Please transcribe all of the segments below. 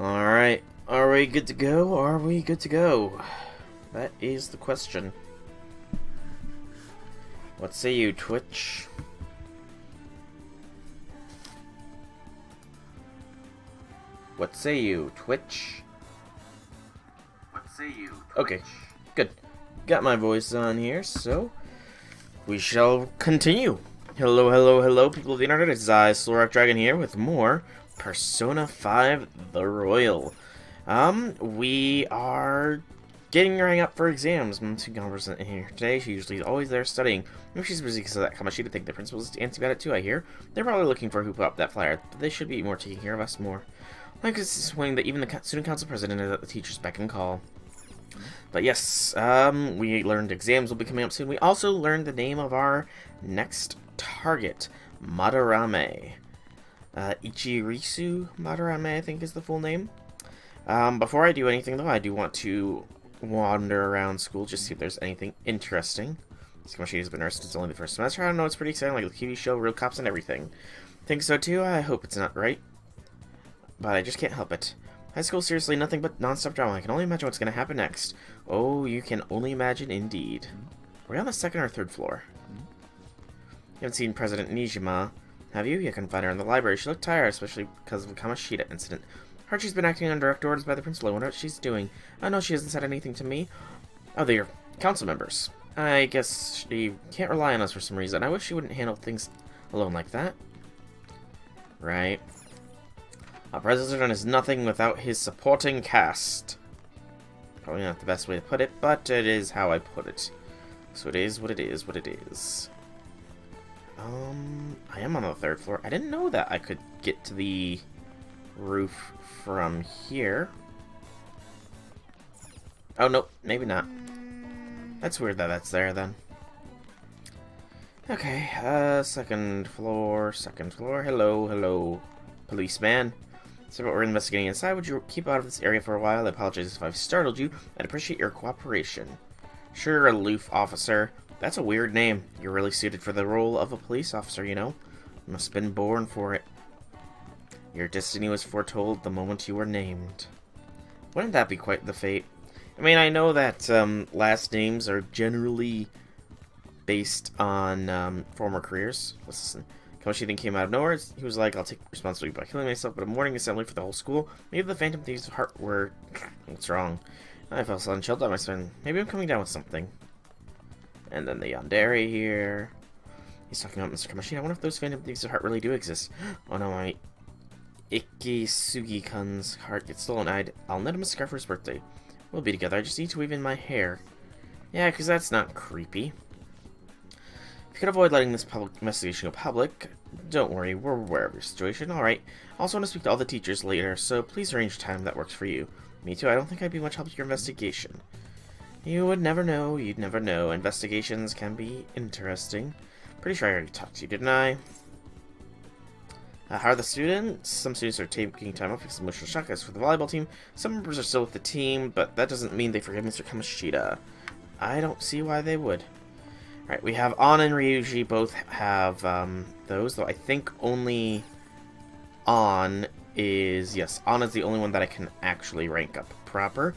Alright, are we good to go? Are we good to go? That is the question. What say you, Twitch? What say you, Twitch? What say you, Twitch? Okay, good. Got my voice on here, so we shall continue. Hello, hello, hello, people of the internet. It's I, Slorak Dragon here with more Persona 5 The Royal. We are getting ready up for exams. Mom wasn't in here today. She's usually always there studying. Maybe she's busy because of that Kamoshida think the principal's antsy about it too, I hear. They're probably looking for who put up that flyer, but they should be more taking care of us more. Like it's disappointing that even the student council president is at the teacher's beck and call. But yes, we learned exams will be coming up soon. We also learned the name of our next target, Madarame. Ichirisu Madarame, I think is the full name. Before I do anything, though, I do want to wander around school, just see if there's anything interesting. Kamoshida's been nursed. It's only the first semester. I don't know, it's pretty exciting, like the TV show, real cops and everything. Think so, too? I hope it's not right. But I just can't help it. High school, seriously, nothing but non-stop drama. I can only imagine what's going to happen next. Oh, you can only imagine indeed. We're on the second or third floor. You haven't seen President Nijima, have you? You can find her in the library. She looked tired, especially because of the Kamoshida incident. Heard she's been acting on direct orders by the principal. I wonder what she's doing. I know she hasn't said anything to me. Oh, they're council members. I guess she can't rely on us for some reason. I wish she wouldn't handle things alone like that. Right. A president is nothing without his supporting cast. Probably not the best way to put it, but it is how I put it. So it is what it is, what it is. I am on the third floor. I didn't know that I could get to the roof from here. Oh, no, maybe not. That's weird that that's there, then. Okay, second floor. Hello, hello, policeman. So what we're investigating inside. Would you keep out of this area for a while? I apologize if I've startled you. I'd appreciate your cooperation. Sure, aloof officer. That's a weird name. You're really suited for the role of a police officer, you know. You must have been born for it. Your destiny was foretold the moment you were named. Wouldn't that be quite the fate? I mean, I know that last names are generally based on former careers. Listen. Kamoshida came out of nowhere. He was like, I'll take responsibility by killing myself, but a morning assembly for the whole school. Maybe the Phantom Thieves' heart were... What's wrong? I felt so unchilled on my spine. Maybe I'm coming down with something. And then the Yandere here. He's talking about Mr. Kamoshida. I wonder if those Phantom Thieves' heart really do exist. Oh no, my Ikisugi-kun's heart gets stolen. I'll knit him a scarf for his birthday. We'll be together. I just need to weave in my hair. Yeah, because that's not creepy. If you could avoid letting this public investigation go public, don't worry, we're aware of your situation. Alright, I also want to speak to all the teachers later, so please arrange a time that works for you. Me too, I don't think I'd be much help to your investigation. You would never know, you'd never know. Investigations can be interesting. Pretty sure I already talked to you, didn't I? How are the students? Some students are taking time off because of emotional shock. As for the volleyball team, some members are still with the team, but that doesn't mean they forgive Mr. Kamoshida. I don't see why they would. Alright, we have An and Ryuji both have those, though I think only An is... Yes, An is the only one that I can actually rank up proper.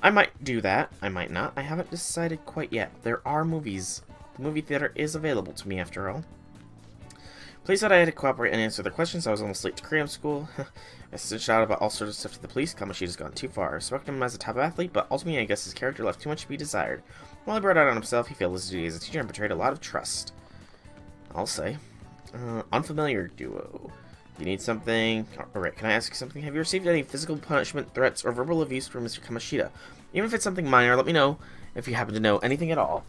I might do that, I might not. I haven't decided quite yet. There are movies. The movie theater is available to me, after all. Police said I had to cooperate and answer their questions. I was almost late to cram school. I stitched out about all sorts of stuff to the police. Kamoshida's gone too far. I respect him as a top athlete, but ultimately I guess his character left too much to be desired. While he brought out on himself, he failed his duty as a teacher and betrayed a lot of trust. I'll say. Unfamiliar duo. You need something? Alright, can I ask you something? Have you received any physical punishment, threats, or verbal abuse from Mr. Kamoshida? Even if it's something minor, let me know if you happen to know anything at all.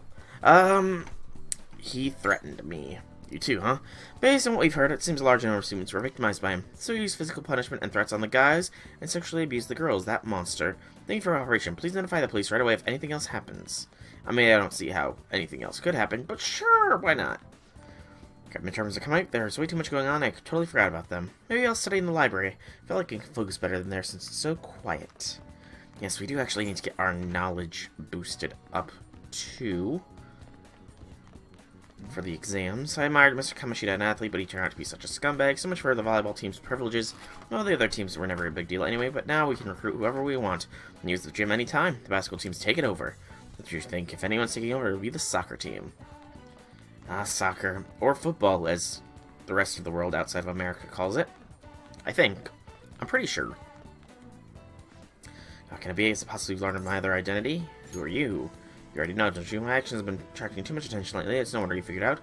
He threatened me. You too, huh? Based on what we've heard, it seems a large number of students were victimized by him. So he used physical punishment and threats on the guys, and sexually abused the girls, that monster. Thank you for your operation. Please notify the police right away if anything else happens. I mean, I don't see how anything else could happen, but sure, why not? Okay, midterms are coming. There's way too much going on, I totally forgot about them. Maybe I'll study in the library. I feel like I can focus better than there since it's so quiet. Yes, we do actually need to get our knowledge boosted up, too. for the exams. I admired Mr. Kamoshida, an athlete, but he turned out to be such a scumbag. So much for the volleyball team's privileges. Well, the other teams were never a big deal anyway, but now we can recruit whoever we want and use the gym anytime. The basketball team's taken over. What do you think? If anyone's taking over, it'll be the soccer team. Soccer. Or football, as the rest of the world outside of America calls it. I think. I'm pretty sure. How can it be? Is it possible you've learned my other identity? Who are you? You already know, don't you? My actions have been attracting too much attention lately. It's no wonder you figured out.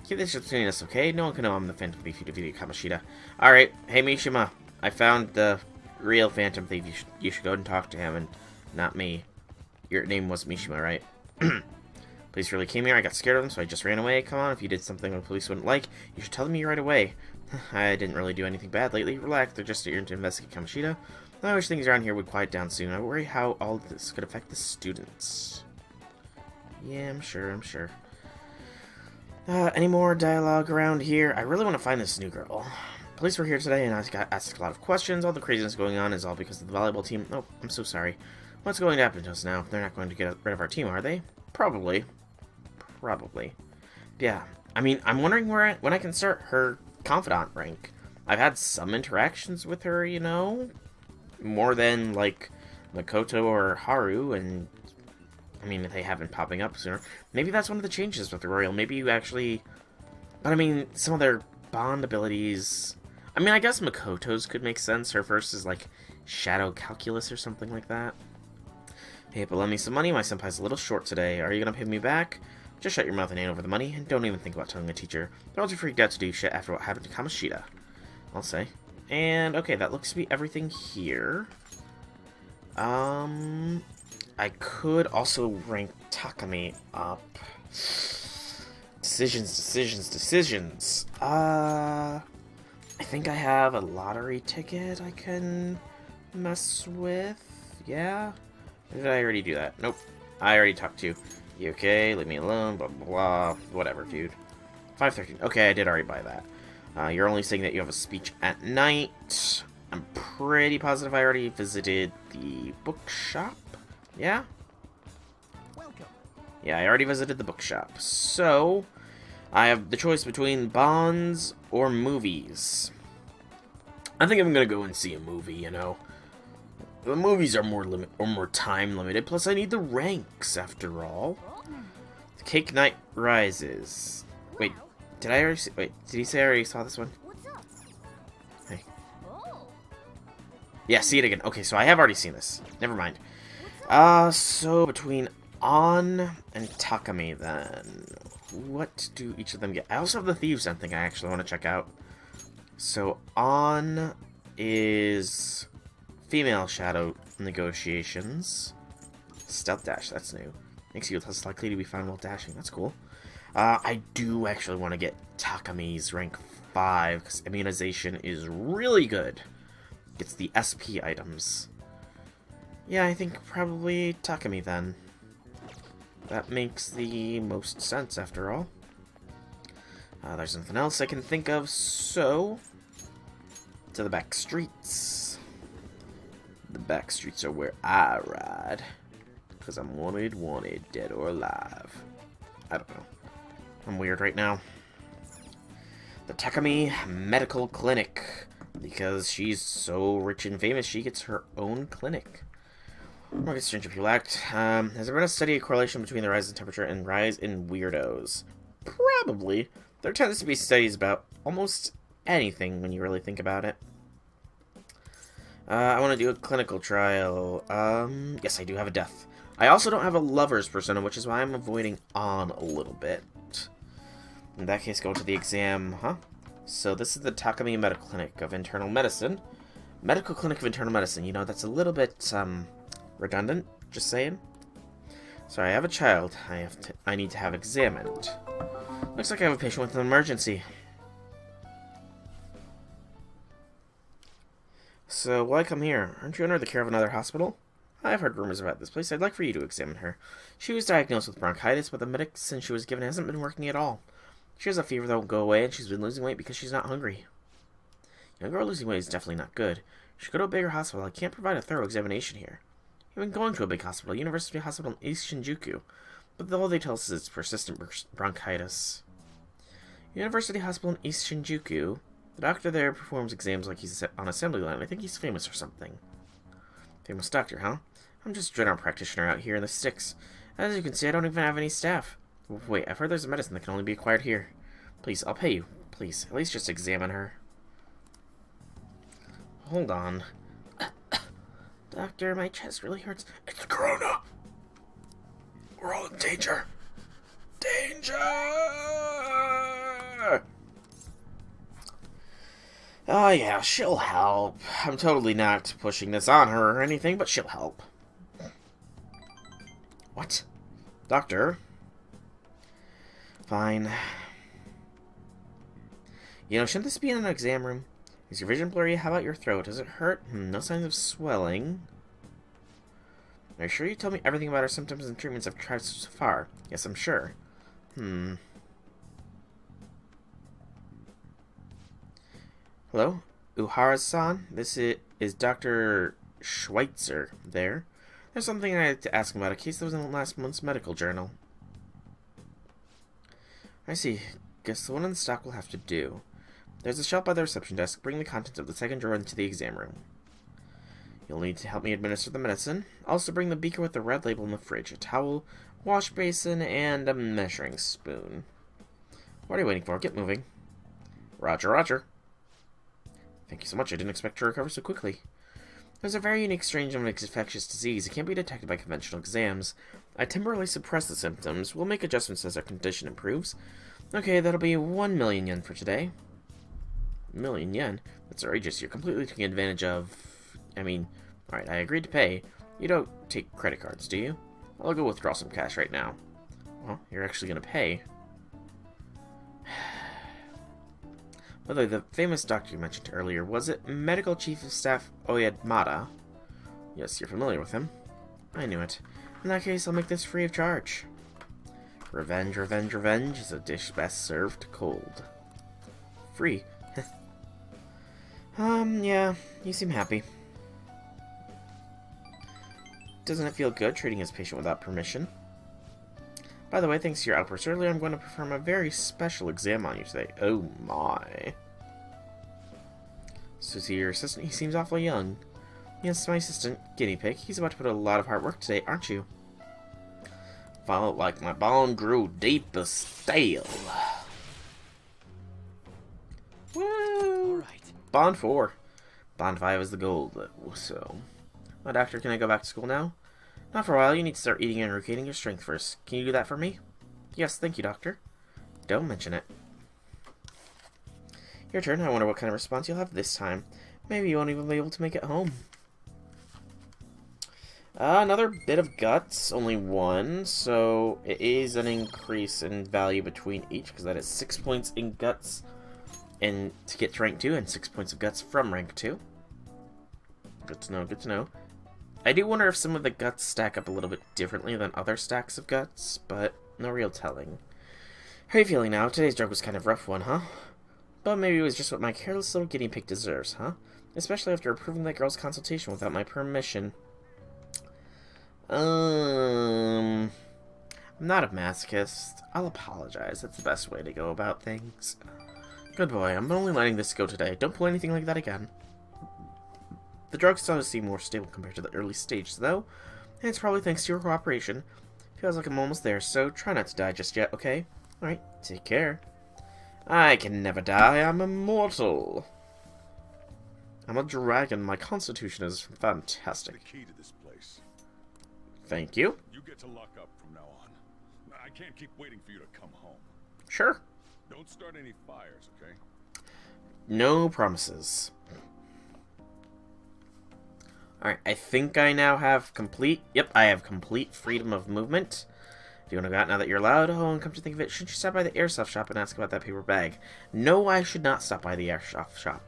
Keep this between us, okay? No one can know I'm the Phantom Thief who defeated Kamoshida. Alright, hey Mishima. I found the real Phantom Thief. You should go and talk to him, and not me. Your name was Mishima, right? Police really came here. I got scared of them, so I just ran away. Come on, if you did something the police wouldn't like, you should tell me right away. I didn't really do anything bad lately. Relax, they're just here to investigate Kamoshida. I wish things around here would quiet down soon. I worry how all this could affect the students. Yeah, I'm sure. Any more dialogue around here? I really want to find this new girl. Police were here today, and I got asked a lot of questions. All the craziness going on is all because of the volleyball team. Oh, I'm so sorry. What's going to happen to us now? They're not going to get rid of our team, are they? Probably. Yeah. I mean, I'm wondering when I can start her confidant rank. I've had some interactions with her, you know, more than like Makoto or Haru, and I mean, they have been popping up sooner. Maybe that's one of the changes with the Royal. Maybe you actually, but I mean, some of their bond abilities. I mean, I guess Makoto's could make sense. Her first is like Shadow Calculus or something like that. Hey, but lend me some money. My senpai's a little short today. Are you gonna pay me back? Just shut your mouth and hand over the money, and don't even think about telling the teacher. They're all too freaked out to do shit after what happened to Kamoshida. I'll say. And, okay, that looks to be everything here. I could also rank Takami up. Decisions. I think I have a lottery ticket I can mess with. Yeah? Or did I already do that? Nope. I already talked to you. You okay? Leave me alone. Blah, blah, blah. Whatever, dude. 513. Okay, I did already buy that. You're only saying that you have a speech at night. I'm pretty positive I already visited the bookshop. Yeah? Welcome. Yeah, I already visited the bookshop. So, I have the choice between bonds or movies. I think I'm gonna go and see a movie, you know. The movies are more time limited, plus I need the ranks after all. The Cake Night Rises. Wait, did I already see, did he say I already saw this one? What's up? Hey. Oh. Yeah, see it again. Okay, so I have already seen this. Never mind. So between On and Takami then. What do each of them get? I also have the Thieves Den thing I actually want to check out. So On is female shadow negotiations. Stealth dash, that's new. Makes you less likely to be found while dashing. That's cool. I do actually want to get Takami's rank 5, because immunization is really good. Gets the SP items. Yeah, I think probably Takami then. That makes the most sense after all. There's nothing else I can think of, so to the back streets. The back streets are where I ride. Because I'm wanted, dead or alive. I don't know. I'm weird right now. The Takami Medical Clinic. Because she's so rich and famous, she gets her own clinic. Market strange if you lacked. Has there been a study of correlation between the rise in temperature and rise in weirdos? Probably. There tends to be studies about almost anything when you really think about it. I want to do a clinical trial. Yes, I do have a death. I also don't have a lover's persona, which is why I'm avoiding On a little bit. In that case, go to the exam, huh? So this is the Takami Medical Clinic of Internal Medicine. Medical Clinic of Internal Medicine. You know, that's a little bit, redundant. Just saying. Sorry, I have a child. I need to have examined. Looks like I have a patient with an emergency. So, why come here? Aren't you under the care of another hospital? I've heard rumors about this place. I'd like for you to examine her. She was diagnosed with bronchitis, but the medicine she was given hasn't been working at all. She has a fever that won't go away, and she's been losing weight because she's not hungry. Young girl losing weight is definitely not good. She should go to a bigger hospital. I can't provide a thorough examination here. I've been going to a big hospital, University Hospital in East Shinjuku, but all they tell us is it's persistent bronchitis. University Hospital in East Shinjuku. The doctor there performs exams like he's on assembly line. I think he's famous or something. Famous doctor, huh? I'm just a general practitioner out here in the sticks. As you can see, I don't even have any staff. Wait, I've heard there's a medicine that can only be acquired here. Please, I'll pay you. Please, at least just examine her. Hold on. Doctor, my chest really hurts. It's Corona! We're all in danger! Danger! Oh yeah, she'll help. I'm totally not pushing this on her or anything, but she'll help. What? Doctor? Fine. You know, shouldn't this be in an exam room? Is your vision blurry? How about your throat? Does it hurt? No signs of swelling. Are you sure you told me everything about our symptoms and treatments I've tried so far? Yes, I'm sure. Hello? Uhara-san? This is Dr. Schweitzer there. There's something I had to ask him about, a case that was in last month's medical journal. I see. Guess the one in the stock will have to do. There's a shelf by the reception desk. Bring the contents of the second drawer into the exam room. You'll need to help me administer the medicine. Also bring the beaker with the red label in the fridge, a towel, wash basin, and a measuring spoon. What are you waiting for? Get moving. Roger, roger. Thank you so much. I didn't expect to recover so quickly. There's a very unique strain of infectious disease. It can't be detected by conventional exams. I temporarily suppress the symptoms. We'll make adjustments as our condition improves. Okay, that'll be 1 million yen for today. Million yen? That's outrageous. You're completely taking advantage of... alright, I agreed to pay. You don't take credit cards, do you? I'll go withdraw some cash right now. Well, you're actually gonna pay. By the way, the famous doctor you mentioned earlier, was it Medical Chief of Staff Oyamada? Yes, you're familiar with him. I knew it. In that case, I'll make this free of charge. Revenge, revenge, revenge is a dish best served cold. Free? Yeah, you seem happy. Doesn't it feel good treating his patient without permission? By the way, thanks to your outburst earlier, I'm going to perform a very special exam on you today. Oh my. So see your assistant? He seems awfully young. Yes, my assistant, Guinea Pig. He's about to put a lot of hard work today, aren't you? Felt like my bone grew deep as steel. Woo! All right. Bond 4. Bond 5 is the gold. So, my doctor, can I go back to school now? Not for a while. You need to start eating and regaining your strength first. Can you do that for me? Yes, thank you, doctor. Don't mention it. Your turn. I wonder what kind of response you'll have this time. Maybe you won't even be able to make it home. Another bit of guts, only one, so it is an increase in value between each, because that is 6 points in guts and to get to rank 2, and 6 points of guts from rank 2. Good to know, good to know. I do wonder if some of the guts stack up a little bit differently than other stacks of guts, but no real telling. How are you feeling now? Today's joke was kind of a rough one, huh? But maybe it was just what my careless little guinea pig deserves, huh? Especially after approving that girl's consultation without my permission. I'm not a masochist. I'll apologize. That's the best way to go about things. Good boy. I'm only letting this go today. Don't pull anything like that again. The drugs does seem more stable compared to the early stage, though. And it's probably thanks to your cooperation. Feels like I'm almost there, so try not to die just yet, okay? Alright, take care. I can never die. I'm immortal. I'm a dragon. My constitution is fantastic. The key to this place. Thank you. You get to lock up from now on. I can't keep waiting for you to come home. Sure. Don't start any fires, okay? No promises. Alright, I think I now have complete... Yep, I have complete freedom of movement. Do you want to go out now that you're allowed? Oh, and come to think of it, shouldn't you stop by the airsoft shop and ask about that paper bag? No, I should not stop by the airsoft shop.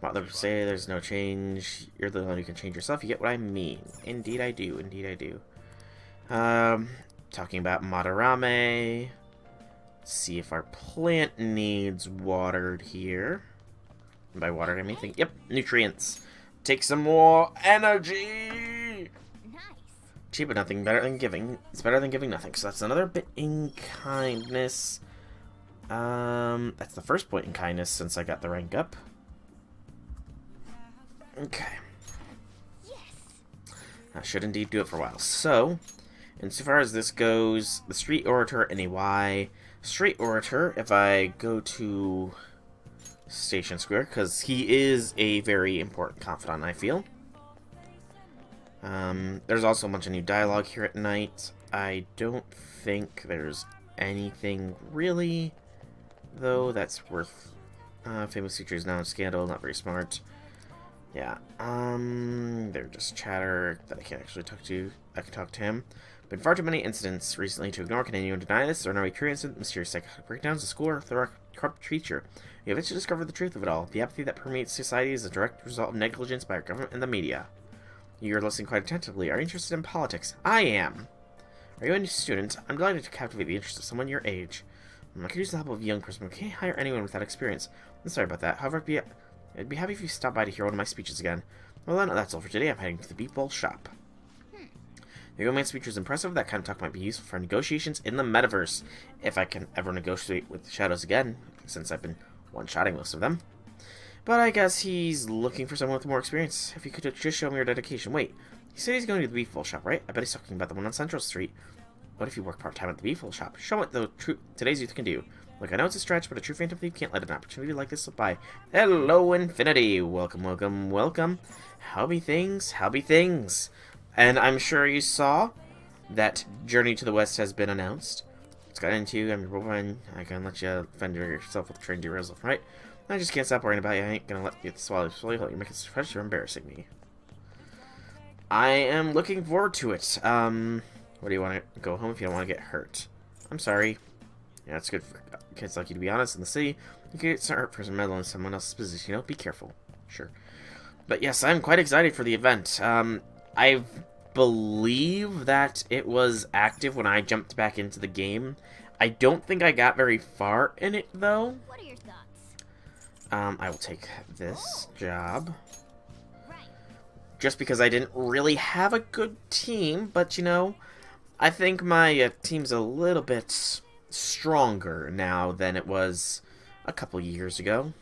Mother say there's no change. You're the one who can change yourself. You get what I mean. Indeed I do. Indeed I do. Talking about Madarame. See if our plant needs watered here. And by watered, I mean yep, nutrients. Take some more energy. Nice. Cheap, but nothing better than giving. It's better than giving nothing. So that's another bit in kindness. That's the first point in kindness since I got the rank up. Okay. That should indeed do it for a while. So, insofar as this goes, the Street Orator and a Y. Street Orator, if I go to Station Square, because he is a very important confidant, I feel. There's also a bunch of new dialogue here at night. I don't think there's anything really, though, that's worth... famous features now in Scandal, not very smart. Yeah, they're just chatter that I can't actually talk to. I can talk to him. Been far too many incidents recently to ignore, continue, and deny this. There are no recurring mysterious psychotic breakdowns, a school, or the corrupt creature. You eventually discover the truth of it all. The apathy that permeates society is a direct result of negligence by our government and the media. You're listening quite attentively. Are you interested in politics? I am. Are you a new student? I'm delighted to captivate the interest of someone your age. I could use the help of a young person, but can't hire anyone without experience. I'm sorry about that. However, I'd be happy if you stopped by to hear one of my speeches again. Well then, that's all for today. I'm heading to the Beef Bowl shop. The young man's speech was impressive. That kind of talk might be useful for negotiations in the metaverse, if I can ever negotiate with the shadows again, since I've been one-shotting most of them. But I guess he's looking for someone with more experience. If you could just show me your dedication. Wait, he said he's going to the Beef Bowl shop, right? I bet he's talking about the one on Central Street. What if you work part-time at the Beef Bowl shop? Show what today's youth can do. Look, I know it's a stretch, but a true phantom thief can't let an opportunity like this slip by. Hello, Infinity! Welcome, welcome, welcome. How be things? How be things? And I'm sure you saw that Journey to the West has been announced. It's got into, I'm your boyfriend. I can let you fend yourself with train derails left and right. I just can't stop worrying about you. I ain't gonna let you swallow slowly. You're making fresh. You're embarrassing me. I am looking forward to it. What do you want to go home if you don't want to get hurt? I'm sorry. Yeah, it's good for kids like you to be honest in the city. You can get hurt for some meddling in someone else's business, you know? Be careful. Sure. But yes, I'm quite excited for the event. I believe that it was active when I jumped back into the game. I don't think I got very far in it, though. What are your thoughts? I will take this job. Just because I didn't really have a good team, but, you know, I think my team's a little bit stronger now than it was a couple years ago.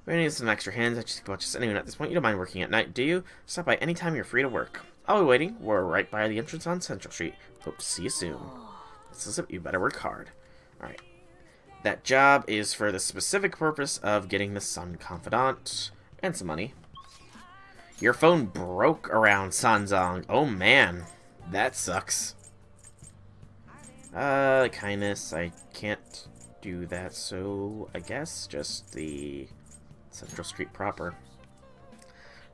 We need some extra hands. I just think about just anyone at this point. You don't mind working at night, do you? Stop by anytime you're free to work. I'll be waiting. We're right by the entrance on Central Street. Hope to see you soon. This is it. You better work hard. Alright. That job is for the specific purpose of getting the Sun Confidant and some money. Your phone broke around Sanzong. Oh man. That sucks. Kindness. I can't do that, so I guess just the Central Street proper.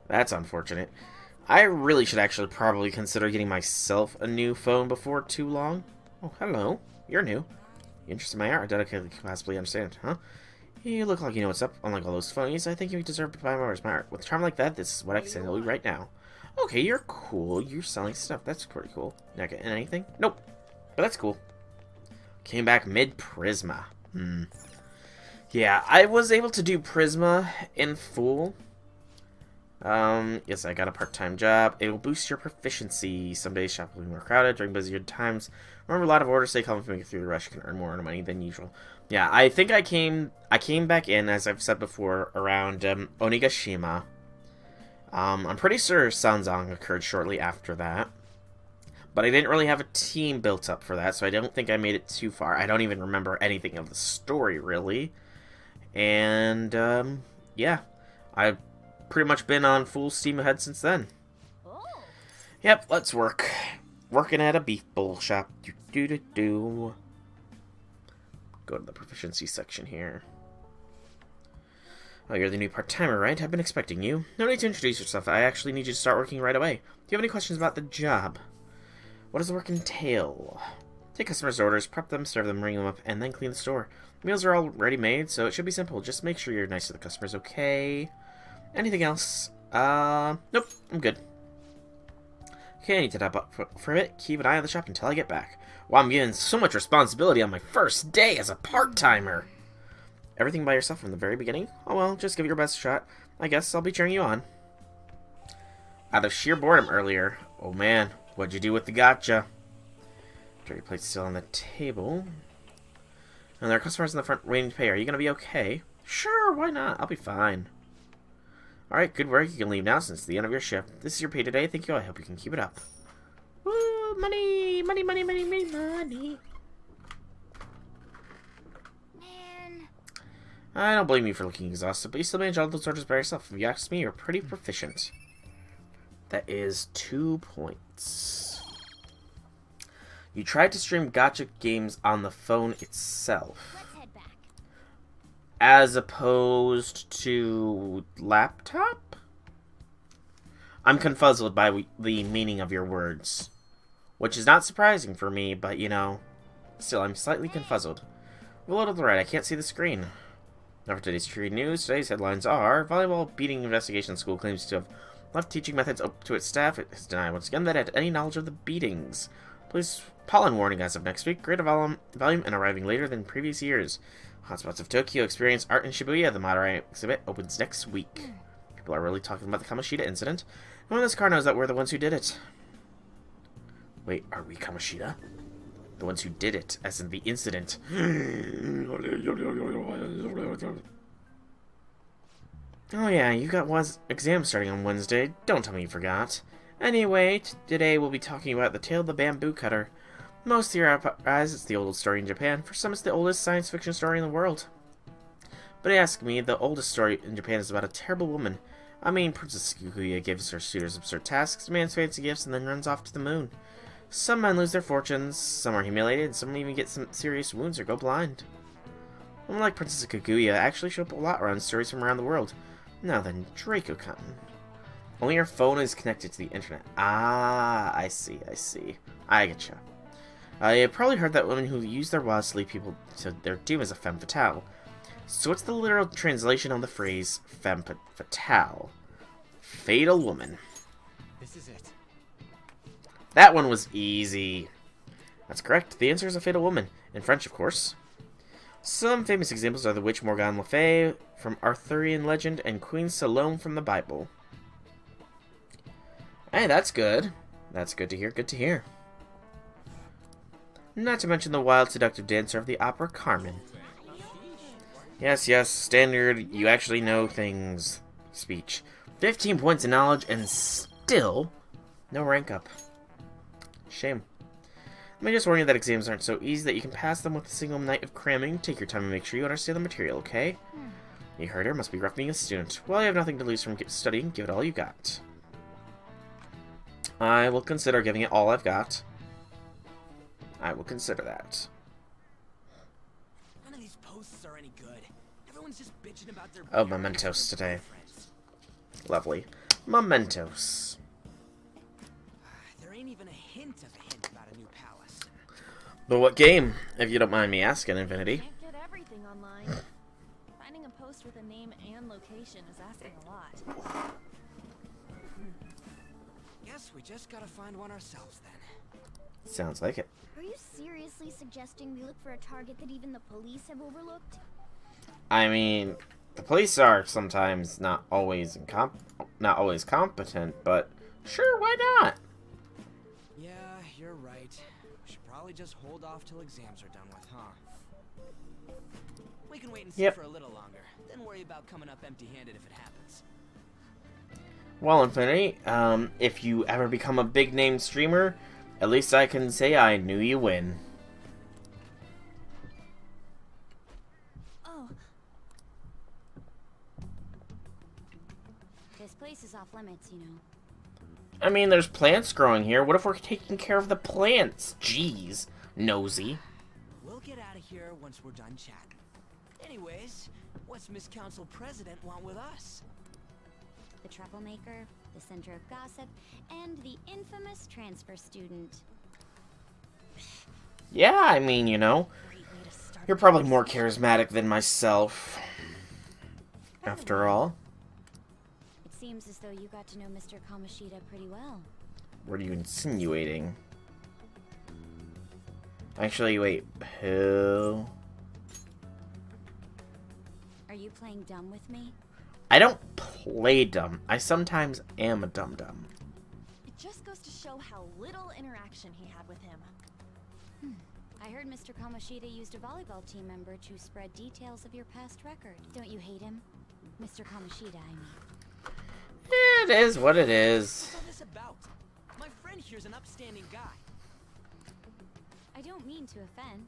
That's unfortunate. I really should actually probably consider getting myself a new phone before too long. Oh, hello. You're new. You interested in my art? I doubt I could possibly understand, huh? You look like you know what's up. Unlike all those phonies, I think you deserve to buy more of my art. With a charm like that, this is what I can sell you right now. Okay, you're cool. You're selling stuff. That's pretty cool. Not getting anything? Nope. But that's cool. Came back mid-Prisma. Yeah, I was able to do Prisma in full. Yes, I got a part-time job. It will boost your proficiency. Some days shop will be more crowded during busier times. Remember, a lot of orders stay calm if you make it through the rush. You can earn more money than usual. Yeah, I think I came back in, as I've said before, around Onigashima. I'm pretty sure Sanzong occurred shortly after that. But I didn't really have a team built up for that, so I don't think I made it too far. I don't even remember anything of the story, really. And, yeah. I've pretty much been on full steam ahead since then. Oh. Yep, let's work. Working at a beef bowl shop. Do. Go to the proficiency section here. Oh, you're the new part-timer, right? I've been expecting you. No need to introduce yourself. I actually need you to start working right away. Do you have any questions about the job? What does the work entail? Take customers' orders, prep them, serve them, ring them up, and then clean the store. Meals are already made, so it should be simple. Just make sure you're nice to the customers, okay? Anything else? Nope, I'm good. Okay, I need to top up for a bit. Keep an eye on the shop until I get back. Wow, I'm getting so much responsibility on my first day as a part-timer. Everything by yourself from the very beginning? Oh well, just give it your best shot. I guess I'll be cheering you on. Out of sheer boredom earlier. Oh man, what'd you do with the gotcha? Dirty plate still on the table. And there are customers in the front waiting to pay. Are you gonna be okay? Sure, why not? I'll be fine. Alright, good work. You can leave now since it's the end of your shift. This is your pay today. Thank you. I hope you can keep it up. Woo! Money! Money, money, money, money, money. Man. I don't blame you for looking exhausted, but you still manage all those orders by yourself. If you ask me, you're pretty proficient. That is 2 points. You tried to stream gacha games on the phone itself, Let's head back. as opposed to laptop? I'm confuzzled by the meaning of your words, which is not surprising for me, but you know, still I'm slightly confuzzled. Below to the right, I can't see the screen. Now for today's tree news, today's headlines are: Volleyball beating investigation school claims to have left teaching methods up to its staff. It has denied once again that it had any knowledge of the beatings. Police pollen warning as of next week. Greater volume and arriving later than previous years. Hotspots of Tokyo experience art in Shibuya. The Madarame exhibit opens next week. People are really talking about the Kamoshida incident. No one in this car knows that we're the ones who did it. Wait, are we Kamoshida? The ones who did it, as in the incident. Oh yeah, you got exam starting on Wednesday. Don't tell me you forgot. Anyway, today we'll be talking about the Tale of the Bamboo Cutter. Most theorize it's the oldest story in Japan. For some, it's the oldest science fiction story in the world. But ask me, the oldest story in Japan is about a terrible woman. I mean, Princess Kaguya gives her suitors absurd tasks, demands fancy gifts, and then runs off to the moon. Some men lose their fortunes, some are humiliated, and some even get some serious wounds or go blind. Women like Princess Kaguya actually show up a lot around stories from around the world. Now then, Draco Cotton. Only your phone is connected to the internet. Ah, I see. I getcha. You've probably heard that women who use their wiles to lead people to their doom is a femme fatale. So what's the literal translation of the phrase femme fatale? Fatal woman. This is it. That one was easy. That's correct. The answer is a fatal woman. In French, of course. Some famous examples are the witch Morgane Le Fay from Arthurian legend and Queen Salome from the Bible. Hey, that's good. That's good to hear. Good to hear. Not to mention the wild, seductive dancer of the opera Carmen. Yes, standard, you actually know things speech. 15 points of knowledge and still no rank up. Shame. Let me just warn you that exams aren't so easy that you can pass them with a single night of cramming. Take your time and make sure you understand the material, okay? You heard her, must be rough being a student. Well, you have nothing to lose from studying, give it all you got. I will consider giving it all I've got. I will consider that. None of these posts are any good. Everyone's just bitching about their Oh, mementos today. Lovely. Mementos. There ain't even a hint of a hint about a new palace. But what game, if you don't mind me asking, Infinity? Can't get everything online. Finding a post with a name and location is asking a lot. Guess we just gotta find one ourselves then. Sounds like it. Are you seriously suggesting we look for a target that even the police have overlooked? I mean, the police are sometimes not always competent, but sure, why not? Yeah, you're right. We should probably just hold off till exams are done with, huh? We can wait and see for a little longer, then worry about coming up empty-handed if it happens. Well, Infinity, if you ever become a big-name streamer, at least I can say I knew you win. Oh. This place is off limits, you know. I mean, there's plants growing here. What if we're taking care of the plants? Jeez, nosy. We'll get out of here once we're done chatting. Anyways, what's Miss Council President want with us? The troublemaker, the center of gossip, and the infamous transfer student. Yeah, I mean, you know, Great way to start. you're probably more charismatic than myself. After all. It seems as though you got to know Mr. Kamoshida pretty well. What are you insinuating? Actually, wait, who? Are you playing dumb with me? I don't play dumb. I sometimes am a dum-dum. It just goes to show how little interaction he had with him. I heard Mr. Kamoshida used a volleyball team member to spread details of your past record. Don't you hate him? Mr. Kamoshida, I mean. It is what it is. What's all this about? My friend here's an upstanding guy. I don't mean to offend.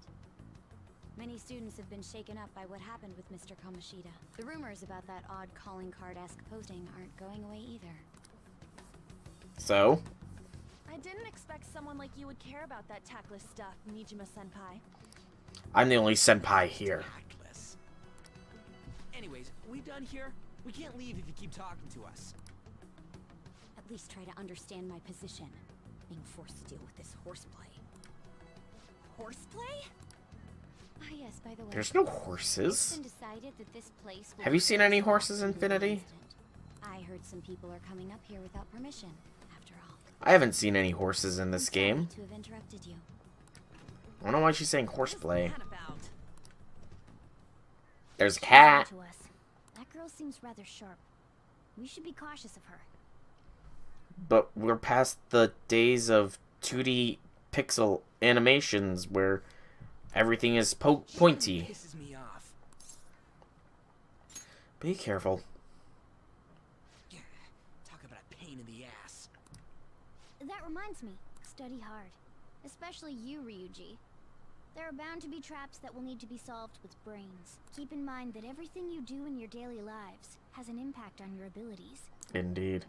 Many students have been shaken up by what happened with Mr. Kamoshida. The rumors about that odd calling card-esque posting aren't going away either. So? I didn't expect someone like you would care about that tactless stuff, Nijima-senpai. I'm the only senpai here. Tactless. Anyways, we done here? We can't leave if you keep talking to us. At least try to understand my position. Being forced to deal with this horseplay. Horseplay? Ah yes, by the way. There's no It's horses. been decided that this place will Have you be seen any closed horses, off to the Infinity? instant. I heard some people are coming up here without permission, after all. I haven't seen any horses in this I'm sorry game. to have interrupted you. I don't know why she's saying horseplay. What's that about? There's a cat. To us. That girl seems rather sharp. We should be cautious of her. But we're past the days of 2D pixel animations where everything is pointy. Pisses me off. Be careful. Yeah, talk about a pain in the ass. That reminds me, study hard. Especially you, Ryuji. There are bound to be traps that will need to be solved with brains. Keep in mind that everything you do in your daily lives has an impact on your abilities. Indeed.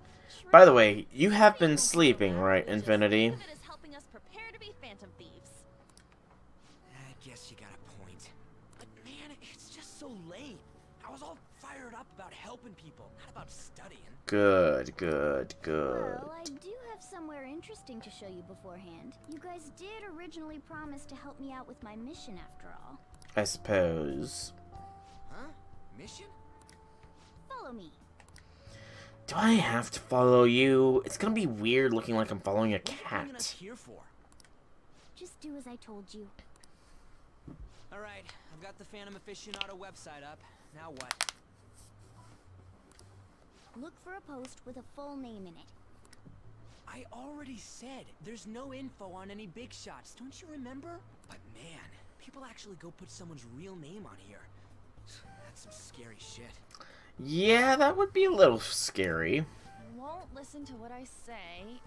By the way, you have been sleeping, right, Infinity? Think of it as helping us prepare to be phantom thieves. I guess you got a point. But man, it's just so late. I was all fired up about helping people, not about studying. Good, good, good. Well, I do have somewhere interesting to show you beforehand. You guys did originally promise to help me out with my mission after all. I suppose. Huh? Mission? Follow me. Do I have to follow you? It's gonna be weird looking like I'm following a What are you bringing us cat. here for? Just do as I told you. Alright, I've got the Phantom Aficionado website up. Now what? Look for a post with a full name in it. I already said there's no info on any big shots, don't you remember? But man, people actually go put someone's real name on here. That's some scary shit. Yeah, that would be a little scary. Won't listen to what I say.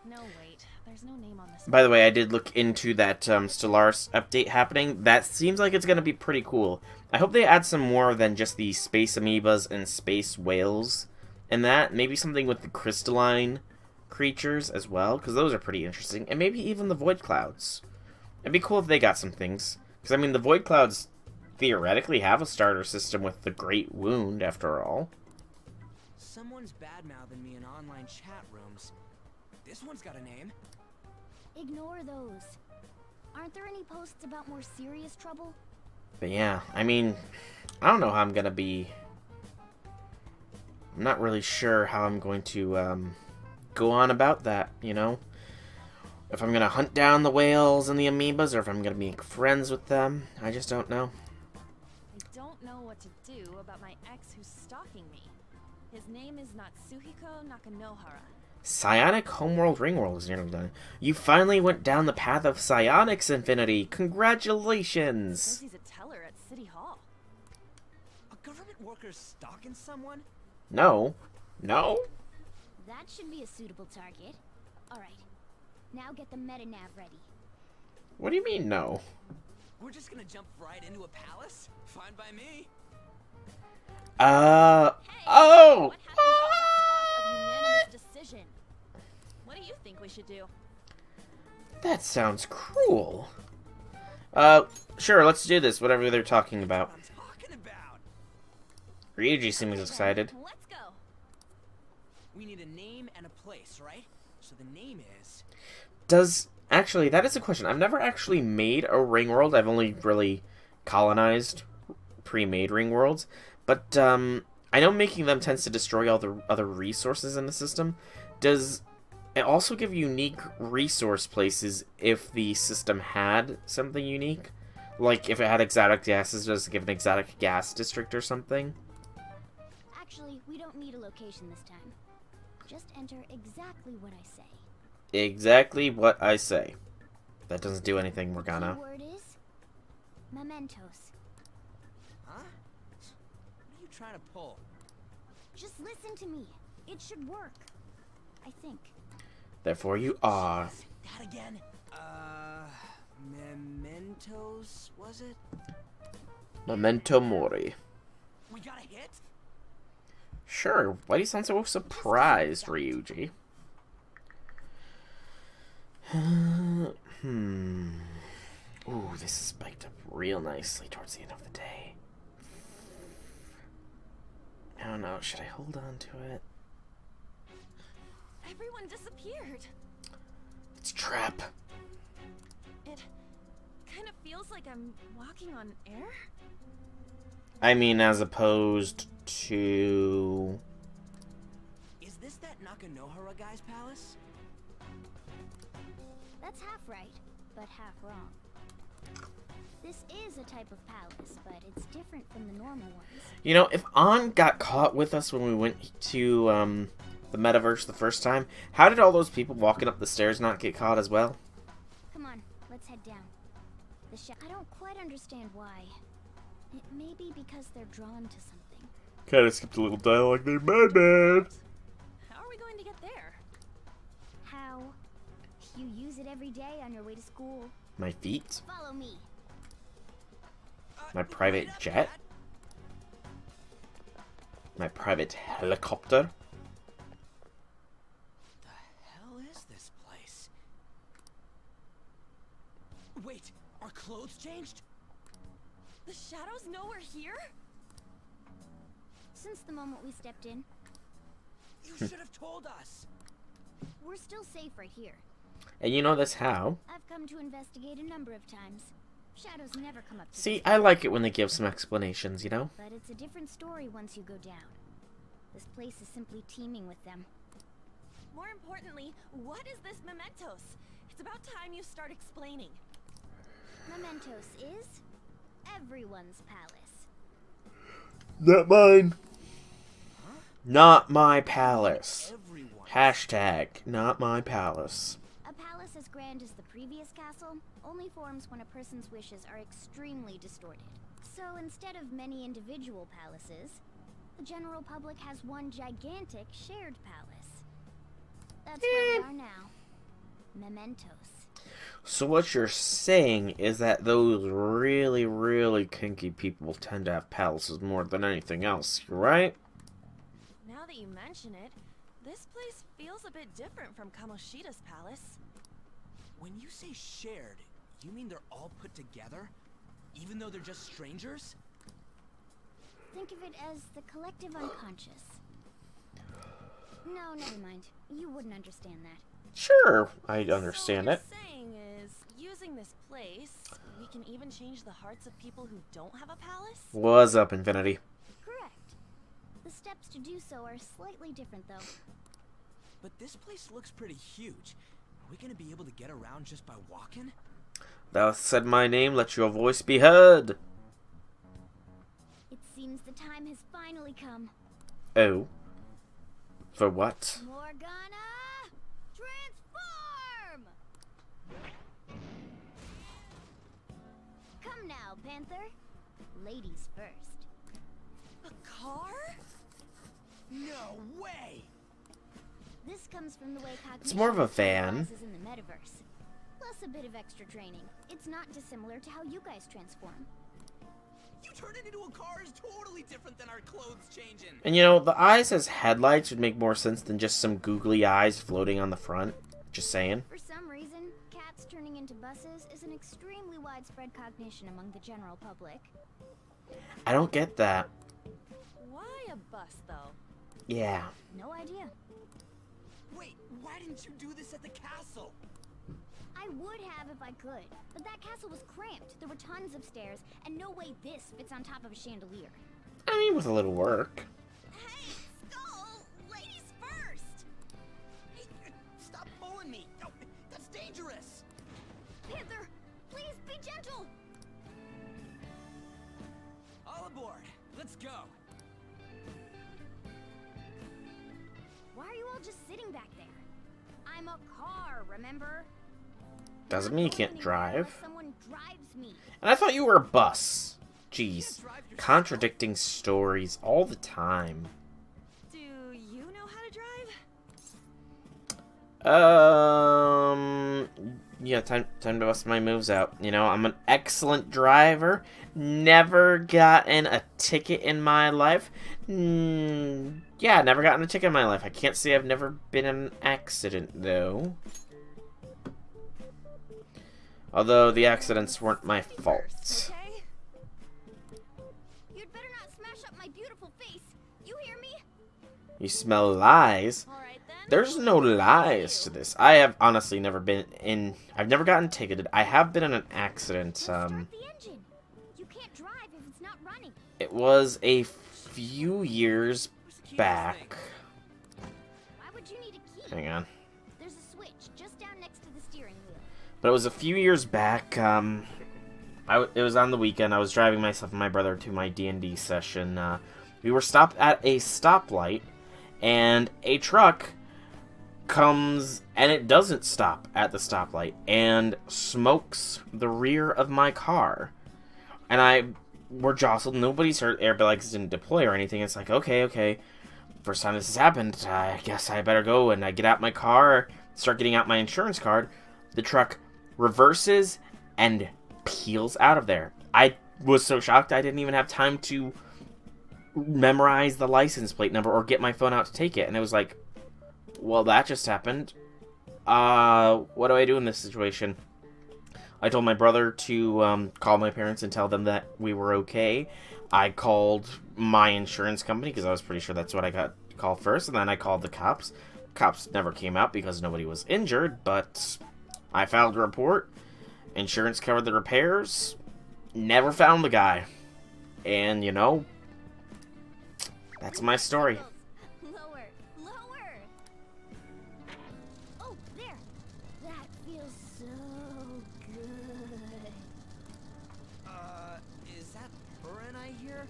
No, wait. There's no name on this. By the way, I did look into that Stellaris update happening. That seems like it's going to be pretty cool. I hope they add some more than just the space amoebas and space whales in that. Maybe something with the crystalline creatures as well, because those are pretty interesting. And maybe even the void clouds. It'd be cool if they got some things. Because, I mean, the void clouds theoretically have a starter system with the Great Wound, after all. Someone's bad-mouthing me in online chat rooms. This one's got a name. Ignore those. Aren't there any posts about more serious trouble? But yeah, I mean, I don't know how I'm going to be... I'm not really sure how I'm going to go on about that, you know? If I'm going to hunt down the whales and the amoebas, or if I'm going to make friends with them. I just don't know. I don't know what to do about my ex who's stalking me. His name is Natsuhiko Nakanohara. Psionic Homeworld Ringworld is nearly done. You finally went down the path of psionics, Infinity. Says Congratulations! he's a teller at City Hall. A government worker stalking someone? No. No? That should be a suitable target. Alright. Now get the meta-nav ready. What do you mean, no? We're just gonna jump right into a palace? Fine by me. Oh! What happened to all that talk of unanimous decision? What do you think we should do? That sounds cruel. Sure, let's do this, whatever they're talking about. What I'm talking about. Ryuji seems excited. Let's go. We need a name and a place, right? So the name is... Actually, that is a question. I've never actually made a ring world. I've only really colonized pre-made ring worlds. But, I know making them tends to destroy all the other resources in the system. Does it also give unique resource places if the system had something unique? Like, if it had exotic gases, does it give an exotic gas district or something? Actually, we don't need a location this time. Just enter exactly what I say. Exactly what I say. That doesn't do anything, Morgana. The word is mementos. Huh? What are you trying to pull? Just listen to me. It should work. I think. Therefore you are. That again? Mementos, was it? Memento Mori. We got a hit? Sure, why do you sound so surprised, Ryuji? Ooh, this is spiked up real nicely towards the end of the day. I don't know, should I hold on to it? Everyone disappeared. It's a trap. It kind of feels like I'm walking on air. I mean, as opposed to... Is this that Nakanohara guy's palace? That's half right, but half wrong. This is a type of palace, but it's different from the normal ones. You know, if An got caught with us when we went to the metaverse the first time, how did all those people walking up the stairs not get caught as well? Come on, let's head down. I don't quite understand why. It may be because they're drawn to something. Kinda skipped a little dialogue there, my bad. How are we going to get there? How? You use it every day on your way to school. My feet? Follow me. My private jet? My private helicopter? The hell is this place? Wait, our clothes changed? The shadows know we're here? Since the moment we stepped in, You should have told us. we're still safe right here. And you know this how? I've come to investigate a number of times. Shadows never come up to See, this, I like it when they give some explanations, you know? but it's a different story once you go down. This place is simply teeming with them. More importantly, what is this mementos? It's about time you start explaining. Mementos is everyone's palace. Not mine. Not my palace. Everyone. Hashtag, not my palace. A palace as grand as the previous castle only forms when a person's wishes are extremely distorted. So instead of many individual palaces, the general public has one gigantic shared palace. That's where we are now. Mementos. So what you're saying is that those really, really kinky people tend to have palaces more than anything else, right? Now that you mention it, this place feels a bit different from Kamoshida's palace. When you say shared, you mean they're all put together? Even though they're just strangers? Think of it as the collective unconscious. No, never mind. You wouldn't understand that. Sure, I understand so it. what you're saying is, using this place, we can even change the hearts of people who don't have a palace? What's up, Infinity? Correct. The steps to do so are slightly different, though. But this place looks pretty huge. Are we gonna be able to get around just by walking? Thou hast said my name, let your voice be heard. It seems the time has finally come. Oh. For what? Morgana, transform! Come now, Panther. Ladies first. A car? No way! This comes from the way cognition It's more of a van. materializes in the metaverse. Plus a bit of extra training. It's not dissimilar to how you guys transform. You turn it into a car is totally different than our clothes changing. And you know, the eyes as headlights would make more sense than just some googly eyes floating on the front. Just saying. For some reason, cats turning into buses is an extremely widespread cognition among the general public. I don't get that. Why a bus, though? Yeah. No idea. Wait, why didn't you do this at the castle? I would have if I could, but that castle was cramped. There were tons of stairs, and no way this fits on top of a chandelier. I mean, with a little work. Hey, Skull! Ladies first! Hey, stop pulling me! No, that's dangerous! Panther, please be gentle! All aboard! Let's go! Why are you all just sitting back there? I'm a car, remember? Doesn't mean you can't Unless drive. someone drives me. And I thought you were a bus. Jeez. Contradicting stories all the time. Do you know how to drive? Yeah, time to bust my moves out. You know, I'm an excellent driver. Never gotten a ticket in my life. Yeah, never gotten a ticket in my life. I can't say I've never been in an accident, though. Although the accidents weren't my fault. First, okay? You'd better not smash up my beautiful face. You hear me? You smell lies. All right then. There's no lies to this. I have honestly never been in... I've never gotten ticketed. I have been in an accident. Start the engine. You can't drive if it's not running. It was a few years Where's the key to this back. thing? Why would you need a key? Hang on. There's a switch just down next to the steering wheel. But it was a few years back. It was on the weekend. I was driving myself and my brother to my D&D session. We were stopped at a stoplight, and a truck comes, and it doesn't stop at the stoplight, and smokes the rear of my car. And we're jostled. Nobody's hurt. Airbags didn't deploy or anything. It's like, okay. First time this has happened. I guess I better go. And I get out my car, start getting out my insurance card. The truck reverses and peels out of there. I was so shocked I didn't even have time to memorize the license plate number or get my phone out to take it. And it was like, well, that just happened. What do I do in this situation? I told my brother to call my parents and tell them that we were okay. I called my insurance company because I was pretty sure that's what I got called first. And then I called the cops. Cops never came out because nobody was injured, but I filed a report. Insurance covered the repairs. Never found the guy. And, you know, that's my story. Lower, lower. Oh, there. That feels so good. Is that Burin I hear?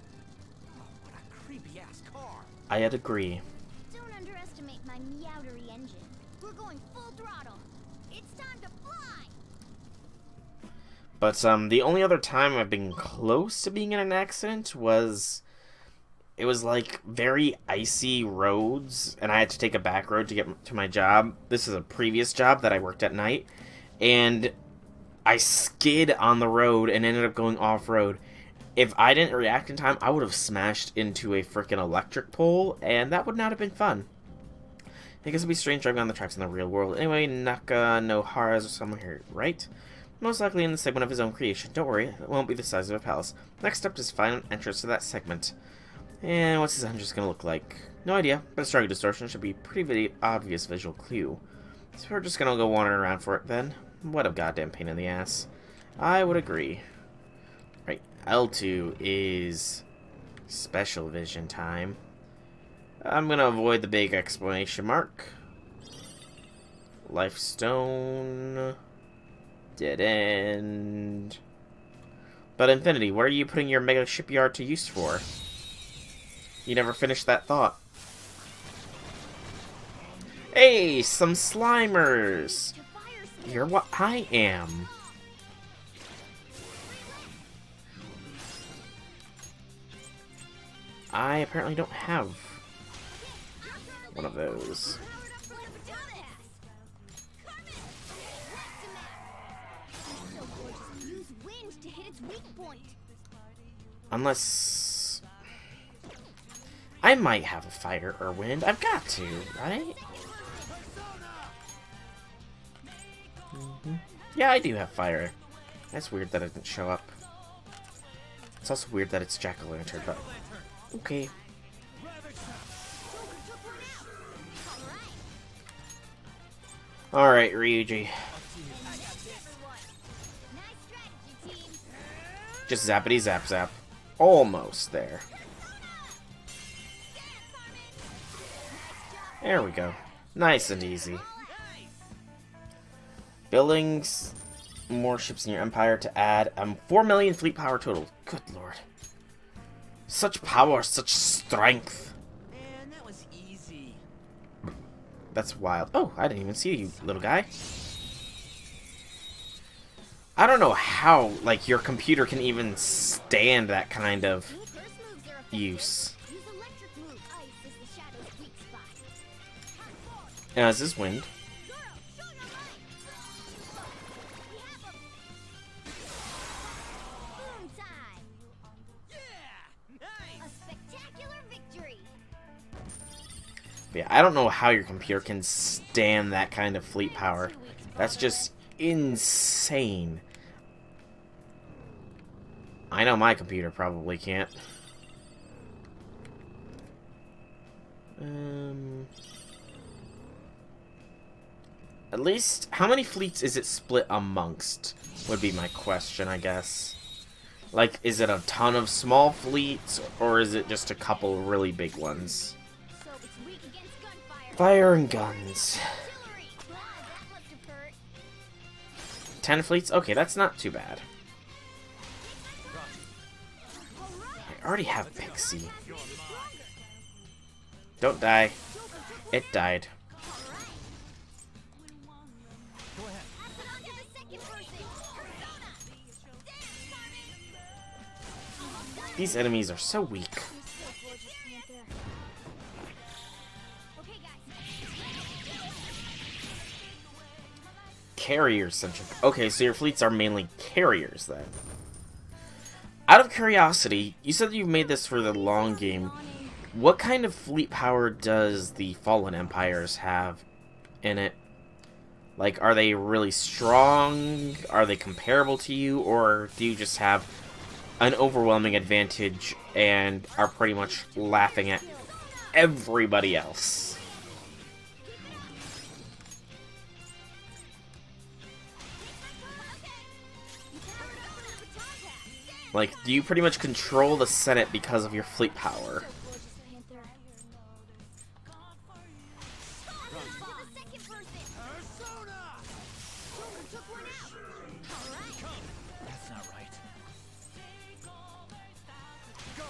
Oh, what a creepy-ass car. I'd agree. Don't underestimate my meowdery engine. We're going full throttle. It's time to fly. But the only other time I've been close to being in an accident was... It was like very icy roads, and I had to take a back road to get to my job. This is a previous job that I worked at night, and I skid on the road and ended up going off-road. If I didn't react in time, I would have smashed into a freaking electric pole, and that would not have been fun. I guess it'd be strange driving on the tracks in the real world. Anyway, Nohara's somewhere here, right? Most likely in the segment of his own creation. Don't worry, it won't be the size of a palace. Next up is find an entrance to that segment. And what's his entrance gonna look like? No idea, but a strong distortion should be a pretty obvious visual clue. So we're just gonna go wandering around for it then. What a goddamn pain in the ass. I would agree. Right, L2 is special vision time. I'm gonna avoid the big exclamation mark. Life stone. Dead end. But Infinity, what are you putting your mega shipyard to use for? You never finished that thought. Hey, some Slimers! You're what I am. I apparently don't have one of those. Unless... I might have a fire or wind. I've got to, right? Yeah, I do have fire. That's weird that it didn't show up. It's also weird that it's Jack-o'-lantern, but... Okay. Alright, Ryuji. Just zappity zap zap. Almost there. There we go. Nice and easy. Buildings, more ships in your empire to add 4 million fleet power total. Good lord. Such power, such strength. Man, that was easy. That's wild. Oh, I didn't even see you, little guy. I don't know how, like, your computer can even stand that kind of New curse moves are effective. use. Use electric move. Ice is the shadow's weak spot. This is wind. Boom time. Yeah! A Nice! spectacular victory. But yeah, I don't know how your computer can stand that kind of fleet power. That's just insane. I know my computer probably can't. At least, how many fleets is it split amongst? Would be my question, I guess. Like, is it a ton of small fleets, or is it just a couple really big ones? So it's weak against gunfire. Fire and guns. Artillery. Ah, that must have hurt. 10 fleets? Okay, that's not too bad. I already have Pixie. Don't die. It died. Pass it on to the second person. Persona. Dance, These enemies are so weak. okay, guys. Carrier-centric. Okay, so your fleets are mainly carriers, then. Out of curiosity, you said you made this for the long game. What kind of fleet power does the Fallen Empires have in it? Like, are they really strong? Are they comparable to you? Or do you just have an overwhelming advantage and are pretty much laughing at everybody else? Like, do you pretty much control the Senate because of your fleet power? That's not right.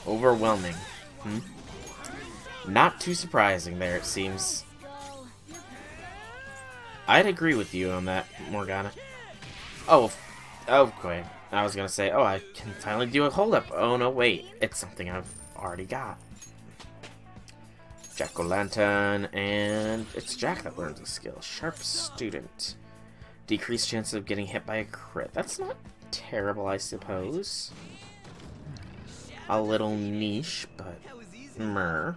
Overwhelming. Not too surprising there, it seems. I'd agree with you on that, Morgana. Oh, okay. I was gonna say, oh, I can finally do a hold-up. Oh, no, wait. It's something I've already got. Jack-o'-lantern, and it's Jack that learns a skill. Sharp student. Decreased chance of getting hit by a crit. That's not terrible, I suppose. A little niche, but meh.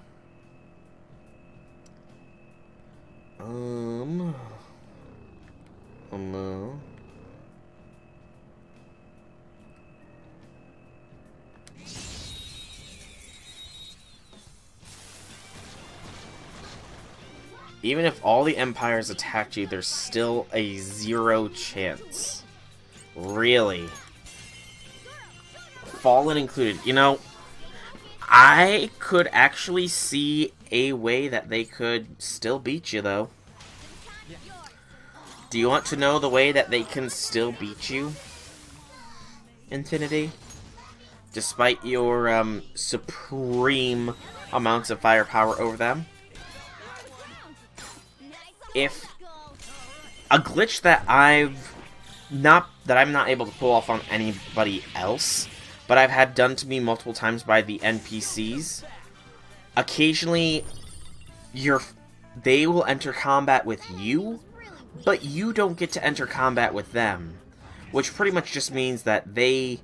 No. Even if all the empires attacked you, there's still a 0 chance. Really? Fallen included. You know, I could actually see a way that they could still beat you, though. Do you want to know the way that they can still beat you, Infinity? Despite your, supreme amounts of firepower over them? If a glitch that I'm not able to pull off on anybody else, but I've had done to me multiple times by the NPCs, occasionally they will enter combat with you, but you don't get to enter combat with them, which pretty much just means that they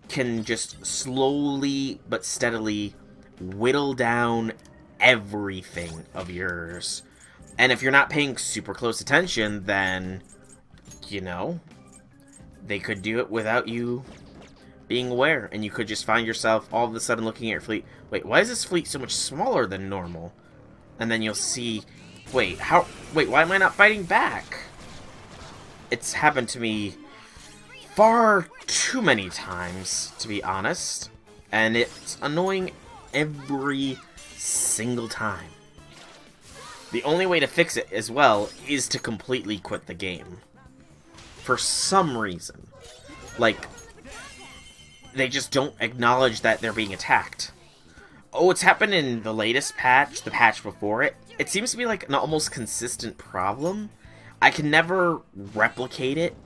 can just slowly but steadily whittle down everything of yours. And if you're not paying super close attention, then, you know, they could do it without you being aware. And you could just find yourself all of a sudden looking at your fleet. Wait, why is this fleet so much smaller than normal? And then you'll see, wait, why am I not fighting back? It's happened to me far too many times, to be honest. And it's annoying every single time. The only way to fix it, as well, is to completely quit the game. For some reason. Like, they just don't acknowledge that they're being attacked. Oh, it's happened in the latest patch, the patch before it. It seems to be like an almost consistent problem. I can never replicate it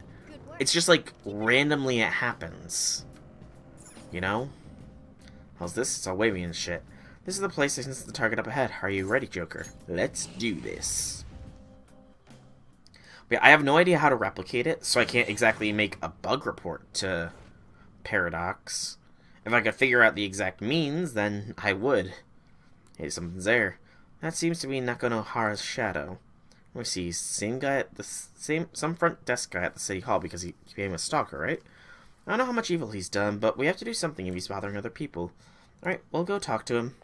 It's just like randomly it happens. You know? How's this? It's all wavy and shit. This is the place that sends the target up ahead. Are you ready, Joker? Let's do this. But I have no idea how to replicate it, so I can't exactly make a bug report to Paradox. If I could figure out the exact means, then I would. Hey, something's there. That seems to be Nakanohara's shadow. Let me see. Same guy at the some front desk guy at the city hall because he became a stalker, right? I don't know how much evil he's done, but we have to do something if he's bothering other people. All right, we'll go talk to him.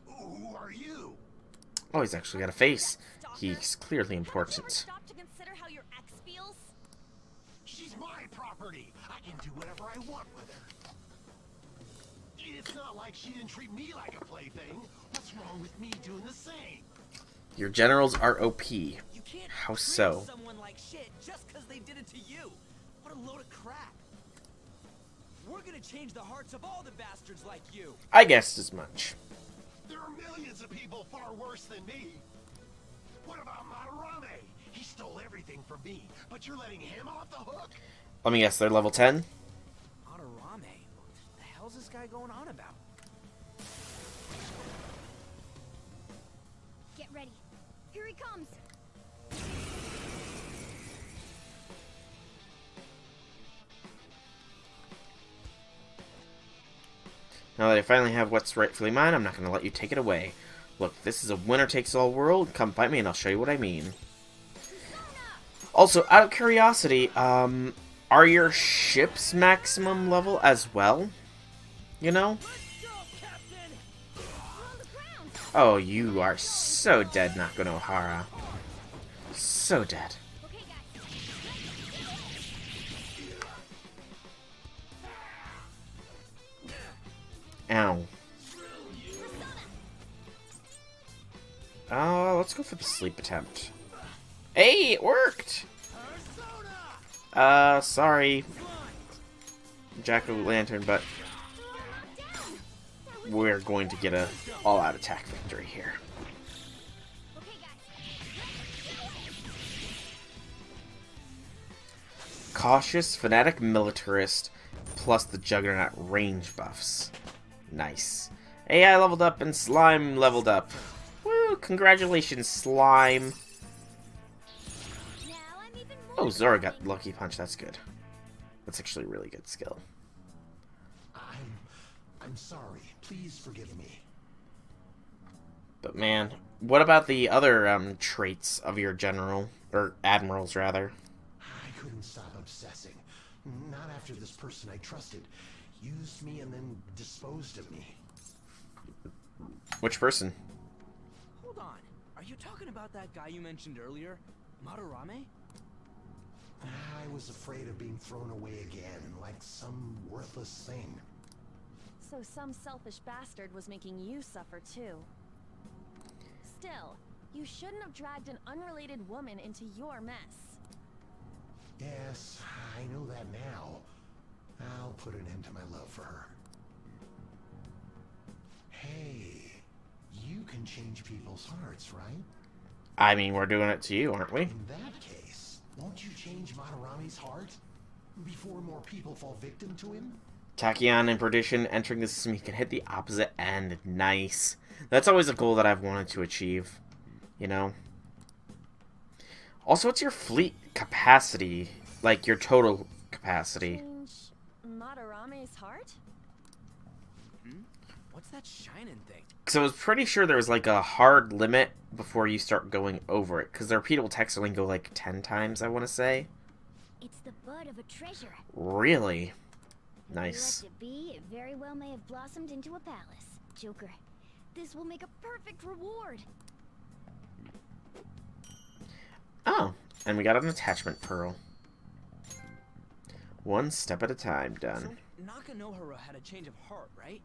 Who are you? Oh, he's actually got a face. He's clearly important. Stop to consider how your ex feels? She's my property. I can do whatever I want with her. It's not like she didn't treat me like a plaything. What's wrong with me doing the same? Your generals are OP. You can't How treat so? someone like shit just because they did it to you. What a load of crap. We're gonna change the hearts of all the bastards like you. I guessed as much. There are millions of people far worse than me. What about Madarame? He stole everything from me, but you're letting him off the hook? Let me guess, they're level 10? Madarame? What the hell's this guy going on about? Get ready. Here he comes. Now that I finally have what's rightfully mine, I'm not going to let you take it away. Look, this is a winner-takes-all world. Come fight me and I'll show you what I mean. Also, out of curiosity, are your ships maximum level as well? You know? Oh, you are so dead, Nakanohara. So dead. Okay, guys. Ow. Let's go for the sleep attempt. Hey, it worked! Sorry, Jack-o'-lantern, but we're going to get a all-out attack victory here. Okay, guys. Cautious, fanatic, militarist, plus the Juggernaut range buffs. Nice. AI leveled up and Slime leveled up. Woo! Congratulations, Slime. Now I'm even more. Oh, Zora got Lucky Punch. That's good. That's actually a really good skill. I'm sorry. Please forgive me. But man, what about the other traits of your general or admirals rather? I couldn't stop obsessing. Not after this person I trusted used me and then disposed of me. Which person? Hold on. Are you talking about that guy you mentioned earlier? Madarame? I was afraid of being thrown away again, like some worthless thing. So some selfish bastard was making you suffer too. Still, you shouldn't have dragged an unrelated woman into your mess. Yes, I know that now. I'll put an end to my love for her. Hey, you can change people's hearts, right? I mean, we're doing it to you, aren't we? In that case, won't you change Madarame's heart? Before more people fall victim to him? Tachyon and Perdition entering the system, he can hit the opposite end. Nice. That's always a goal that I've wanted to achieve. You know? Also, what's your fleet capacity? Like, your total capacity? Change Madarame's heart? What's that shining thing? Because I was pretty sure there was, like, a hard limit before you start going over it. Because the repeatable text only go, like, 10 times, I want to say. It's the bud of a treasure. Really? If Nice. you let it be, it very well may have blossomed into a palace. Joker, this will make a perfect reward. Oh, and we got an attachment pearl. One step at a time, done. So, Nakanohara had a change of heart, right?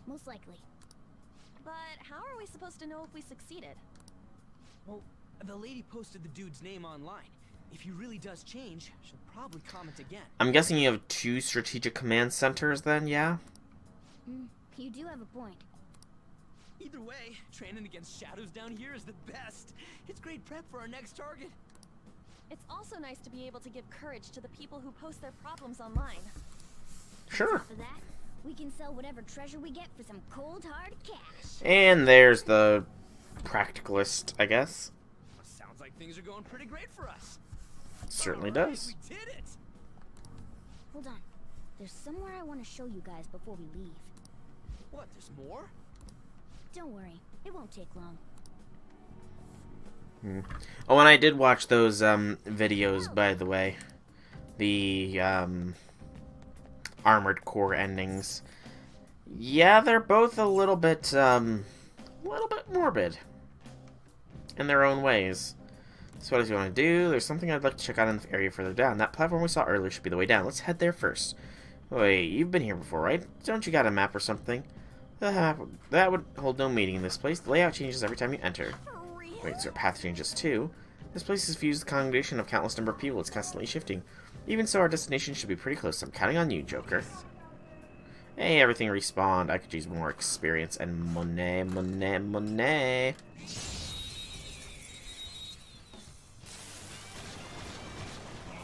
Most likely. But how are we supposed to know if we succeeded? Well, the lady posted the dude's name online. If he really does change, she'll probably comment again. I'm guessing you have 2 strategic command centers then, yeah? You do have a point. Either way, training against shadows down here is the best. It's great prep for our next target. It's also nice to be able to give courage to the people who post their problems online. Sure. For that, we can sell whatever treasure we get for some cold hard cash. And there's the practicalist, I guess. Sounds like things are going pretty great for us. Certainly All right, does. We did it. Hold on. There's somewhere I want to show you guys before we leave. What, there's more? Don't worry. It won't take long. Oh, and I did watch those videos, by the way. The Armored Core endings. Yeah, they're both a little bit morbid in their own ways. So what do you want to do? There's something I'd like to check out in the area further down. That platform we saw earlier should be the way down. Let's head there first. Wait, you've been here before, right? Don't you got a map or something? That would hold no meaning in this place. The layout changes every time you enter. Wait, so our path changes too? This place is fused with the congregation of countless number of people. It's constantly shifting. Even so, our destination should be pretty close. I'm counting on you, Joker. Hey, everything respawned. I could use more experience and money.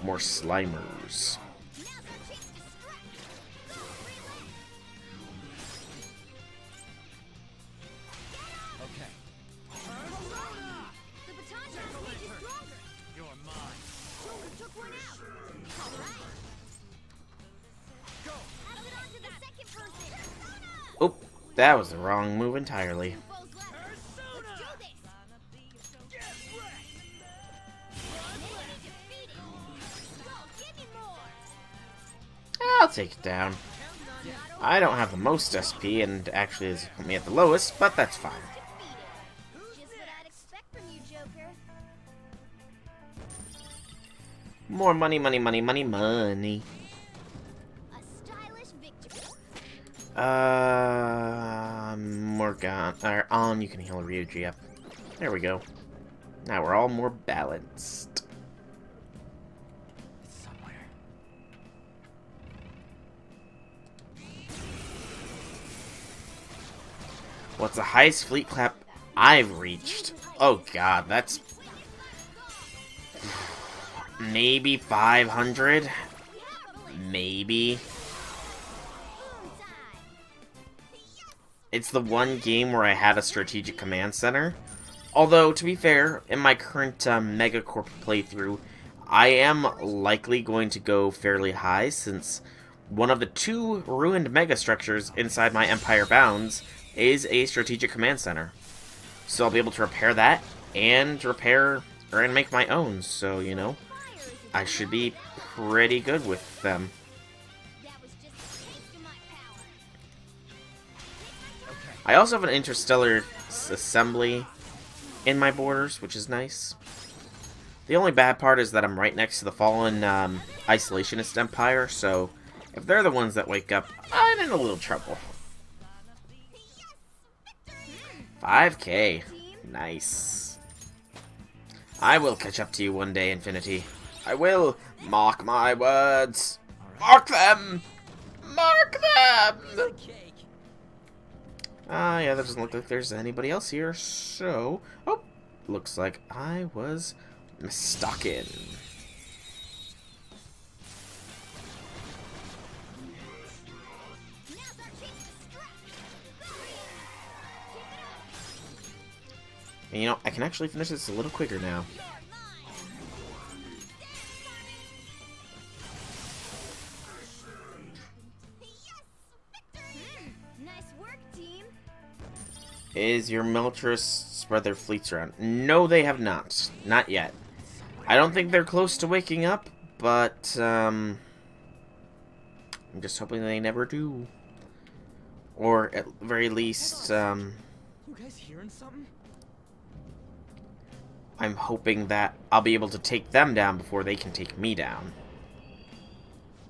More Slimers. Oh, that was the wrong move entirely. I'll take it down. I don't have the most SP, and actually it's put me at the lowest, but that's fine. Just what I'd expect from you, Joker. More money, money, money, money, money. A stylish victory. Morgan, or on, you can heal Ryuji up. There we go. Now we're all more balanced. It's somewhere. What's the highest fleet clap I've reached? Oh god, that's maybe 500? Maybe. It's the one game where I had a strategic command center. Although, to be fair, in my current Megacorp playthrough, I am likely going to go fairly high, since one of the 2 ruined megastructures inside my Empire bounds is a strategic command center. So I'll be able to repair that, and make my own, so, you know, I should be pretty good with them. I also have an interstellar assembly in my borders, which is nice. The only bad part is that I'm right next to the fallen isolationist empire, so if they're the ones that wake up, I'm in a little trouble. 5K. Nice. I will catch up to you one day, Infinity. I will. Mark my words. Mark them! Mark them! Yeah, that doesn't look like there's anybody else here, so... Oh, looks like I was mistaken. And you know, I can actually finish this a little quicker now. Is your militarists spread their fleets around? No, they have not. Not yet. I don't think they're close to waking up, but, I'm just hoping they never do. Or, at the very least, You guys hearing something? I'm hoping that I'll be able to take them down before they can take me down.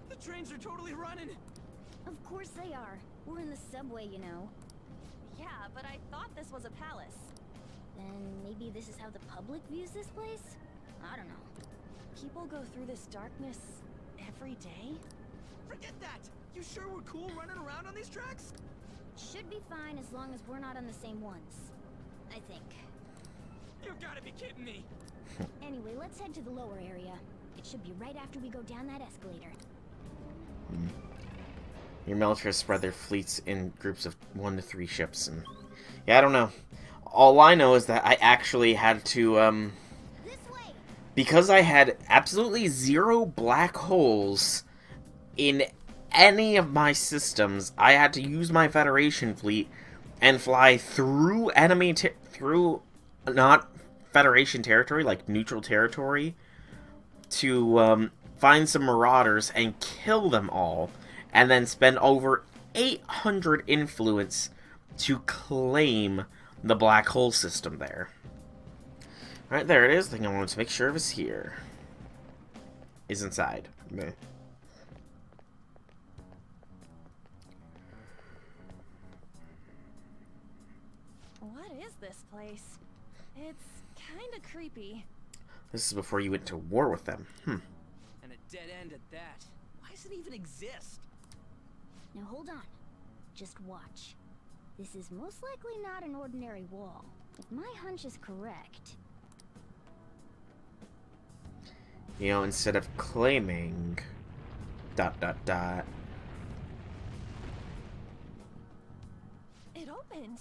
The trains are totally running. Of course they are. We're in the subway, you know. Yeah, but I thought this was a palace. Then maybe this is how the public views this place? I don't know. People go through this darkness every day? Forget that. You sure we're cool running around on these tracks? Should be fine as long as we're not on the same ones. I think. You've got to be kidding me. Anyway, let's head to the lower area. It should be right after we go down that escalator. Your military spread their fleets in groups of 1 to 3 ships, and yeah, I don't know. All I know is that I actually had to, This way. because I had absolutely 0 black holes in any of my systems, I had to use my Federation fleet and fly through enemy through not Federation territory, like neutral territory, to find some marauders and kill them all, and then spend over 800 influence to claim the black hole system there. Alright, there it is. The thing I wanted to make sure of is here. Is inside. Meh. What is this place? It's kind of creepy. This is before you went to war with them. And a dead end at that. Why does it even exist? Now hold on. Just watch. This is most likely not an ordinary wall. If my hunch is correct. You know, instead of claiming... ... It opened.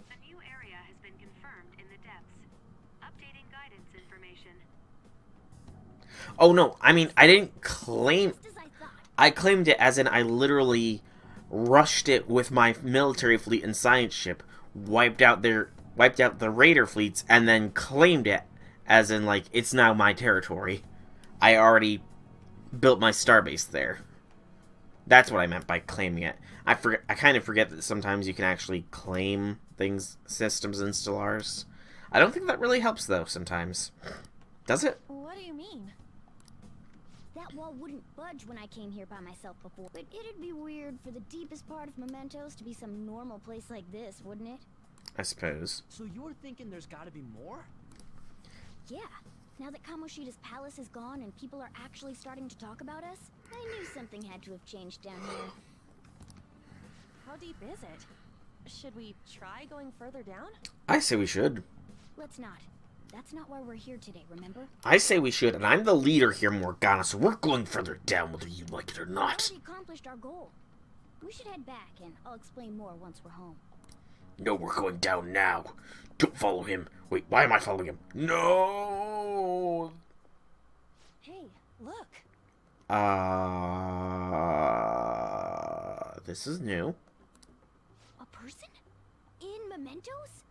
A new area has been confirmed in the depths. Updating guidance information. Oh no, I mean, I didn't claim... Just as I thought. I claimed it as in I literally rushed it with my military fleet and science ship, wiped out the raider fleets, and then claimed it as in, like, it's now my territory. I already built my starbase there. That's what I meant by claiming it. I kind of forget that sometimes you can actually claim things, systems in Stellars. I don't think that really helps, though, sometimes. Does it? What do you mean? That wall wouldn't budge when I came here by myself before. But it'd be weird for the deepest part of Mementos to be some normal place like this, wouldn't it? I suppose. So you're thinking there's got to be more? Yeah. Now that Kamoshida's palace is gone and people are actually starting to talk about us, I knew something had to have changed down here. How deep is it? Should we try going further down? I say we should. Let's not. That's not why we're here today, remember? I say we should, and I'm the leader here, Morgana, so we're going further down whether you like it or We not. already accomplished our goal. We should head back, and I'll explain more once we're home. No, we're going down now. Don't follow him. Wait, why am I following him? No! Hey, look. This is new. A person? In Mementos?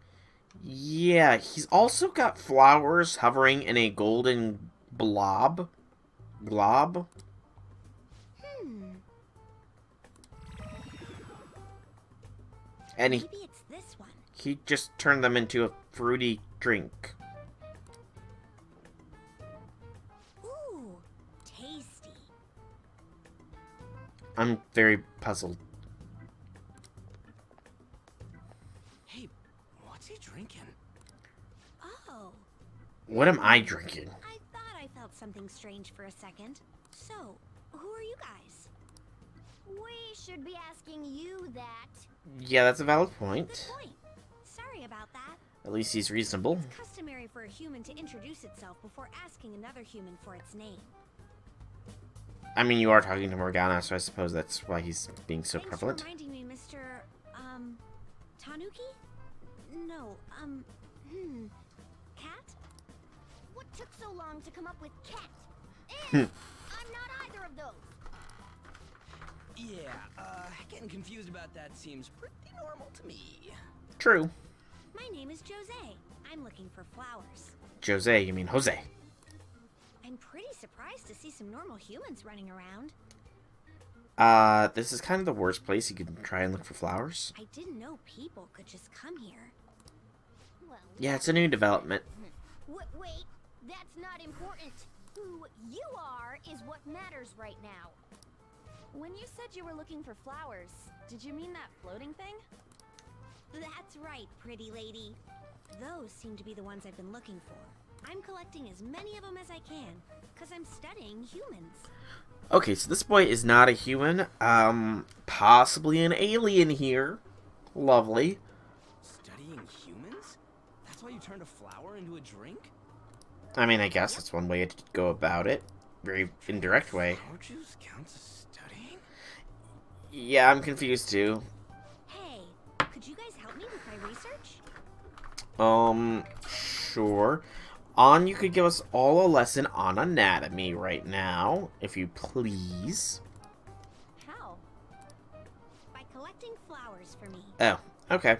Yeah, he's also got flowers hovering in a golden blob. Glob? And Maybe it's this one. he just turned them into a fruity drink. Ooh, tasty. I'm very puzzled. Hey, what's he drinking? Oh, What am I drinking? I thought I felt something strange for a second. So, who are you guys? We should be asking you that. Yeah, that's a valid Good point. point. Sorry about that. At least he's reasonable. It's customary for a human to introduce itself before asking another human for its name. I mean, you are talking to Morgana, so I suppose that's why he's being so Thanks prevalent. for reminding me, Mr. Tanuki? No, Cat? What took so long to come up with cat? Hmm. I'm not either of those. Yeah, getting confused about that seems pretty normal to me. True. My name is Jose. I'm looking for flowers. Jose, you mean Jose. I'm pretty surprised to see some normal humans running around. This is kind of the worst place you could try and look for flowers. I didn't know people could just come here. Well, Yeah, it's a new development. wait, that's not important. Who you are is what matters right now. When you said you were looking for flowers, did you mean that floating thing? That's right, pretty lady. Those seem to be the ones I've been looking for. I'm collecting as many of them as I can, because I'm studying humans. Okay, so this boy is not a human. Possibly an alien here. Lovely. Studying humans? That's why you turned a flower into a drink? I mean, I guess that's one way to go about it. Very indirect way. Flower juice counts as studying? Yeah, I'm confused too. Hey, could you guys help me with my research? Sure. You could give us all a lesson on anatomy right now, if you please. How? By collecting flowers for me. Oh, okay.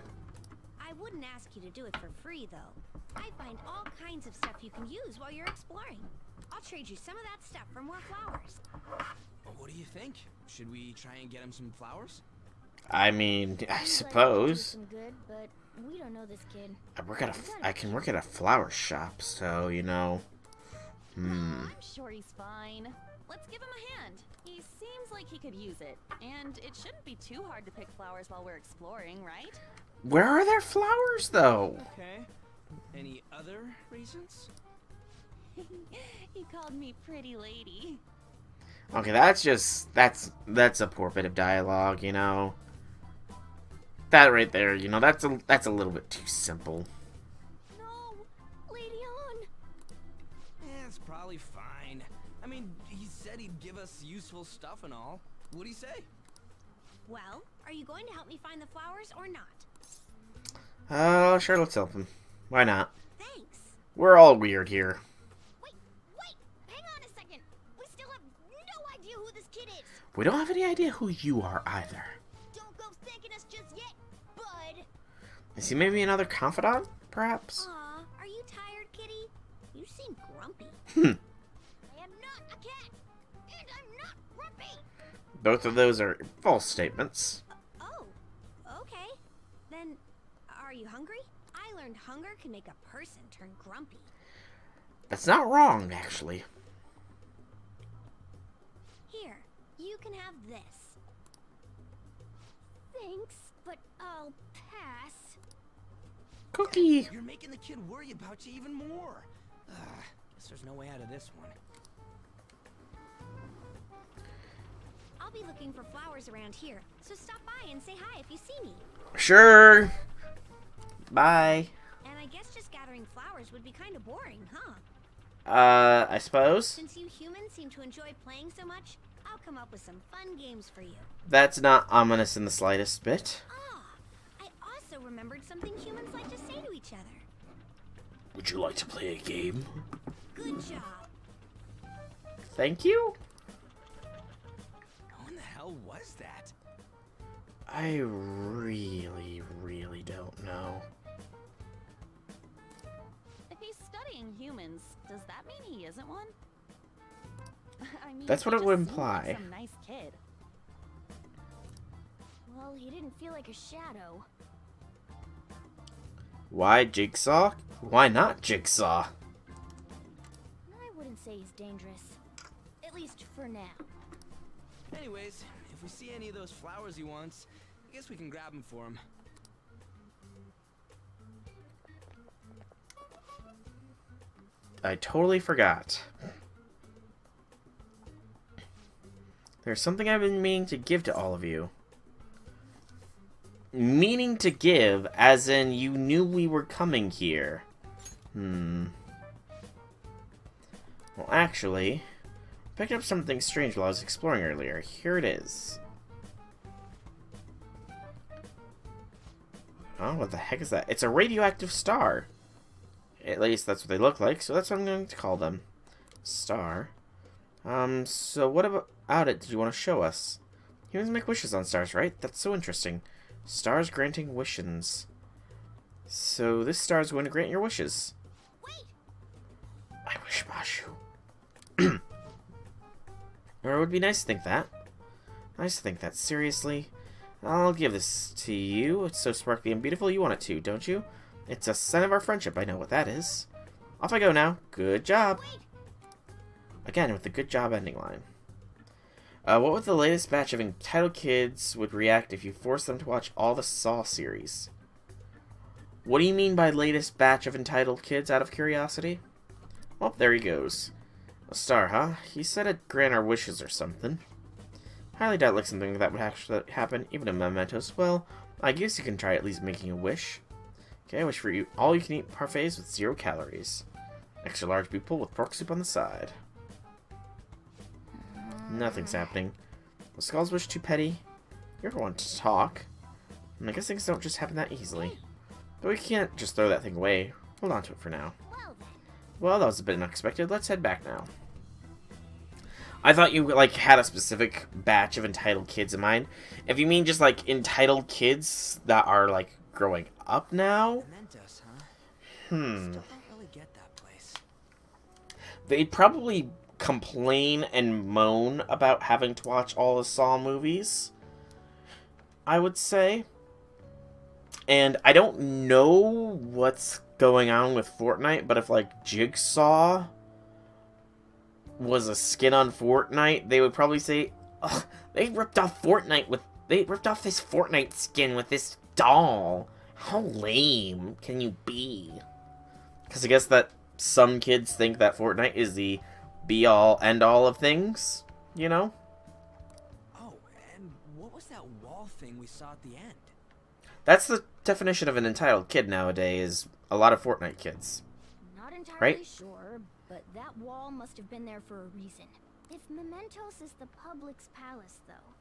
I wouldn't ask you to do it for free, though. I find all kinds of stuff you can use while you're exploring. I'll trade you some of that stuff for more flowers. What do you think? Should we try and get him some flowers? I mean, I Seems like it could do suppose. some good, but we don't know this kid. I can work at a flower shop, so, you know. I'm sure he's fine. Let's give him a hand. He seems like he could use it. And it shouldn't be too hard to pick flowers while we're exploring, right? Where are there flowers, though? Okay. Any other reasons? He called me pretty lady. Okay, that's a poor bit of dialogue, you know. That right there, you know, that's a little bit too simple. No, Lady On. It's probably fine. I mean, he said he'd give us useful stuff and all. What'd he say? Well, are you going to help me find the flowers or not? Sure, let's help him. Why not? Thanks. We're all weird here. Wait, hang on a second. We still have no idea who this kid is. We don't have any idea who you are either. Don't go thanking us just yet, bud. Is he maybe another confidant, perhaps? Aw, are you tired, kitty? You seem grumpy. I am not a cat, and I'm not grumpy. Both of those are false statements. Oh, okay. Then, are you hungry? I learned hunger can make a person turn grumpy. That's not wrong, actually. Here, you can have this. Thanks, but I'll pass. Cookie. You're making the kid worry about you even more. Guess there's no way out of this one. I'll be looking for flowers around here, so stop by and say hi if you see me. Sure. Bye. And I guess just gathering flowers would be kind of boring, huh? I suppose. Since you humans seem to enjoy playing so much, I'll come up with some fun games for you. That's not ominous in the slightest bit. Ah, I also remembered something humans like to say to each other. Would you like to play a game? Good job. Thank you? Who in the hell was that? I really, really don't know. If he's studying humans, does that mean he isn't one? I mean, That's what he it would just seemed like imply. some nice kid. Well, he didn't feel like a shadow. Why Jigsaw? Why not Jigsaw? I wouldn't say he's dangerous. At least for now. Anyways, if we see any of those flowers he wants, I guess we can grab them for him. I totally forgot. There's something I've been meaning to give to all of you. Meaning to give, as in you knew we were coming here. Well, actually, I picked up something strange while I was exploring earlier. Here it is. Oh, what the heck is that? It's a radioactive star. At least that's what they look like, so that's what I'm going to call them. Star. So what about it did you want to show us? Humans make wishes on stars, right? That's so interesting. Stars granting wishes. So this star is going to grant your wishes. Wait! I wish Mashu. Or it would be nice to think that. Nice to think that. Seriously. I'll give this to you. It's so sparkly and beautiful. You want it too, don't you? It's a sign of our friendship. I know what that is. Off I go now. Good job. Wait! Again, with the good job ending line. What would the latest batch of entitled kids would react if you forced them to watch all the Saw series? What do you mean by latest batch of entitled kids, out of curiosity? Well, there he goes. A star, huh? He said it'd grant our wishes or something. Highly doubt like something like that would actually happen, even in Mementos. Well, I guess you can try at least making a wish. Okay, I wish for you all you can eat parfaits with 0 calories. Extra large people with pork soup on the side. Nothing's happening. Was Skull's wish too petty? You're the one to talk. And I guess things don't just happen that easily. But we can't just throw that thing away. Hold on to it for now. Well, that was a bit unexpected. Let's head back now. I thought you, like, had a specific batch of entitled kids in mind. If you mean just, like, entitled kids that are, like, growing up now? Mementos, huh? Hmm. Still don't really get that place. They'd probably complain and moan about having to watch all the Saw movies, I would say. And I don't know what's going on with Fortnite, but if, like, Jigsaw was a skin on Fortnite, they would probably say, "Ugh, they ripped off this Fortnite skin with this doll. How lame can you be?" Because I guess that some kids think that Fortnite is the be-all, end-all of things, you know? Oh, and what was that wall thing we saw at the end? That's the definition of an entitled kid nowadays. A lot of Fortnite kids. Not entirely Right? sure, but that wall must have been there for a reason. If Mementos is the public's palace, though,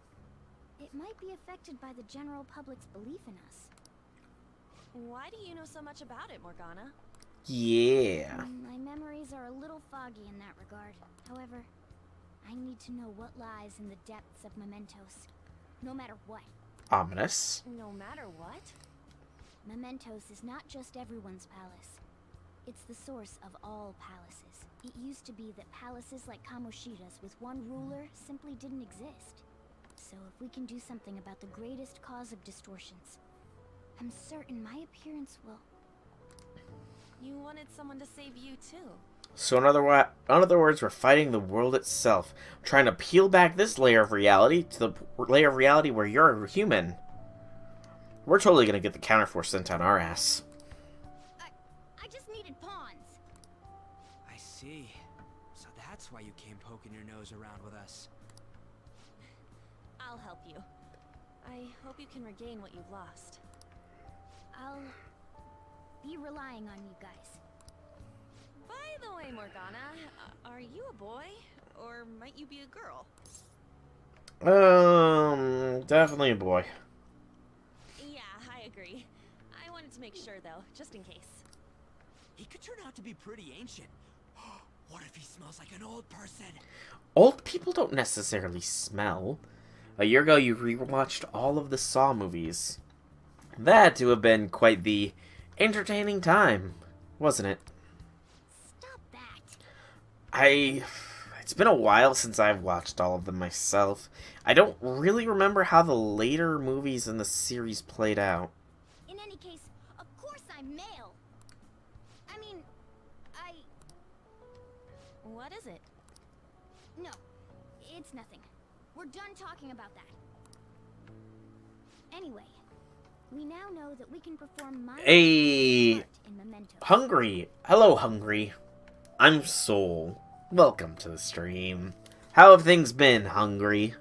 it might be affected by the general public's belief in us. Why do you know so much about it, Morgana? Yeah. My memories are a little foggy in that regard. However, I need to know what lies in the depths of Mementos, no matter what. Ominous. No matter what? Mementos is not just everyone's palace. It's the source of all palaces. It used to be that palaces like Kamoshida's with one ruler simply didn't exist. So if we can do something about the greatest cause of distortions, I'm certain my appearance will... You wanted someone to save you, too. So in other words, we're fighting the world itself. Trying to peel back this layer of reality to the layer of reality where you're a human. We're totally gonna get the counterforce sent on our ass. I just needed pawns. I see. So that's why you came poking your nose around with us. I'll help you. I hope you can regain what you've lost. I'll be relying on you guys. By the way, Morgana, are you a boy? Or might you be a girl? Definitely a boy. Yeah, I agree. I wanted to make sure, though, just in case. He could turn out to be pretty ancient. What if he smells like an old person? Old people don't necessarily smell. A year ago, you rewatched all of the Saw movies. That had to have been quite the entertaining time, wasn't it? Stop that. It's been a while since I've watched all of them myself. I don't really remember how the later movies in the series played out. In any case, of course I'm male. I mean, What is it? No, it's nothing. We're done talking about that. Anyway, we now know that we can perform my Hey, part in Mementos. Hungry. Hello, Hungry. I'm Soul. Welcome to the stream. How have things been, Hungry?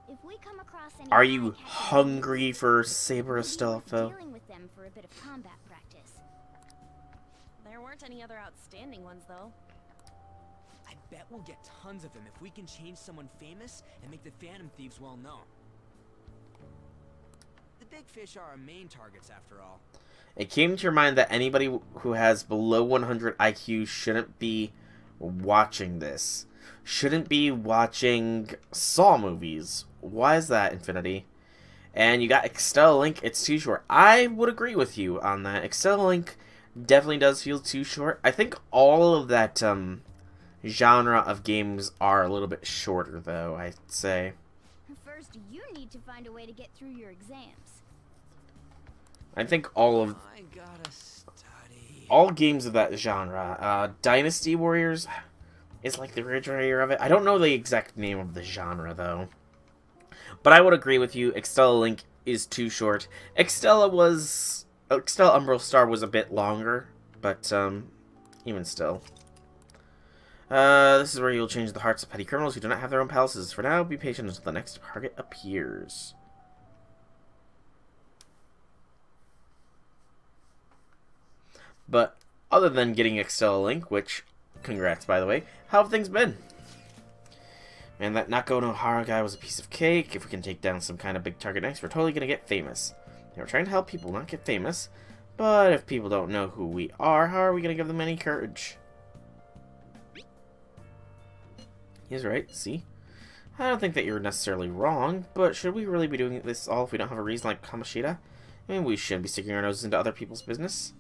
If we come across any Are you bad hungry for Saber maybe worth Astolfo? dealing with them for a bit of combat practice. There weren't any other outstanding ones, though. I bet we'll get tons of them if we can change someone famous and make the Phantom Thieves well known. The big fish are our main targets, after all. It came to your mind that anybody who has below 100 IQ shouldn't be watching this. Shouldn't be watching Saw movies. Why is that, Infinity? And you got Extella Link, it's too short. I would agree with you on that. Extella Link definitely does feel too short. I think all of that genre of games are a little bit shorter, though, I'd say. First, you need to find a way to get through your exams. I think all gotta study. games of that genre. Dynasty Warriors is like the originator of it. I don't know the exact name of the genre, though. But I would agree with you. Extella Link is too short. Extella Umbral Star was a bit longer, but even still. This is where you'll change the hearts of petty criminals who do not have their own palaces. For now, be patient until the next target appears. But other than getting Excel Link, which, congrats by the way, how have things been? Man, that Nako Nohara guy was a piece of cake. If we can take down some kind of big target next, we're totally gonna get famous. We're trying to help people not get famous, but if people don't know who we are, how are we gonna give them any courage? He's right, see? I don't think that you're necessarily wrong, but should we really be doing this all if we don't have a reason like Kamoshida? I mean, we shouldn't be sticking our noses into other people's business.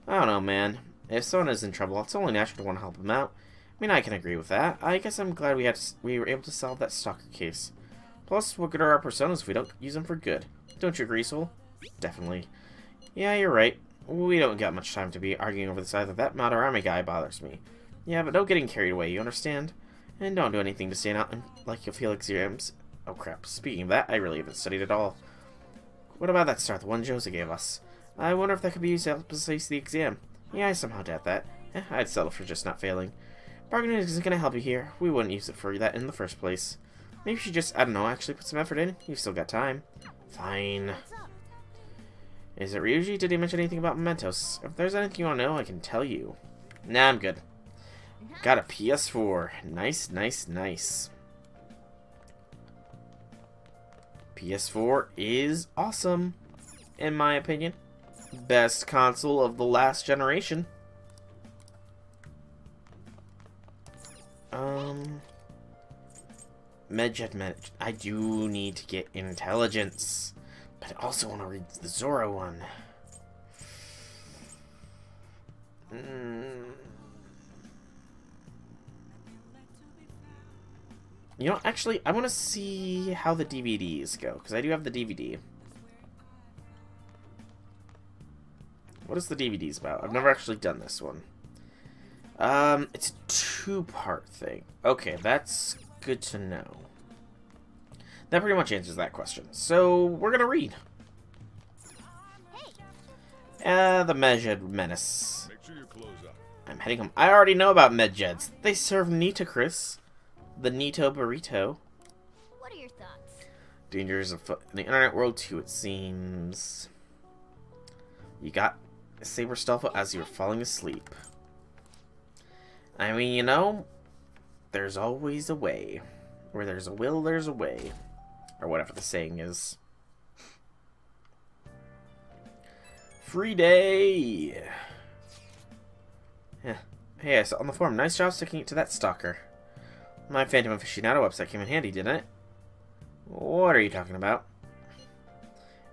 I don't know, man. If someone is in trouble, it's only natural to want to help them out. I mean, I can agree with that. I guess I'm glad we were able to solve that stalker case. Plus, what good are our personas if we don't use them for good? Don't you agree, Soul? Definitely. Yeah, you're right. We don't got much time to be arguing over this either. That Madarame guy bothers me. Yeah, but no getting carried away, you understand? And don't do anything to stand out like you'll feel exams. Oh crap, speaking of that, I really haven't studied at all. What about that star, the one Jose gave us? I wonder if that could be used to help us ace the exam. Yeah, I somehow doubt that. I'd settle for just not failing. Bargaining isn't going to help you here. We wouldn't use it for that in the first place. Maybe you should just, I don't know, actually put some effort in. You've still got time. Fine. Is it Ryuji? Did he mention anything about mementos? If there's anything you want to know, I can tell you. Nah, I'm good. Got a PS4. Nice, nice, nice. PS4 is awesome, in my opinion. Best console of the last generation. Medjet. I do need to get intelligence, but I also want to read the Zoro one. You know, actually, I want to see how the DVDs go, because I do have the DVD. What is the DVDs about? I've never actually done this one. It's a two-part thing. Okay, that's good to know. That pretty much answers that question. So, we're gonna read. The Medjed Menace. Make sure you close up. I'm heading home. I already know about Medjeds. They serve Nita, Chris. The Nito burrito. What are your thoughts? Dangers afoot in the internet world too, it seems. You got Saber Stelfo as you were falling asleep. I mean, you know, there's always a way. Where there's a will, there's a way. Or whatever the saying is. Free day! Yeah. Hey, I saw on the forum. Nice job sticking it to that stalker. My Phantom Aficionado website came in handy, didn't it? What are you talking about?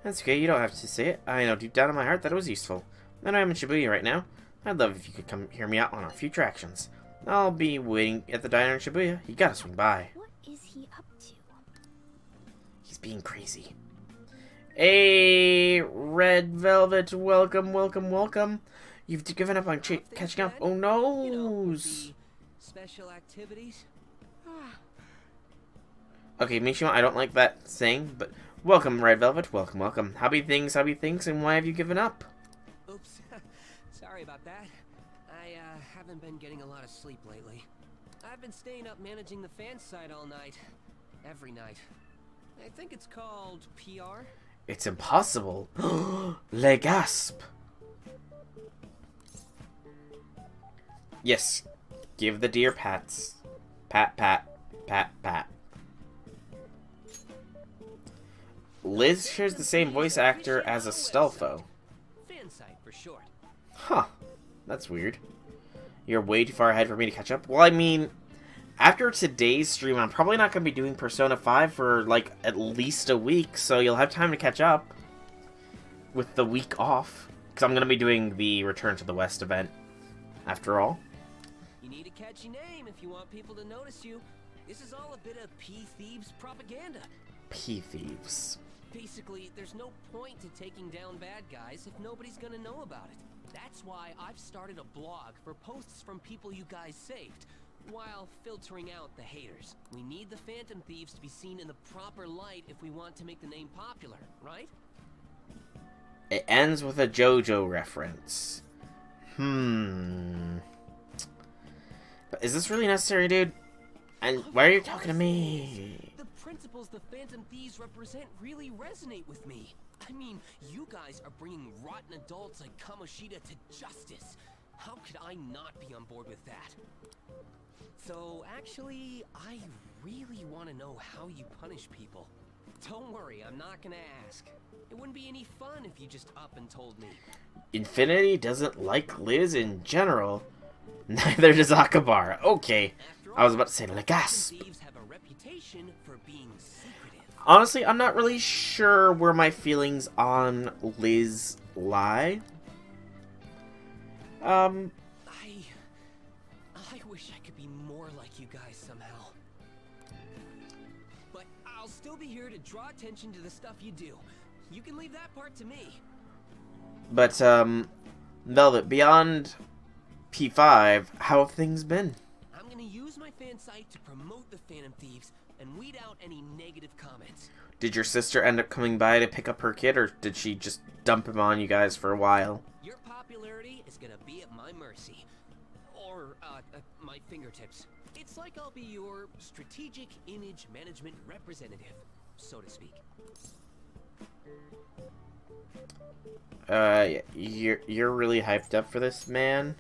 That's okay, you don't have to say it. I know deep down in my heart that it was useful. I know I'm in Shibuya right now. I'd love if you could come hear me out on our future actions. I'll be waiting at the diner in Shibuya. You gotta swing by. What is he up to? He's being crazy. Hey, Red Velvet, welcome, welcome, welcome. You've given up on catching up. Oh no! You know, the special activities. Okay, Mishima, I don't like that saying, but welcome, Red Velvet, welcome, welcome. How be things, and why have you given up? Oops. Sorry about that. I haven't been getting a lot of sleep lately. I've been staying up managing the fan site all night. Every night. I think it's called PR. It's impossible. Le gasp. Yes. Give the deer pats. Pat, pat, pat, pat. Liz shares the same voice actor as Astolfo. Fan site for short. Huh. That's weird. You're way too far ahead for me to catch up. Well, I mean, after today's stream, I'm probably not going to be doing Persona 5 for, like, at least a week, so you'll have time to catch up with the week off. Because I'm going to be doing the Return to the West event, after all. You need a catchy name if you want people to notice you. This is all a bit of P-Thieves propaganda. P-Thieves. Basically, there's no point to taking down bad guys if nobody's gonna know about it. That's why I've started a blog for posts from people you guys saved, while filtering out the haters. We need the Phantom Thieves to be seen in the proper light if we want to make the name popular, right? It ends with a JoJo reference. But is this really necessary, dude? And why are you talking to me? The principles the Phantom Thieves represent really resonate with me. I mean, you guys are bringing rotten adults like Kamoshida to justice. How could I not be on board with that? So, actually, I really want to know how you punish people. Don't worry, I'm not gonna ask. It wouldn't be any fun if you just up and told me. Infinity doesn't like Liz in general. Neither does Akabara. Okay. I was about to say Legas. Thieves have a reputation for being secretive. Honestly, I'm not really sure where my feelings on Liz lie. I wish I could be more like you guys somehow. But I'll still be here to draw attention to the stuff you do. You can leave that part to me. But, Velvet, beyond P5, how have things been? I'm gonna use my fan site to promote the Phantom Thieves and weed out any negative comments. Did your sister end up coming by to pick up her kid, or did she just dump him on you guys for a while? Your popularity is gonna be at my mercy. Or, my fingertips. It's like I'll be your strategic image management representative, so to speak. You're really hyped up for this, man?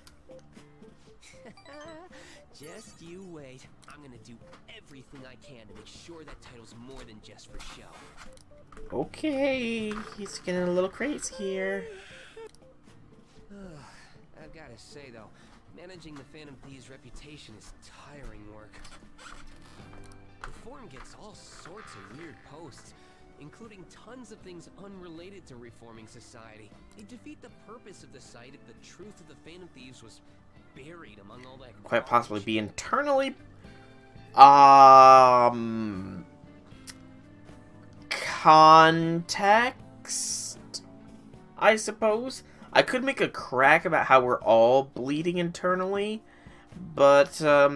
Just you wait. I'm gonna do everything I can to make sure that title's more than just for show. Okay, he's getting a little crazy here. I've gotta say though, managing the Phantom Thieves' reputation is tiring work. The forum gets all sorts of weird posts, including tons of things unrelated to reforming society. They defeat the purpose of the site if the truth of the Phantom Thieves was buried among all that Quite garbage. possibly be internally context, I suppose. I could make a crack about how we're all bleeding internally, but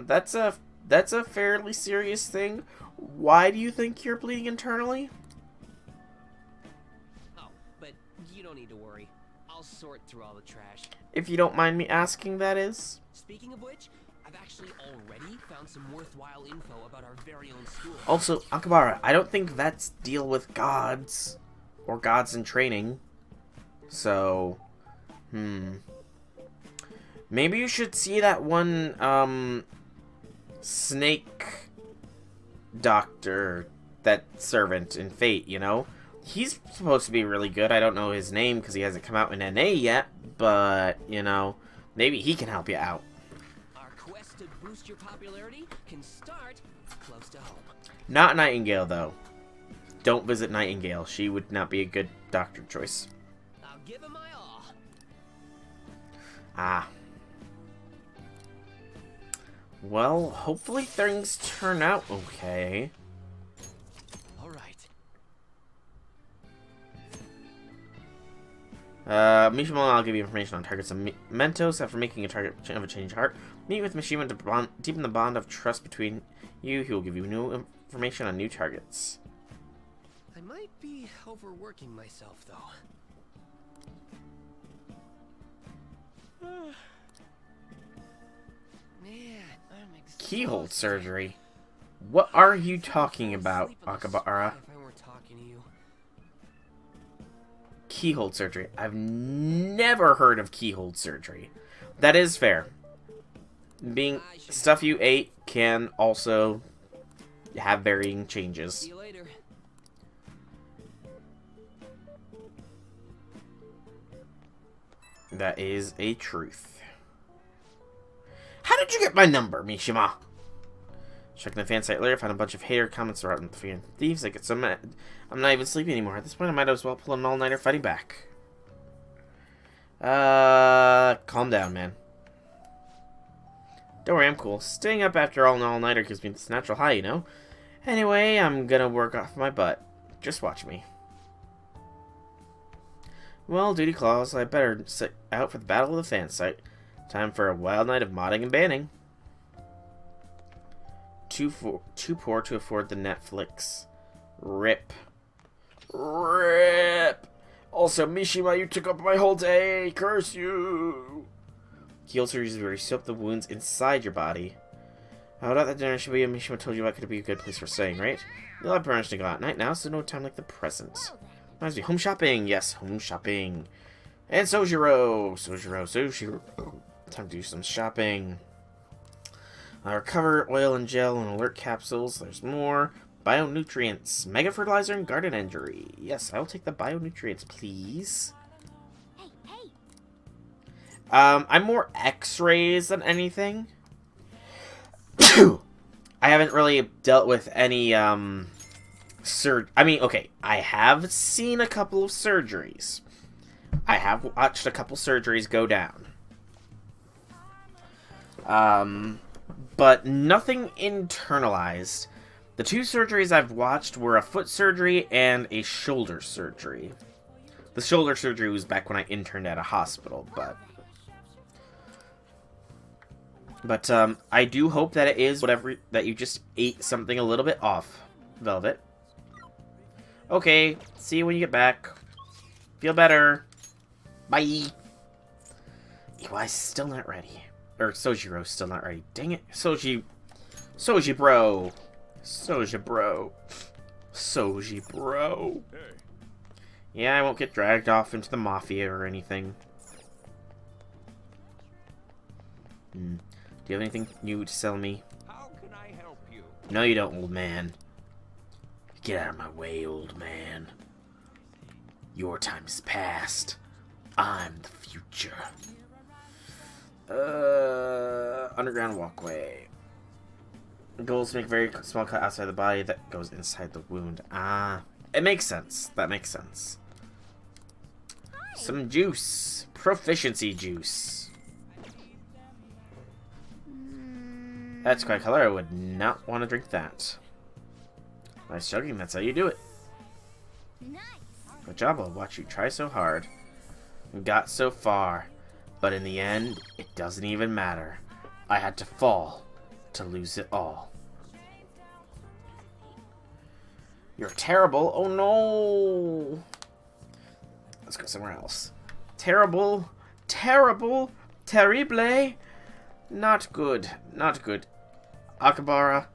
that's a fairly serious thing. Why do you think you're bleeding internally? Oh, but you don't need to worry. I'll sort through all the trash. If you don't mind me asking, that is. Speaking of which, I've actually already found some worthwhile info about our very own school. Also, Akabara, I don't think vets deal with gods or gods in training. So, maybe you should see that one snake doctor, that servant in Fate, you know? He's supposed to be really good. I don't know his name because he hasn't come out in NA yet, but, you know, maybe he can help you out. Our quest to boost your popularity can start close to home. Not Nightingale, though. Don't visit Nightingale. She would not be a good doctor choice. I'll give him my all. Ah. Well, hopefully things turn out okay. All right. Mishima, I'll give you information on targets and Mentos. After making a target of a change of heart, meet with Mishima to deepen the bond of trust between you. He will give you new information on new targets. I might be overworking myself, though. Man, I'm exhausted. Keyhole surgery? What are you talking about, Akabara? If I weren't talking to you. Keyhole surgery. I've never heard of keyhole surgery. That is fair. Being stuff you ate can also have varying changes. See you later. That is a truth. How did you get my number, Mishima? Checking the fan site later, found a bunch of hater comments about the Phantom Thieves. I get so mad. I'm not even sleepy anymore. At this point, I might as well pull an all-nighter fighting back. Calm down, man. Don't worry, I'm cool. Staying up after all an all-nighter gives me this natural high, you know? Anyway, I'm gonna work off my butt. Just watch me. Well, duty calls. I better sit out for the Battle of the Fan Site. Time for a wild night of modding and banning. Too poor to afford the Netflix. Rip. Rip! Also, Mishima, you took up my whole day! Curse you! Keyhole surgery is where you sew up the wounds inside your body. Oh, not that dinner should be. Mishima told you I could be a good place for staying, right? You'll have permission to go out at night now, so no time like the present. Reminds me, home shopping. Yes, home shopping. And Sojiro. Time to do some shopping. Recover oil and gel and alert capsules. There's more. Bionutrients. Mega fertilizer and garden injury. Yes, I'll take the bionutrients, please. Hey. I'm more x-rays than anything. I haven't really dealt with any, I mean, okay, I have seen a couple of surgeries. I have watched a couple surgeries go down. But nothing internalized. The two surgeries I've watched were a foot surgery and a shoulder surgery. The shoulder surgery was back when I interned at a hospital, but I do hope that it is whatever, that you just ate something a little bit off, Velvet. Okay, see you when you get back. Feel better. Bye. Iwai's still not ready. Or Sojiro's still not ready. Dang it. Soji bro. Hey. Yeah, I won't get dragged off into the mafia or anything. Do you have anything new to sell me? How can I help you? No, you don't, old man. Get out of my way, old man. Your time's past. I'm the future. Underground walkway. Goals make a very small cut outside the body that goes inside the wound. Ah, it makes sense. That makes sense. Some juice. Proficiency juice. That's quite color. I would not want to drink that. Nice chugging. That's how you do it. Nice. Good job. I'll watch you try so hard. We got so far. But in the end, it doesn't even matter. I had to fall to lose it all. You're terrible. Oh no. Let's go somewhere else. Terrible. Terrible. Terrible. Not good. Not good. Akabara,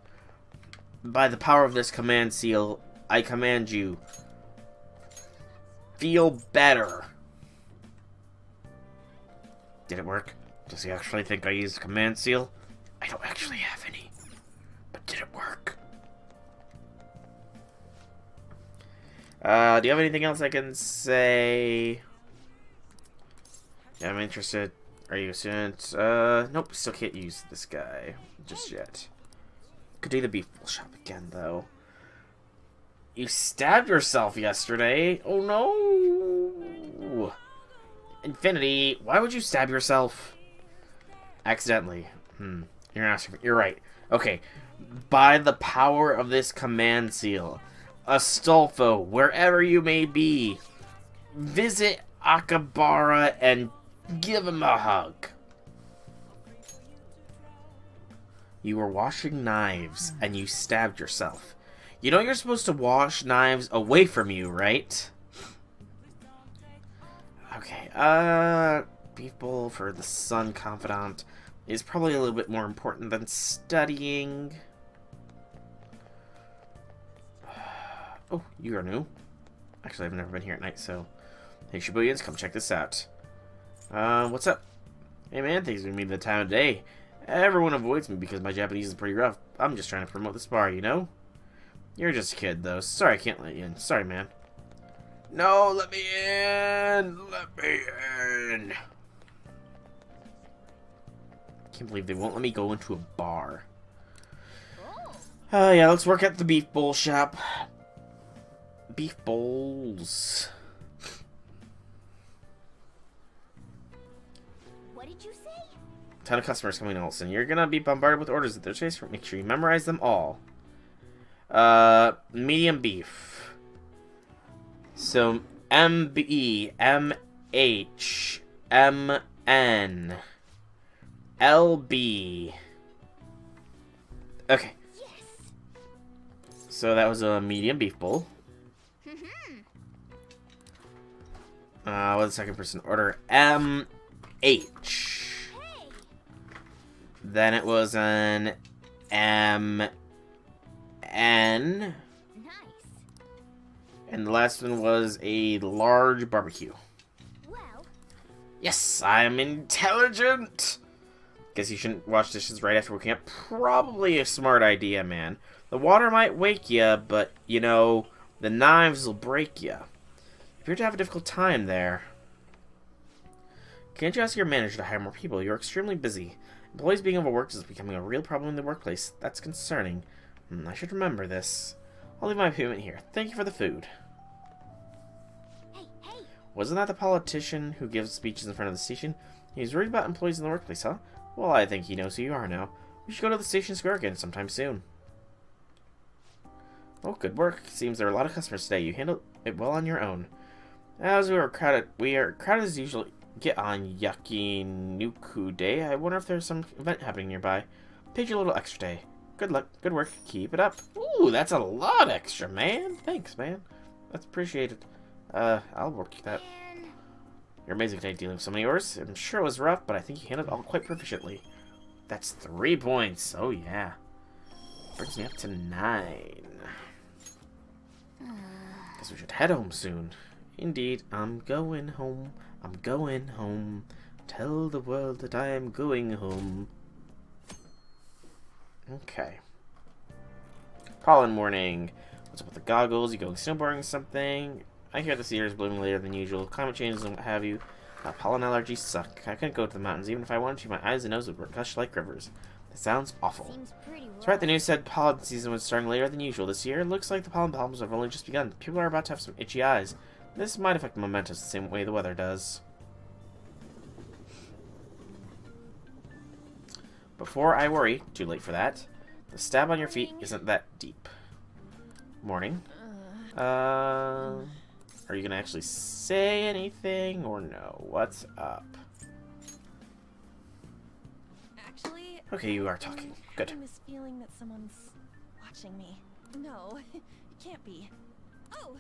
by the power of this command seal, I command you. Feel better. Did it work? Does he actually think I used command seal? I don't actually have any. But did it work? Do you have anything else I can say? Yeah, I'm interested. Are you a student? Nope, still can't use this guy just yet. Could do the beef bowl shop again, though. You stabbed yourself yesterday. Oh no! Infinity, why would you stab yourself? Accidentally. You're right. Okay. By the power of this command seal, Astolfo, wherever you may be, visit Akabara and give him a hug. You were washing knives and you stabbed yourself. You know you're supposed to wash knives away from you, right? Okay, beef bowl for the Sun Confidant is probably a little bit more important than studying. Oh, you are new. Actually, I've never been here at night, so... Hey, Shibuya, come check this out. What's up? Hey man, thanks for me the time of day. Everyone avoids me because my Japanese is pretty rough. I'm just trying to promote this bar, you know? You're just a kid, though. Sorry I can't let you in. Sorry, man. No, let me in! Let me in! Can't believe they won't let me go into a bar. Yeah, let's work at the beef bowl shop. Beef bowls. What did you say? Ton of customers coming in, Olsen. You're gonna be bombarded with orders at their chase. Make sure you memorize them all. Medium beef. So MB, MH, MN, LB. Okay. Yes. So that was a medium beef bowl. What's the second person order? MH. Hey. Then it was an M N. Nice. And the last one was a large barbecue. Well, Yes, I am intelligent! Guess you shouldn't wash dishes right after waking up. Probably a smart idea, man. The water might wake you, but, you know, the knives will break you. You appear to have a difficult time there. Can't you ask your manager to hire more people? You're extremely busy. Employees being overworked is becoming a real problem in the workplace. That's concerning. I should remember this. I'll leave my payment here. Thank you for the food. hey, hey. Wasn't that the politician who gives speeches in front of the station? He's worried about employees in the workplace, huh? Well, I think he knows who you are now. We should go to the station square again sometime soon. Oh, good work. Seems there are a lot of customers today. You handled it well on your own. As we are crowded as usual. Get on Yakinuku Day. I wonder if there's some event happening nearby. Paid you a little extra day. Good luck. Good work. Keep it up. Ooh, that's a lot extra, man. Thanks, man. That's appreciated. I'll work that. You're amazing today dealing with so many orders. I'm sure it was rough, but I think you handled it all quite proficiently. That's 3 points. Oh, yeah. Brings me up to 9. Guess we should head home soon. Indeed, I'm going home. I'm going home. Tell the world that I am going home. Okay. Pollen warning. What's up with the goggles? You going snowboarding or something? I hear this year is blooming later than usual. Climate change and what have you. Pollen allergies suck. I couldn't go to the mountains even if I wanted to. My eyes and nose would gush like rivers. That sounds awful. Seems pretty rough. That's right, the news said pollen season was starting later than usual this year. It looks like the pollen problems have only just begun. People are about to have some itchy eyes. This might affect the momentum the same way the weather does. Before I worry, too late for that. The stab on your feet isn't that deep. Morning. Are you gonna actually say anything or no? What's up? Actually, Okay, you are talking. I'm Good. having this feeling that someone's watching me. No, it can't be. Oh,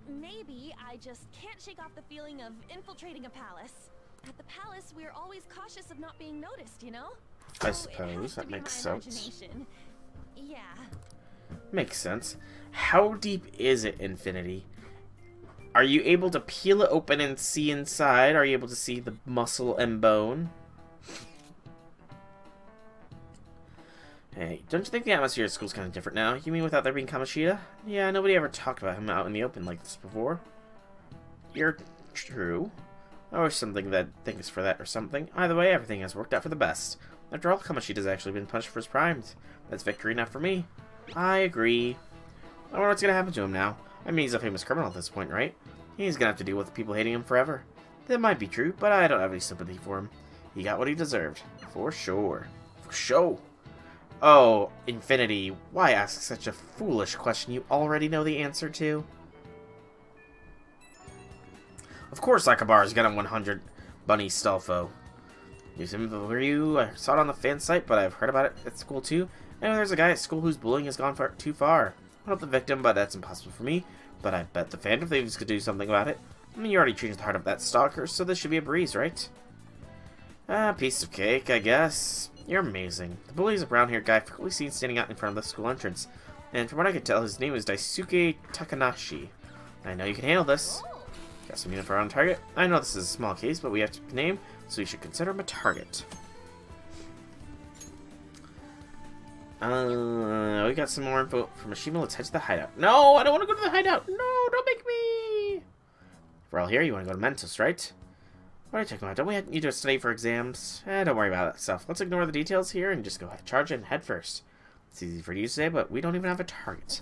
maybe I just can't shake off the feeling of infiltrating a palace. At the palace, we're always cautious of not being noticed, you know? I So it has suppose to that be makes my sense. imagination. Yeah. Makes sense. How deep is it, Infinity? Are you able to peel it open and see inside? Are you able to see the muscle and bone? Hey, don't you think the atmosphere at school's kind of different now? You mean without there being Kamoshida? Yeah, nobody ever talked about him out in the open like this before. You're true. Or something that thinks for that or something. Either way, everything has worked out for the best. After all, Kamoshida's actually been punished for his crimes. That's victory enough for me. I agree. I wonder what's gonna happen to him now. I mean, he's a famous criminal at this point, right? He's gonna have to deal with people hating him forever. That might be true, but I don't have any sympathy for him. He got what he deserved. For sure. For sure. Oh, Infinity, why ask such a foolish question you already know the answer to? Of course Akabar's got a 100 Bunny Stolfo. Use him for you. I saw it on the fan site, but I've heard about it at school too. And there's a guy at school whose bullying has gone too far. I help the victim, but that's impossible for me. But I bet the Phantom Thieves could do something about it. I mean, you already changed the heart of that stalker, so this should be a breeze, right? Piece of cake, I guess. You're amazing. The bully is a brown-haired guy frequently seen standing out in front of the school entrance. And from what I could tell, his name is Daisuke Takanashi. I know you can handle this. Got some info on target. I know this is a small case, but we have to name, so we should consider him a target. We got some more info from Mishima. Let's head to the hideout. No, I don't want to go to the hideout. No, don't make me. If we're all here, you want to go to Mentos, right? What are you talking about? Don't we need to study for exams? Don't worry about that stuff. Let's ignore the details here and just go charge and head first. It's easy for you to say, but we don't even have a target.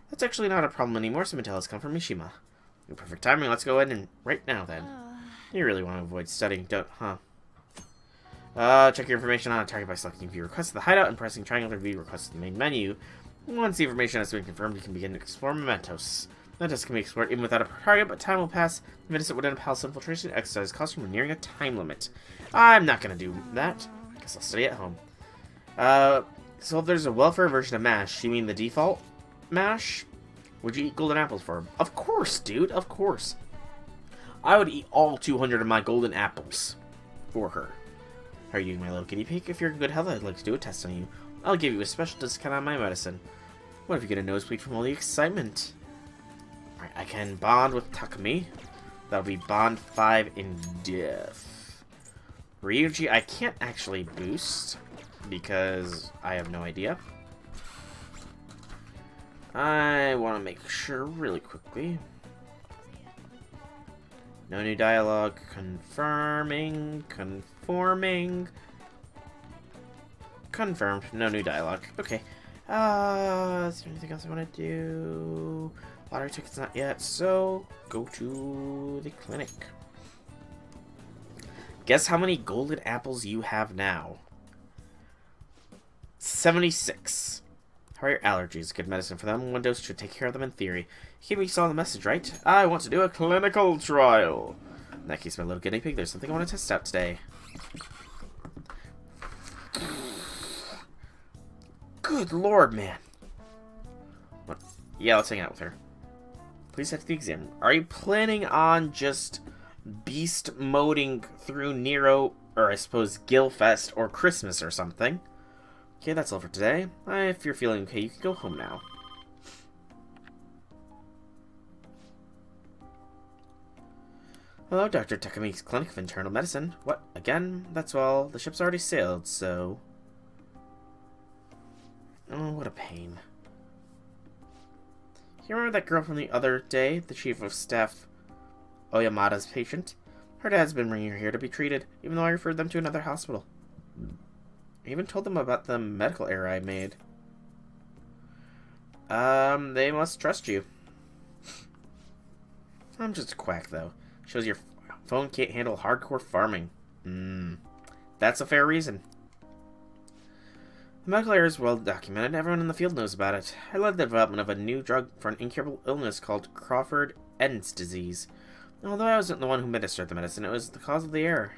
That's actually not a problem anymore. Some intel has come from Mishima. Perfect timing. Let's go ahead and right now then. You really want to avoid studying, don't, huh? Check your information on a target by selecting View Requests to the hideout and pressing triangle to view requests to the main menu. Once the information has been confirmed, you can begin to explore mementos. Mementos can be explored even without a target, but time will pass. The minutes within a palace infiltration exercise costume are nearing a time limit. I'm not gonna do that. Guess I'll study at home. So if there's a welfare version of MASH, you mean the default MASH? Would you eat golden apples for him? Of course, dude, of course. I would eat all 200 of my golden apples for her. How are you, my little guinea pig? If you're in good health, I'd like to do a test on you. I'll give you a special discount on my medicine. What if you get a nosebleed from all the excitement? Alright, I can bond with Takumi. That'll be bond 5 in death. Ryuji, I can't actually boost because I have no idea. I want to make sure really quickly. No new dialogue. Confirming. Conforming. Confirmed. No new dialogue. Okay. Is there anything else I want to do? Lottery tickets not yet, so go to the clinic. Guess how many golden apples you have now? 76. How are your allergies? Good medicine for them. One dose should take care of them in theory. You saw the message, right? I want to do a clinical trial. In that case, my little guinea pig, there's something I want to test out today. Good lord, man. What? Yeah, let's hang out with her. Please head to the exam. Are you planning on just beast moding through Nero, or I suppose Gilfest, or Christmas or something? Okay, that's all for today. If you're feeling okay, you can go home now. Hello, Dr. Takumi's Clinic of Internal Medicine. What? Again? That's all. The ship's already sailed, so... Oh, what a pain. You remember that girl from the other day? The chief of staff Oyamada's patient? Her dad's been bringing her here to be treated, even though I referred them to another hospital. I even told them about the medical error I made. They must trust you. I'm just a quack, though. Shows your phone can't handle hardcore farming. That's a fair reason. The medical error is well documented. Everyone in the field knows about it. I led the development of a new drug for an incurable illness called Crawford-Enns disease. Although I wasn't the one who administered the medicine, it was the cause of the error.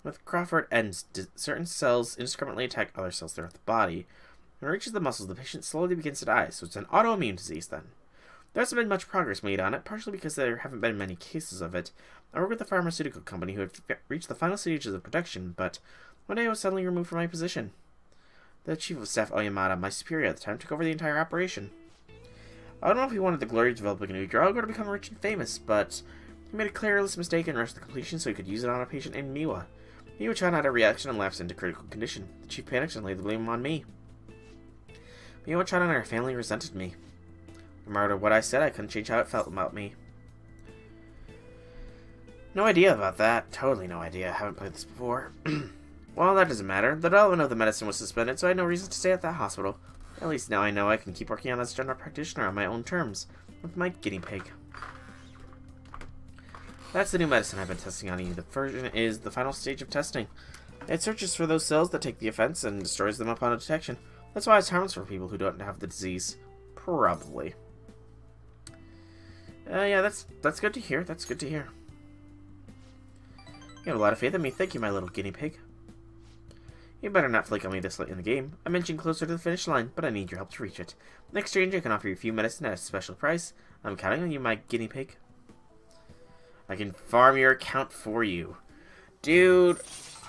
With Crawford-Enns, certain cells indiscriminately attack other cells throughout the body. When it reaches the muscles, the patient slowly begins to die, so it's an autoimmune disease then. There hasn't been much progress made on it, partially because there haven't been many cases of it. I work with a pharmaceutical company who had reached the final stages of production, but one day I was suddenly removed from my position. The chief of staff Oyamada, my superior at the time, took over the entire operation. I don't know if he wanted the glory of developing a new drug or to become rich and famous, but he made a careless mistake and rushed the completion so he could use it on a patient named Miwa. Miwa-chan had a reaction and lapsed into critical condition. The chief panicked and laid the blame on me. Miwa-chan and our family resented me. No matter what I said, I couldn't change how it felt about me. No idea about that. Totally no idea. I haven't played this before. Well, that doesn't matter. The development of the medicine was suspended, so I had no reason to stay at that hospital. At least now I know I can keep working on as a general practitioner on my own terms, with my guinea pig. That's the new medicine I've been testing on you. The version is the final stage of testing. It searches for those cells that take the offense and destroys them upon detection. That's why it's harmless for people who don't have the disease. Probably. Yeah, that's good to hear. That's good to hear. You have a lot of faith in me. Thank you, my little guinea pig. You better not flake on me this late in the game. I'm inching closer to the finish line, but I need your help to reach it. In exchange, I can offer you a few medicine at a special price. I'm counting on you, my guinea pig. I can farm your account for you. Dude,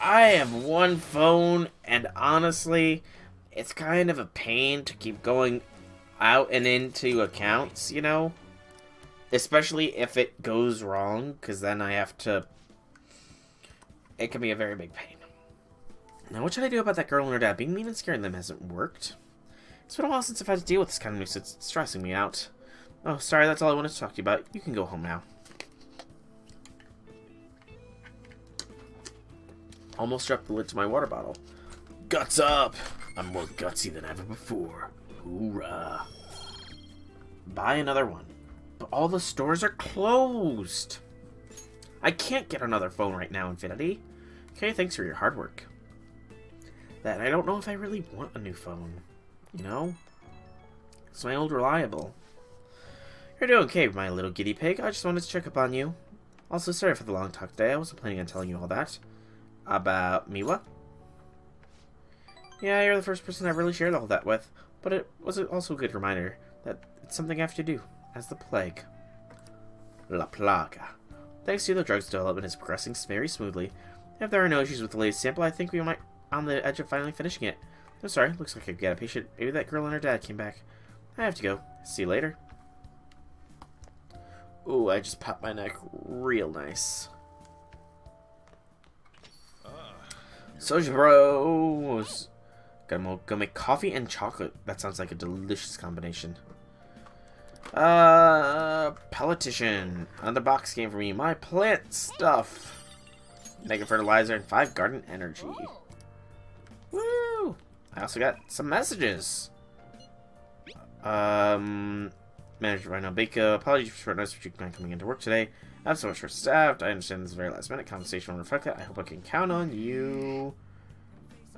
I have one phone, and honestly, it's kind of a pain to keep going out and into accounts, you know? Especially if it goes wrong, because then I have to... It can be a very big pain. Now, what should I do about that girl and her dad? Being mean and scaring them hasn't worked. It's been a while since I've had to deal with this kind of news. It's stressing me out. Oh, sorry, that's all I wanted to talk to you about. You can go home now. Almost dropped the lid to my water bottle. Guts up! I'm more gutsy than ever before. Hoorah. Buy another one. But all the stores are closed. I can't get another phone right now, Infinity. Okay, thanks for your hard work. That I don't know if I really want a new phone. You know? It's my old reliable. You're doing okay, my little guinea pig. I just wanted to check up on you. Also, sorry for the long talk today. I wasn't planning on telling you all that. About Miwa? Yeah, you're the first person I've really shared all that with. But it was also a good reminder that it's something I have to do. As the plague. La Plaga. Thanks to the drug's development is progressing very smoothly. If there are no issues with the latest sample, I think we might on the edge of finally finishing it. I'm sorry, looks like I've got a patient. Maybe that girl and her dad came back. I have to go. See you later. Ooh, I just popped my neck real nice. Soja Bros! Gonna go make coffee and chocolate. That sounds like a delicious combination. Politician. Another box came for me. My plant stuff. Mega fertilizer and 5 garden energy. Woo! I also got some messages. Manager Rhino Baker, apologies for short notice for you coming into work today. I'm so much short-staffed. I understand this is very last minute. Compensation will reflect that. I hope I can count on you.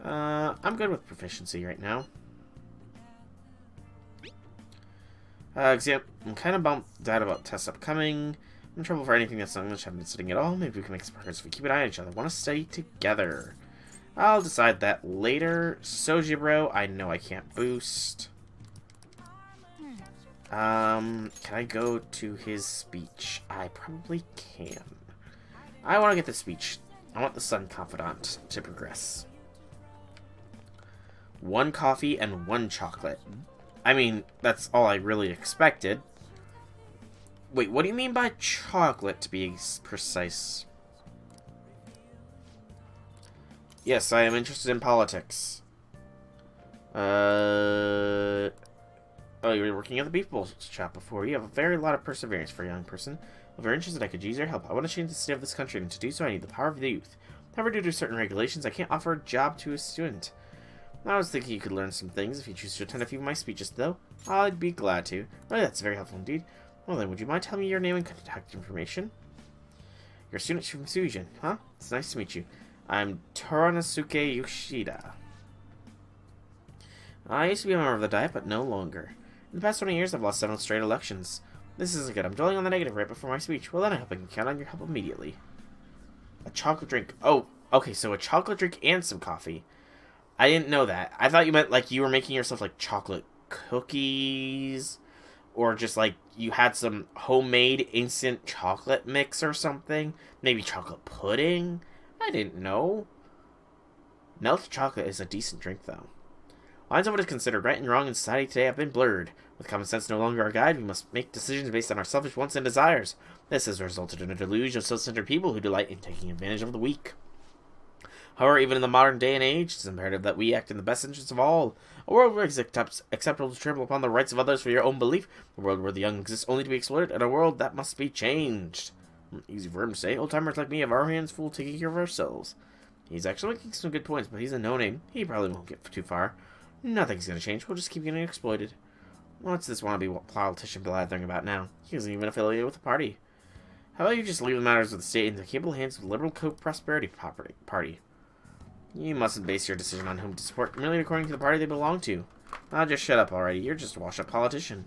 I'm good with proficiency right now. Exam. I'm kind of bummed out about tests upcoming. I'm in trouble for anything that's not English. I haven't been studying at all. Maybe we can make some progress if we keep an eye on each other. Want to study together. I'll decide that later. Soji Bro, I know I can't boost. Can I go to his speech? I probably can. I want to get the speech. I want the Sun Confidant to progress. 1 coffee and 1 chocolate. I mean, that's all I really expected. Wait, what do you mean by chocolate, to be precise? Yes, I am interested in politics. Oh, you were working at the beef bowl shop before. You have a very lot of perseverance for a young person. If you're interested, I could use your help. I want to change the state of this country, and to do so, I need the power of the youth. However, due to certain regulations, I can't offer a job to a student. I was thinking you could learn some things if you choose to attend a few of my speeches, though. I'd be glad to. Oh, that's very helpful indeed. Well then, would you mind telling me your name and contact information? You're a student from Sujin, huh? It's nice to meet you. I'm Toranosuke Yoshida. I used to be a member of the Diet, but no longer. In the past 20 years, I've lost 7 straight elections. This isn't good. I'm dwelling on the negative right before my speech. Well, then I hope I can count on your help immediately. A chocolate drink. Oh, okay, so a chocolate drink and some coffee. I didn't know that. I thought you meant like you were making yourself like chocolate cookies. Or just like you had some homemade instant chocolate mix or something. Maybe chocolate pudding. I didn't know. Melted chocolate is a decent drink, though. Lines of what is considered right and wrong in society today have been blurred. With common sense no longer our guide, we must make decisions based on our selfish wants and desires. This has resulted in a deluge of self-centered people who delight in taking advantage of the weak. However, even in the modern day and age, it is imperative that we act in the best interests of all. A world where it is acceptable to trample upon the rights of others for your own belief. A world where the young exist only to be exploited. And a world that must be changed. Easy for him to say. Old-timers like me have our hands full taking care of ourselves. He's actually making some good points, but he's a no-name. He probably won't get too far. Nothing's going to change. We'll just keep getting exploited. What's this wannabe politician blathering about now? He isn't even affiliated with the party. How about you just leave the matters of the state in the capable hands of the Liberal Co-Prosperity Party? You mustn't base your decision on whom to support merely according to the party they belong to. I'll just shut up already. You're just a washed-up politician.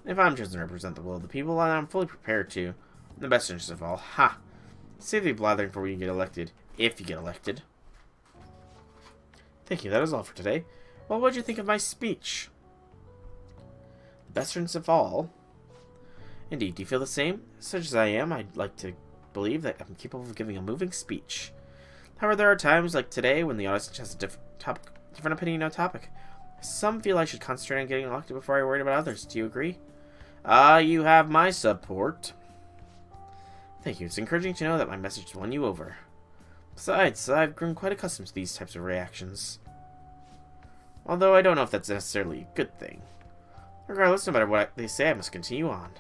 If I'm chosen to represent the will of the people, then I'm fully prepared to. In the best interest of all. Ha! Save the blathering for when you get elected. If you get elected. Thank you. That is all for today. Well, what did you think of my speech? The best interest of all. Indeed. Do you feel the same? Such as I am, I'd like to believe that I'm capable of giving a moving speech. However, there are times, like today, when the audience has a different opinion on a topic. Some feel I should concentrate on getting elected before I worry about others. Do you agree? You have my support. Thank you. It's encouraging to know that my message won you over. Besides, I've grown quite accustomed to these types of reactions. Although I don't know if that's necessarily a good thing. Regardless, no matter what they say, I must continue on.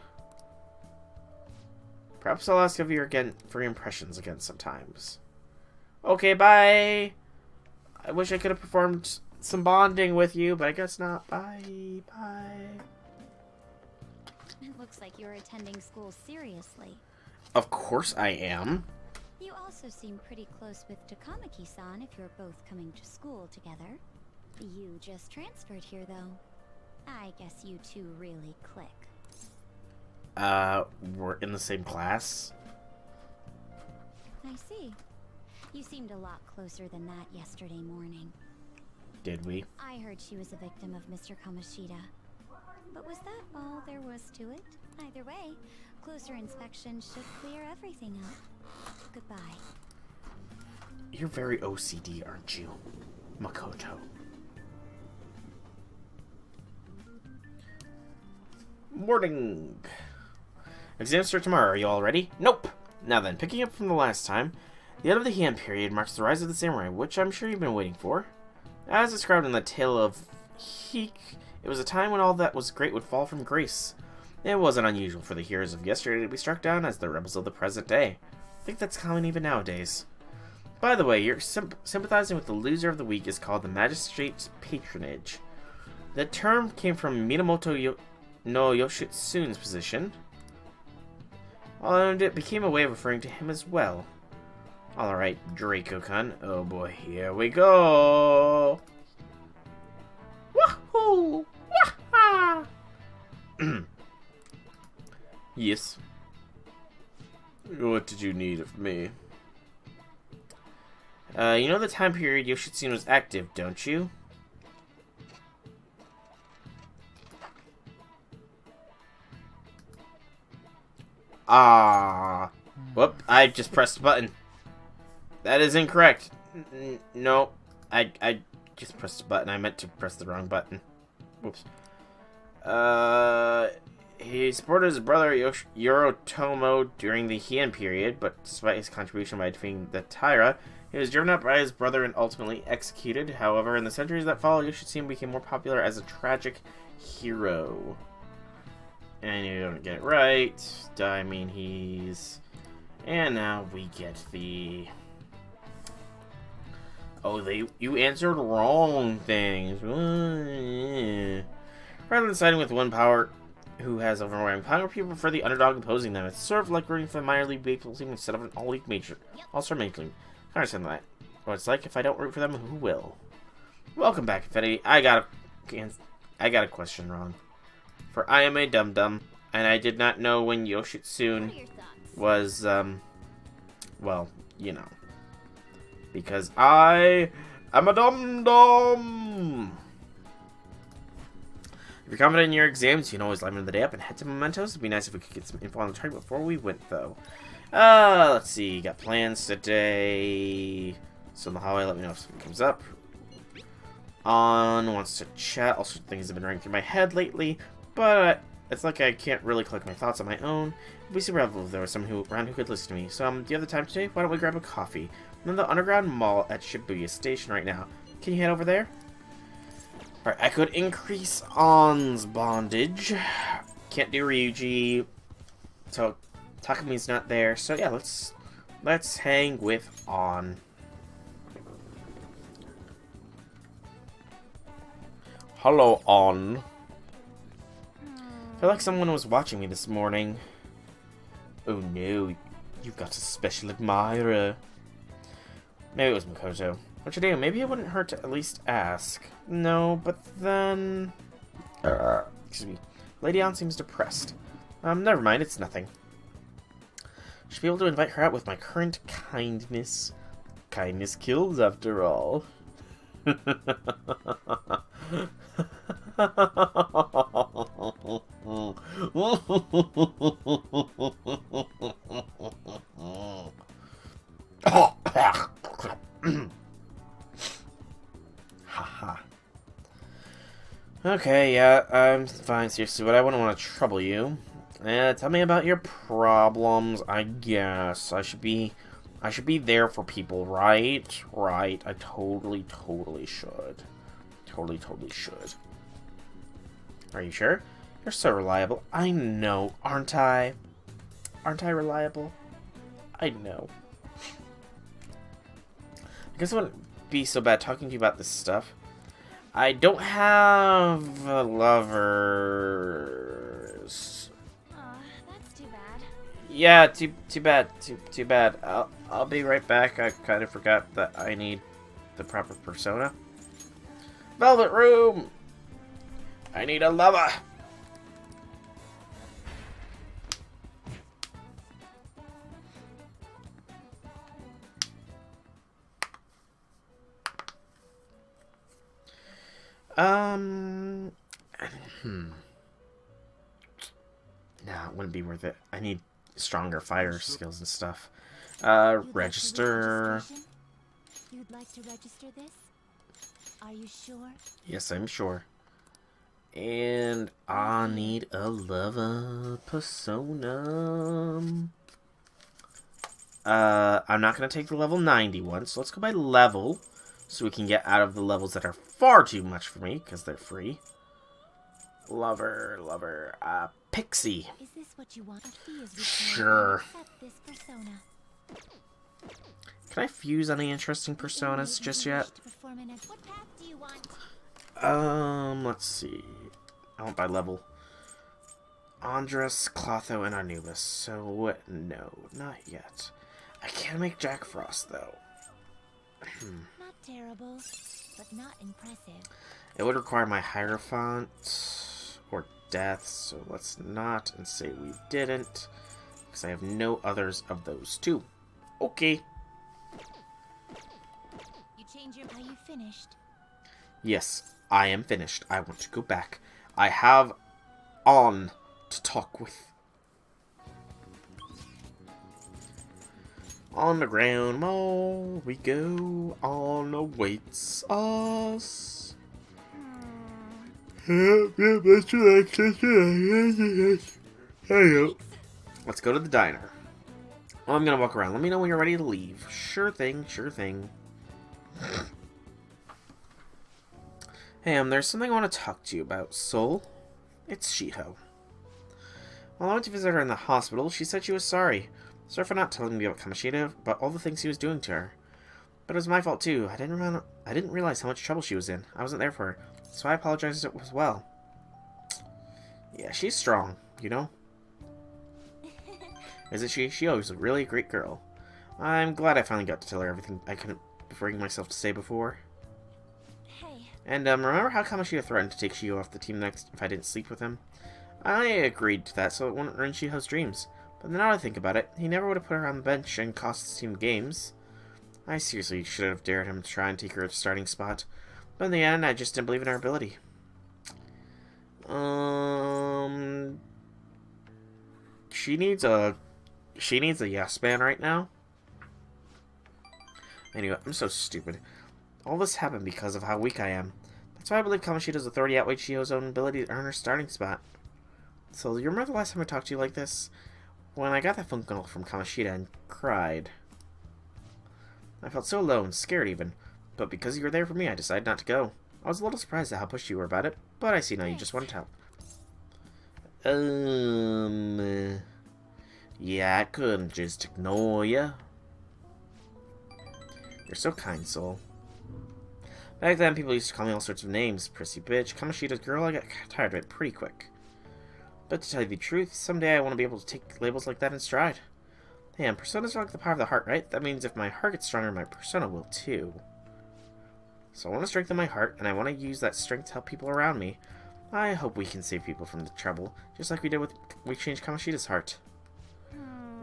Perhaps I'll ask of you again for your impressions again sometimes. Okay, bye! I wish I could have performed some bonding with you, but I guess not. Bye. Bye. It looks like you're attending school seriously. Of course I am. You also seem pretty close with Takamaki-san if you're both coming to school together. You just transferred here, though. I guess you two really click. We're in the same class? I see. You seemed a lot closer than that yesterday morning. Did we? I heard she was a victim of Mr. Kamoshida. But was that all there was to it? Either way, closer inspection should clear everything up. Goodbye. You're very OCD, aren't you, Makoto? Morning. Exams start tomorrow. Are you all ready? Nope. Now then, picking up from the last time, the end of the Heian period marks the rise of the samurai, which I'm sure you've been waiting for. As described in the tale of Heek, it was a time when all that was great would fall from grace. It wasn't unusual for the heroes of yesterday to be struck down as the rebels of the present day. I think that's common even nowadays. By the way, your sympathizing with the loser of the week is called the magistrate's patronage. The term came from Minamoto no Yoshitsune's position, and it became a way of referring to him as well. Alright, Draco-kun. Oh boy, here we go! Wahoo! Waha! Yes. What did you need of me? You know the time period Yoshitsune was active, don't you? Ah. Whoop, I just pressed a button. That is incorrect. No, I just pressed a button. I meant to press the wrong button. Whoops. He supported his brother Yoritomo during the Heian period, but despite his contribution by defeating the Taira, he was driven out by his brother and ultimately executed. However, in the centuries that followed, Yoshitsune became more popular as a tragic hero. And you don't get it right. I mean, he's... And now we get the... Oh, you answered wrong things. Rather than siding with one power who has overwhelming power, people prefer the underdog opposing them. It's sort of like rooting for the minor league baseball team instead of an all-league major. All-star major league. I understand that. What it's like if I don't root for them, who will? Welcome back, Infinity. I got a question wrong. For I am a dum-dum, and I did not know when Yoshitsune was, well, you know. Because I am a dum-dum! If you're confident in your exams, you can always liven the day up and head to Mementos. It'd be nice if we could get some info on the target before we went, though. Let's see. Got plans today. So in the hallway, let me know if something comes up. On wants to chat. All sorts of things have been running through my head lately, but it's like I can't really collect my thoughts on my own. It'd be super helpful if there was someone around who could listen to me. So, do you have the time today? Why don't we grab a coffee? I'm in the underground mall at Shibuya Station right now. Can you head over there? Alright, I could increase On's bondage. Can't do Ryuji. So, Takami's not there. So, yeah, let's hang with On. Hello, On. I feel like someone was watching me this morning. Oh no, you've got a special admirer. Maybe it was Makoto. What you do? Maybe it wouldn't hurt to at least ask. No, but then... excuse me. Lady On seems depressed. Never mind, it's nothing. Should be able to invite her out with my current kindness. Kindness kills, after all. Haha. Okay, yeah, I'm fine, seriously, but I wouldn't want to trouble you. Tell me about your problems, I guess. I should be there for people, right? Right, I totally should. Totally should. Are you sure? You're so reliable. I know, aren't I? Aren't I reliable? I know. I guess it wouldn't be so bad talking to you about this stuff. I don't have lovers. That's too bad. Yeah, too bad. Too bad. I'll be right back. I kind of forgot that I need the proper persona. Velvet Room! I need a lover! Nah, it wouldn't be worth it. I need stronger fire skills and stuff. Register. You'd like to register this? Are you sure? Yes, I'm sure. And I need a level persona. I'm not going to take the level 90 one, so let's go by level, so we can get out of the levels that are far too much for me, because they're free. Lover, Pixie. Is this what you want? A fee is Sure. Accept this persona. Can I fuse any interesting personas just yet? What path do you want? Let's see. I went by level. Andres, Clotho, and Anubis. So, no, not yet. I can make Jack Frost, though. Not terrible, but not impressive. It would require my Hierophant or Death, so let's not and say we didn't, because I have no others of those two. Okay. You change your... Are you finished? Yes, I am finished. I want to go back. I have on to talk with. On the ground mall we go, on awaits us. Let's go to the diner. Oh, I'm gonna walk around. Let me know when you're ready to leave. Sure thing, sure thing. Hey, there's something I want to talk to you about, Soul. It's Shiho. While I went to visit her in the hospital, she said she was sorry. Sorry for not telling me about Kamoshida, about all the things he was doing to her. But it was my fault too. I didn't realize how much trouble she was in. I wasn't there for her, so I apologized as well. Yeah, she's strong, you know? Isn't she? She always a really great girl. I'm glad I finally got to tell her everything I couldn't bring myself to say before. Hey. And, remember how Kamoshida threatened to take Shiho off the team next if I didn't sleep with him? I agreed to that so it wouldn't ruin Shiho's dreams. But now that I think about it, he never would have put her on the bench and cost his team games. I seriously should have dared him to try and take her starting spot. But in the end, I just didn't believe in her ability. She needs a yes man right now. Anyway, I'm so stupid. All this happened because of how weak I am. That's why I believe Kamoshida's authority outweighed Shiho's own ability to earn her starting spot. So, you remember the last time I talked to you like this? When I got that phone call from Kamoshida and cried. I felt so alone, scared even. But because you were there for me, I decided not to go. I was a little surprised at how pushy you were about it, but I see now you just want to help. Yeah, I couldn't just ignore you. You're so kind, Soul. Back then, people used to call me all sorts of names. Prissy bitch, Kamoshida's girl, I got tired of it pretty quick. But to tell you the truth, someday I want to be able to take labels like that in stride. Damn, personas are like the power of the heart, right? That means if my heart gets stronger, my persona will too. So I want to strengthen my heart, and I want to use that strength to help people around me. I hope we can save people from the trouble, just like we did with we changed Kamoshida's heart.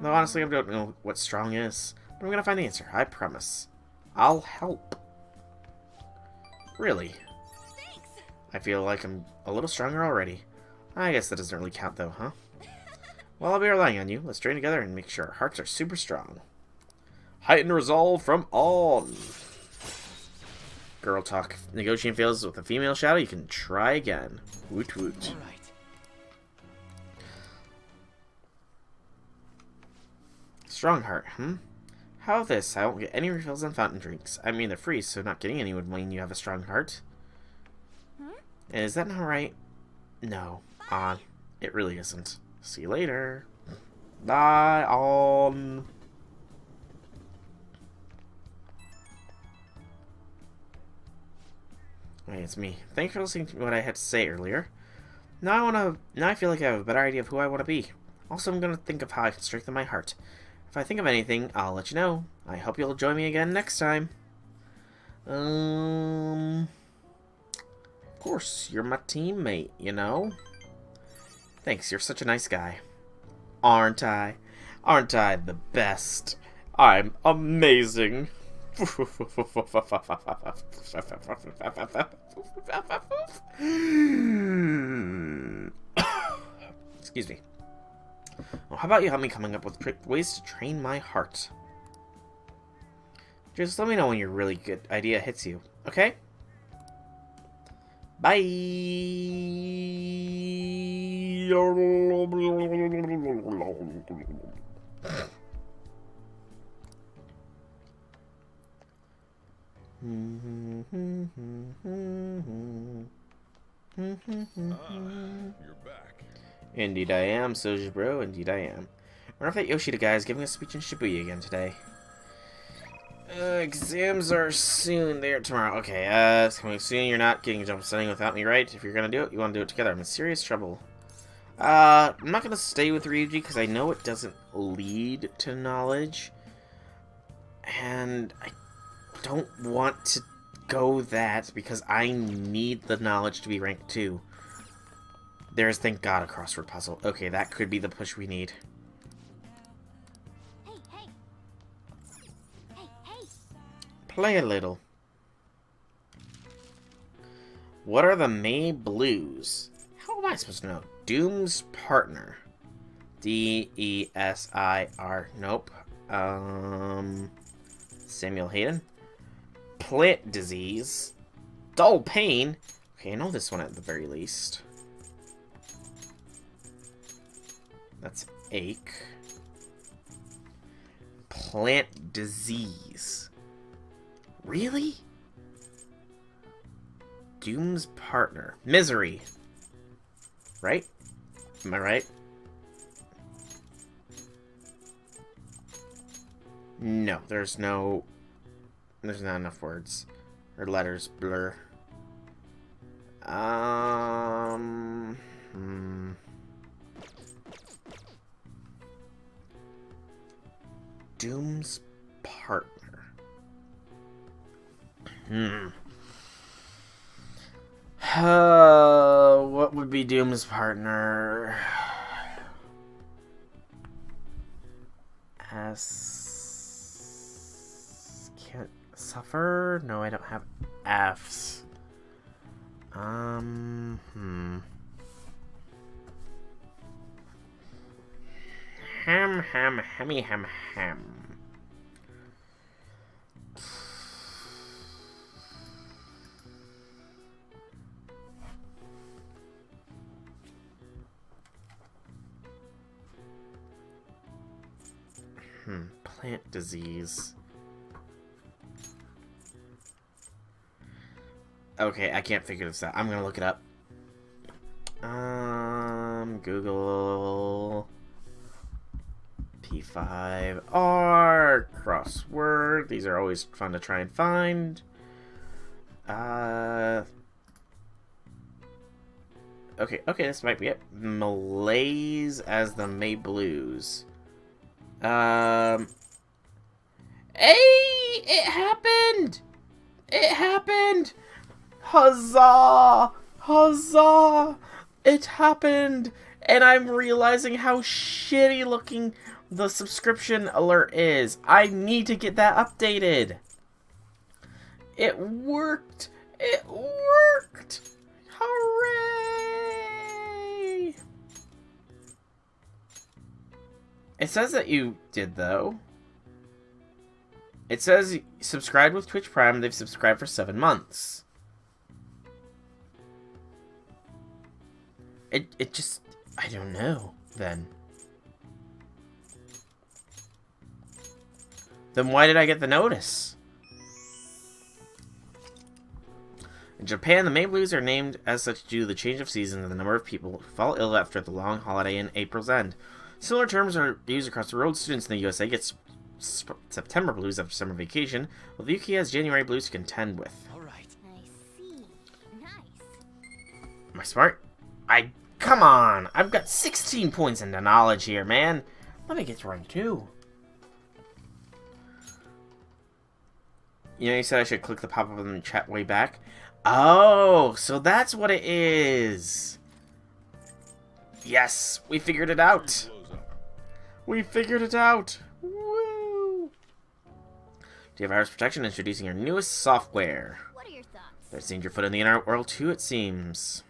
Though honestly, I don't know what strong is, but I'm gonna find the answer, I promise. I'll help. Really? Thanks. I feel like I'm a little stronger already. I guess that doesn't really count though, huh? Well, I'll be relying on you. Let's train together and make sure our hearts are super strong. Heightened resolve from on. Girl talk. Negotiating fails with a female shadow. You can try again. Woot woot. All right. Strong heart, How about this? I won't get any refills on fountain drinks. I mean, they're free, so not getting any would mean you have a strong heart. Is that not right? No. On. It really isn't. See you later. Bye, on. Hey, it's me. Thanks for listening to what I had to say earlier. Now I feel like I have a better idea of who I want to be. Also, I'm gonna think of how I can strengthen my heart. If I think of anything, I'll let you know. I hope you'll join me again next time. Of course, you're my teammate, you know? Thanks, you're such a nice guy. Aren't I? Aren't I the best? I'm amazing. Excuse me. Well, how about you help me coming up with ways to train my heart? Just let me know when your really good idea hits you, okay? Bye! You're back. Indeed I am, Soji bro, indeed I am. I wonder if that Yoshida guy is giving a speech in Shibuya again today. Exams are soon. They are tomorrow. Okay, it's coming soon. You're not getting a jump studying without me, right? If you're gonna do it, you want to do it together. I'm in serious trouble. I'm not gonna stay with Ryuji because I know it doesn't lead to knowledge. And I don't want to go that because I need the knowledge to be ranked 2. There's, thank God, a crossword puzzle. Okay, that could be the push we need. Hey, hey. Hey, hey. Play a little. What are the May Blues? How am I supposed to know? Doom's partner. D-E-S-I-R. Nope. Samuel Hayden. Plant disease. Dull pain. Okay, I know this one at the very least. That's ache. Plant disease. Really? Doom's partner. Misery. Right? Am I right? No, there's not enough words. Or letters. Blur. Doom's partner. What would be Doom's partner? Can't suffer? No, I don't have F's. Hammy ham. Plant disease. Okay, I can't figure this out. I'm gonna look it up. Google P5R crossword. These are always fun to try and find. Okay, this might be it. Malaise as the May Blues. Hey! It happened! It happened! Huzzah! Huzzah! It happened! And I'm realizing how shitty looking the subscription alert is. I need to get that updated. It worked! It worked! Hooray! It says that you did, though. It says subscribed with Twitch Prime. They've subscribed for 7 months. It just... I don't know, then. Then why did I get the notice? In Japan, the May Blues are named as such due to the change of season and the number of people who fall ill after the long holiday in April's end. Similar terms are used across the world. Students in the USA get September blues after summer vacation, while the UK has January blues to contend with. I see. Nice. Am I smart? Come on! I've got 16 points into knowledge here, man! Let me get to rank 2. You know, you said I should click the pop-up in the chat way back? Oh, so that's what it is! Yes! We figured it out! We figured it out! Woo! Do you have virus protection? Introducing your newest software. What are your thoughts? There's seen your foot in the internet world too, it seems.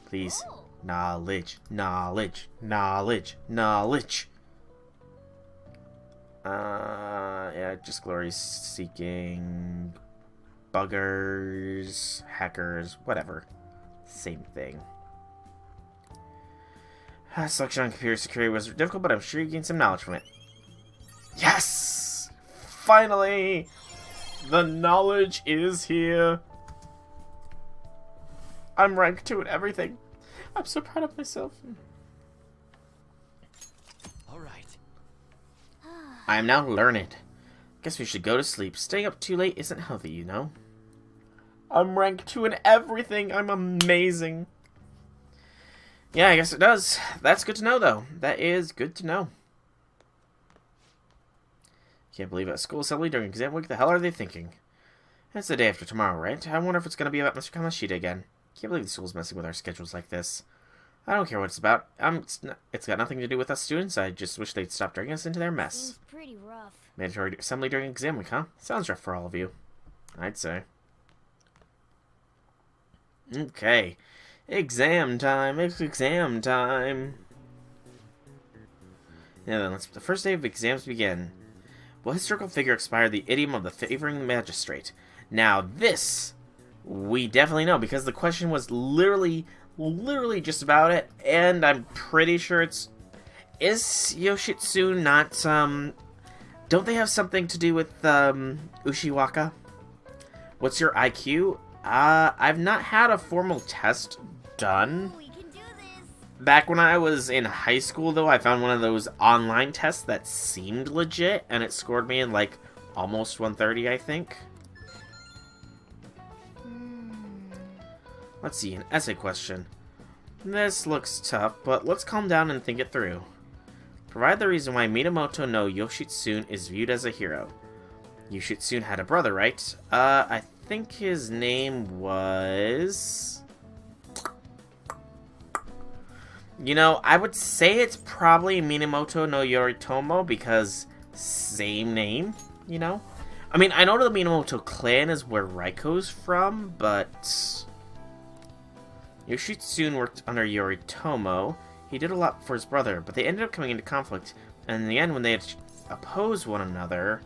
Please. Oh. Knowledge, knowledge, knowledge, knowledge. Yeah, just glory-seeking... buggers, hackers, whatever. Same thing. Selection on computer security was difficult, but I'm sure you gained some knowledge from it. Yes! Finally! The knowledge is here. I'm rank 2 in everything. I'm so proud of myself. Alright. I am now learned. Guess we should go to sleep. Staying up too late isn't healthy, you know? I'm rank 2 in everything. I'm amazing. Yeah, I guess it does. That's good to know, though. That is good to know. Can't believe it. School assembly during exam week. The hell are they thinking? It's the day after tomorrow, right? I wonder if it's going to be about Mr. Kamashita again. Can't believe the school's messing with our schedules like this. I don't care what it's about. It's got nothing to do with us students. I just wish they'd stop dragging us into their mess. Seems pretty rough. Mandatory assembly during exam week, huh? Sounds rough for all of you. I'd say. Okay. Exam time. It's exam time. Yeah, then the first day of exams begin. What historical figure expired the idiom of the favoring magistrate? Now this, we definitely know, because the question was literally just about it, and I'm pretty sure it's... Is Yoshitsu not, don't they have something to do with, Ushiwaka? What's your IQ? I've not had a formal test done. We can do this. Back when I was in high school, though, I found one of those online tests that seemed legit, and it scored me in, like, almost 130, I think. Let's see, an essay question. This looks tough, but let's calm down and think it through. Provide the reason why Minamoto no Yoshitsune is viewed as a hero. Yoshitsune had a brother, right? I think his name was... You know, I would say it's probably Minamoto no Yoritomo, because same name, you know? I mean, I know the Minamoto clan is where Raiko's from, but... Yoshitsune worked under Yoritomo. He did a lot for his brother, but they ended up coming into conflict. And in the end, when they had opposed one another,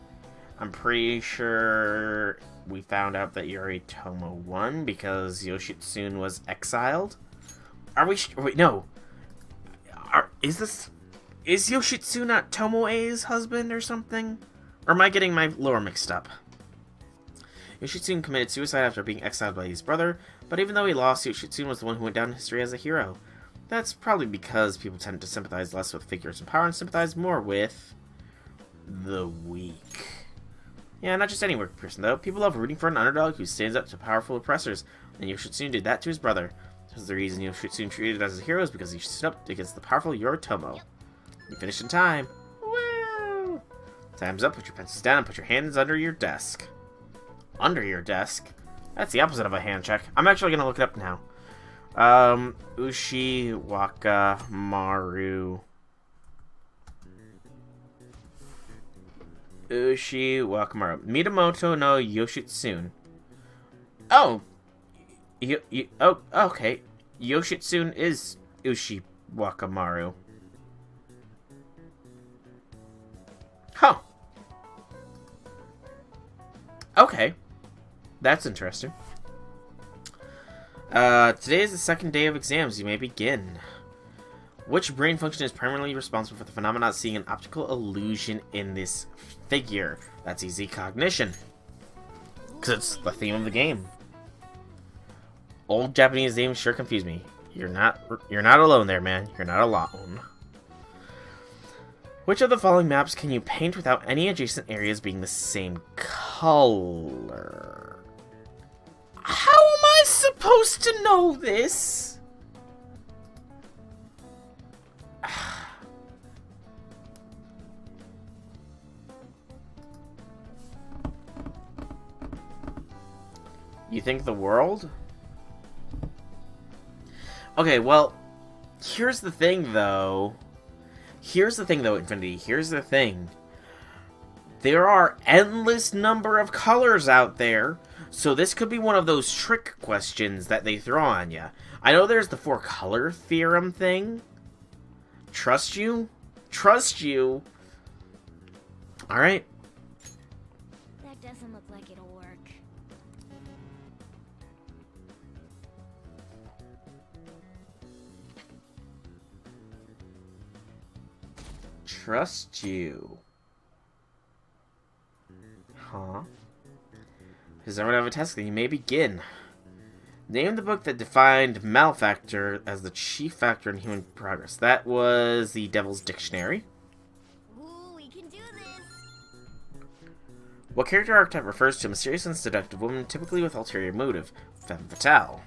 I'm pretty sure we found out that Yoritomo won because Yoshitsune was exiled. Are we... Wait, no. Is Yoshitsune not Tomoe's husband or something? Or am I getting my lore mixed up? Yoshitsune committed suicide after being exiled by his brother, but even though he lost, Yoshitsune was the one who went down in history as a hero. That's probably because people tend to sympathize less with figures in power and sympathize more with the weak. Yeah, not just any weak person, though. People love rooting for an underdog who stands up to powerful oppressors, and Yoshitsune did that to his brother. This is the reason Yoshitsune treated as a hero is because he stood up against the powerful Yoritomo. You finished in time. Woo! Time's up. Put your pencils down and put your hands under your desk. Under your desk? That's the opposite of a hand check. I'm actually going to look it up now. Ushiwaka Maru. Ushiwaka-maru. Minamoto no Yoshitsune. Oh! Oh, okay. Yoshitsune is Ushiwaka-maru. Huh. Okay. That's interesting. Today is the second day of exams. You may begin. Which brain function is primarily responsible for the phenomenon of seeing an optical illusion in this figure? That's easy. Cognition. Because it's the theme of the game. Old Japanese names sure confuse me. You're not alone there, man. You're not alone. Which of the following maps can you paint without any adjacent areas being the same color? How am I supposed to know this? You think the world? Okay, well, here's the thing, though. Infinity. Here's the thing. There are endless number of colors out there, so this could be one of those trick questions that they throw on you. I know there's the 4-color theorem thing. Trust you? Trust you. Alright. That doesn't look like it'll work. Trust you. Huh? Does everyone have a task? Then you may begin. Name the book that defined malfactor as the chief factor in human progress. That was the Devil's Dictionary. Ooh, we can do this. What character archetype refers to a mysterious and seductive woman, typically with ulterior motive? Femme fatale.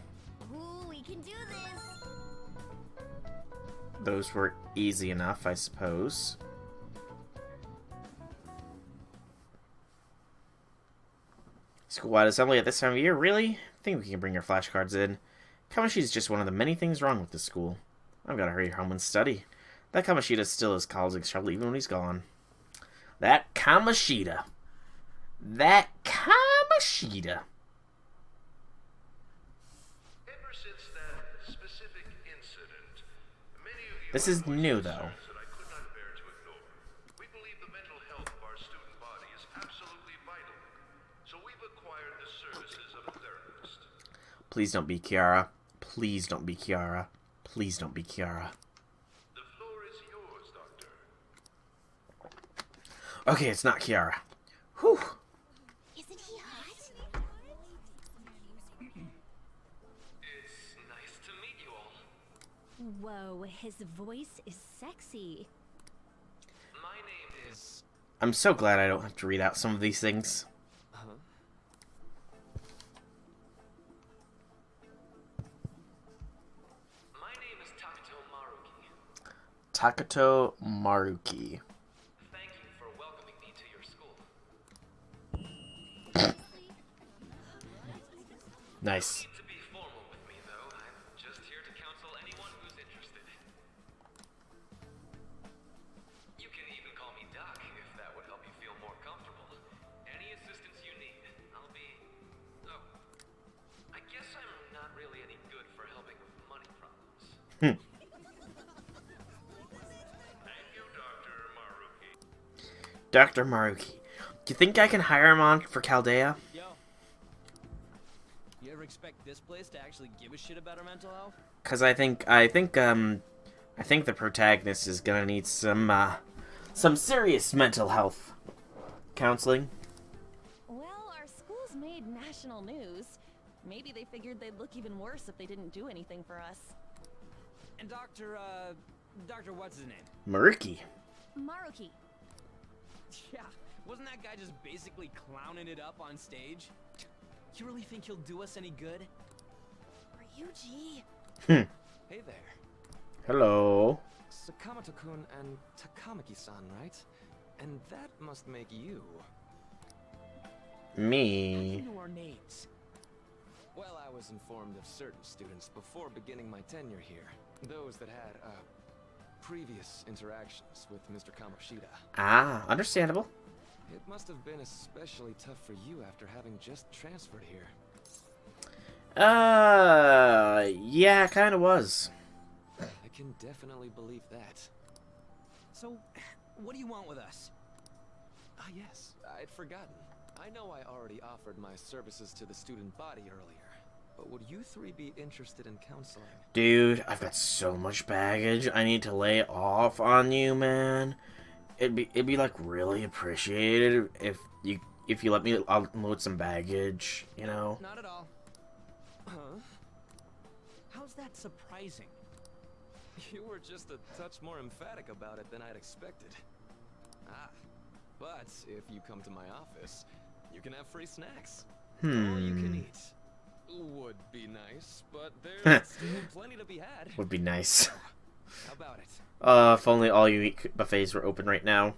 Ooh, we can do this. Those were easy enough, I suppose. School-wide assembly at this time of year? Really? I think we can bring our flashcards in. Kamashida's is just one of the many things wrong with this school. I've got to hurry home and study. That Kamashida still is causing trouble even when he's gone. That Kamashida. That Kamashida. Ever since that specific incident, many of you This is new, though. that I could not bear to ignore. We believe the mental health of our student body is absolutely vital, so we've acquired the services of a therapist. Please don't be Kiara. Please don't be Kiara. Please don't be Kiara. The floor is yours, Doctor. Okay, it's not Kiara. Whew. Isn't he hot? It's nice to meet you all. Whoa, his voice is sexy. My name is... I'm so glad I don't have to read out some of these things. My name is Takuto Maruki. Takato Maruki. Thank you for welcoming me to your school. Nice. To be formal with me, though, I'm just here to counsel anyone who's interested. You can even call me Doc if that would help you feel more comfortable. Any assistance you need, I'll be... Oh, I guess I'm not really any good for helping with money problems. Thank you, Dr. Maruki. Dr. Maruki. Do you think I can hire him on for Chaldea? Yo. You ever expect this place to actually give a shit about our mental health? Cause I think the protagonist is gonna need some serious mental health counseling. Well, our school's made national news. Maybe they figured they'd look even worse if they didn't do anything for us. And Dr. what's his name? Maruki. Maruki. Yeah, wasn't that guy just basically clowning it up on stage? You really think he'll do us any good? Ryuji. Hey there. Hello. Sakamoto-kun and Takamaki-san, right? And that must make you. Me. You know our names. Well, I was informed of certain students before beginning my tenure here. Those that had, previous interactions with Mr. Kamoshida. Ah, understandable. It must have been especially tough for you after having just transferred here. Yeah, kind of was. I can definitely believe that. So, what do you want with us? Ah, yes, I'd forgotten. I know I already offered my services to the student body earlier, but would you three be interested in counseling? Dude, I've got so much baggage. I need to lay it off on you, man. It'd be like really appreciated if you let me unload some baggage, you know? Not at all. Huh? How's that surprising? You were just a touch more emphatic about it than I'd expected. Ah, but if you come to my office, you can have free snacks. All you can eat. Would be nice, but there's still plenty to be had. Would be nice. How about it? If only all you eat buffets were open right now.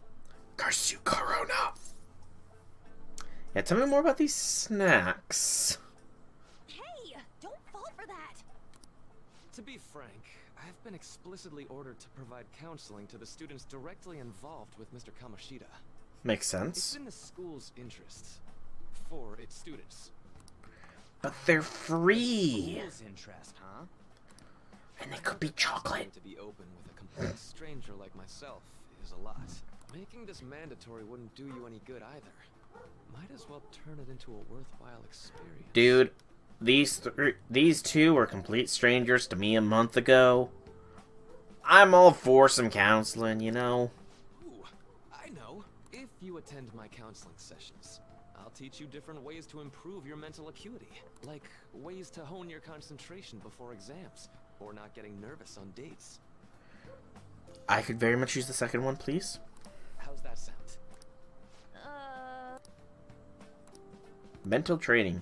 Curse you, Corona. Yeah, tell me more about these snacks. Hey, don't fall for that. To be frank, I've been explicitly ordered to provide counseling to the students directly involved with Mr. Kamoshida. Makes It's sense. in the school's interests. For its students. But they're free. School's interest, huh? And they could be chocolate. To be open with a complete stranger like myself is a lot. Making this mandatory wouldn't do you any good either. Might as well turn it into a worthwhile experience. Dude, these two were complete strangers to me a month ago. I'm all for some counseling, you know? Ooh, I know. If you attend my counseling sessions, I'll teach you different ways to improve your mental acuity. Like ways to hone your concentration before exams, or not getting nervous on dates. I could very much use the second one, please. How's that sound? Mental training.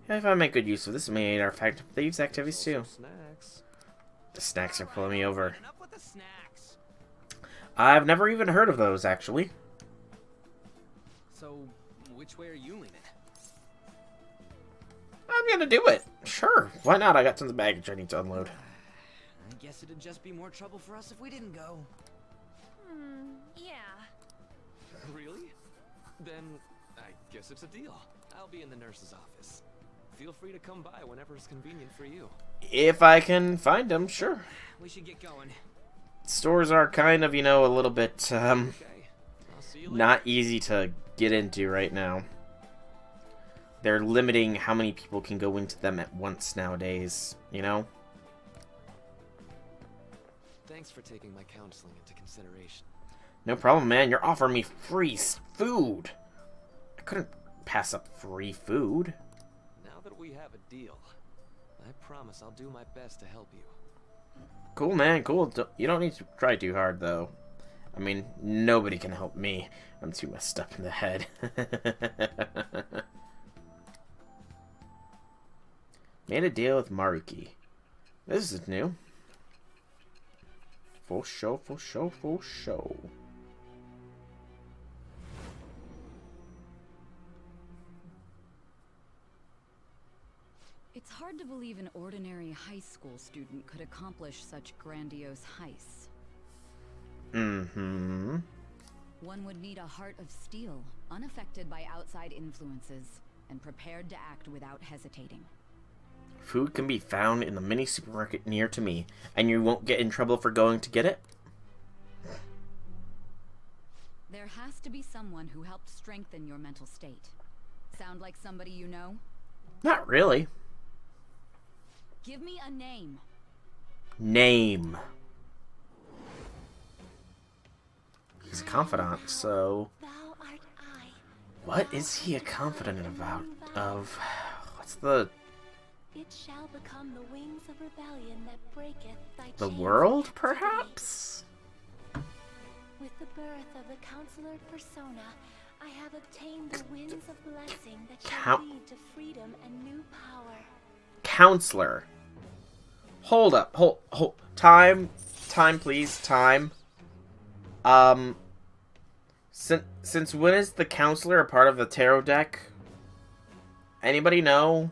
If I make good use of this, it may aid our effective thieves' activities too. Snacks. The snacks are pulling me over. Enough with the snacks. I've never even heard of those, actually. So, which way are you leaning? I'm gonna do it. Sure. Why not? I got tons of baggage I need to unload. I guess it'd just be more trouble for us if we didn't go. Yeah. Really? Then I guess it's a deal. I'll be in the nurse's office. Feel free to come by whenever it's convenient for you. If I can find them, sure. We should get going. Stores are kind of, you know, a little bit, Okay. I'll see you later. not easy to get into right now. They're limiting how many people can go into them at once nowadays, you know? Thanks for taking my counseling into consideration. No problem, man. You're offering me free food. I couldn't pass up free food. Now that we have a deal, I promise I'll do my best to help you. Cool, man. Cool. You don't need to try too hard, though. I mean, nobody can help me. I'm too messed up in the head. Made a deal with Maruki. This is new. For show, for show, for show. It's hard to believe an ordinary high school student could accomplish such grandiose heists. Mm-hmm. One would need a heart of steel, unaffected by outside influences, and prepared to act without hesitating. Food can be found in the mini supermarket near to me, and you won't get in trouble for going to get it? There has to be someone who helped strengthen your mental state. Sound like somebody you know? Not really. Give me a name. Name. He's a confidant, so... Thou art I. What is he a confidant about? What's the... It shall become the wings of rebellion that breaketh thy The chains world, of captivity. perhaps? With the birth of the Counselor Persona, I have obtained the winds of blessing that shall lead to freedom and new power. Counselor. Hold up. Hold. Time, please. Time. Since when is the Counselor a part of the tarot deck? Anybody know?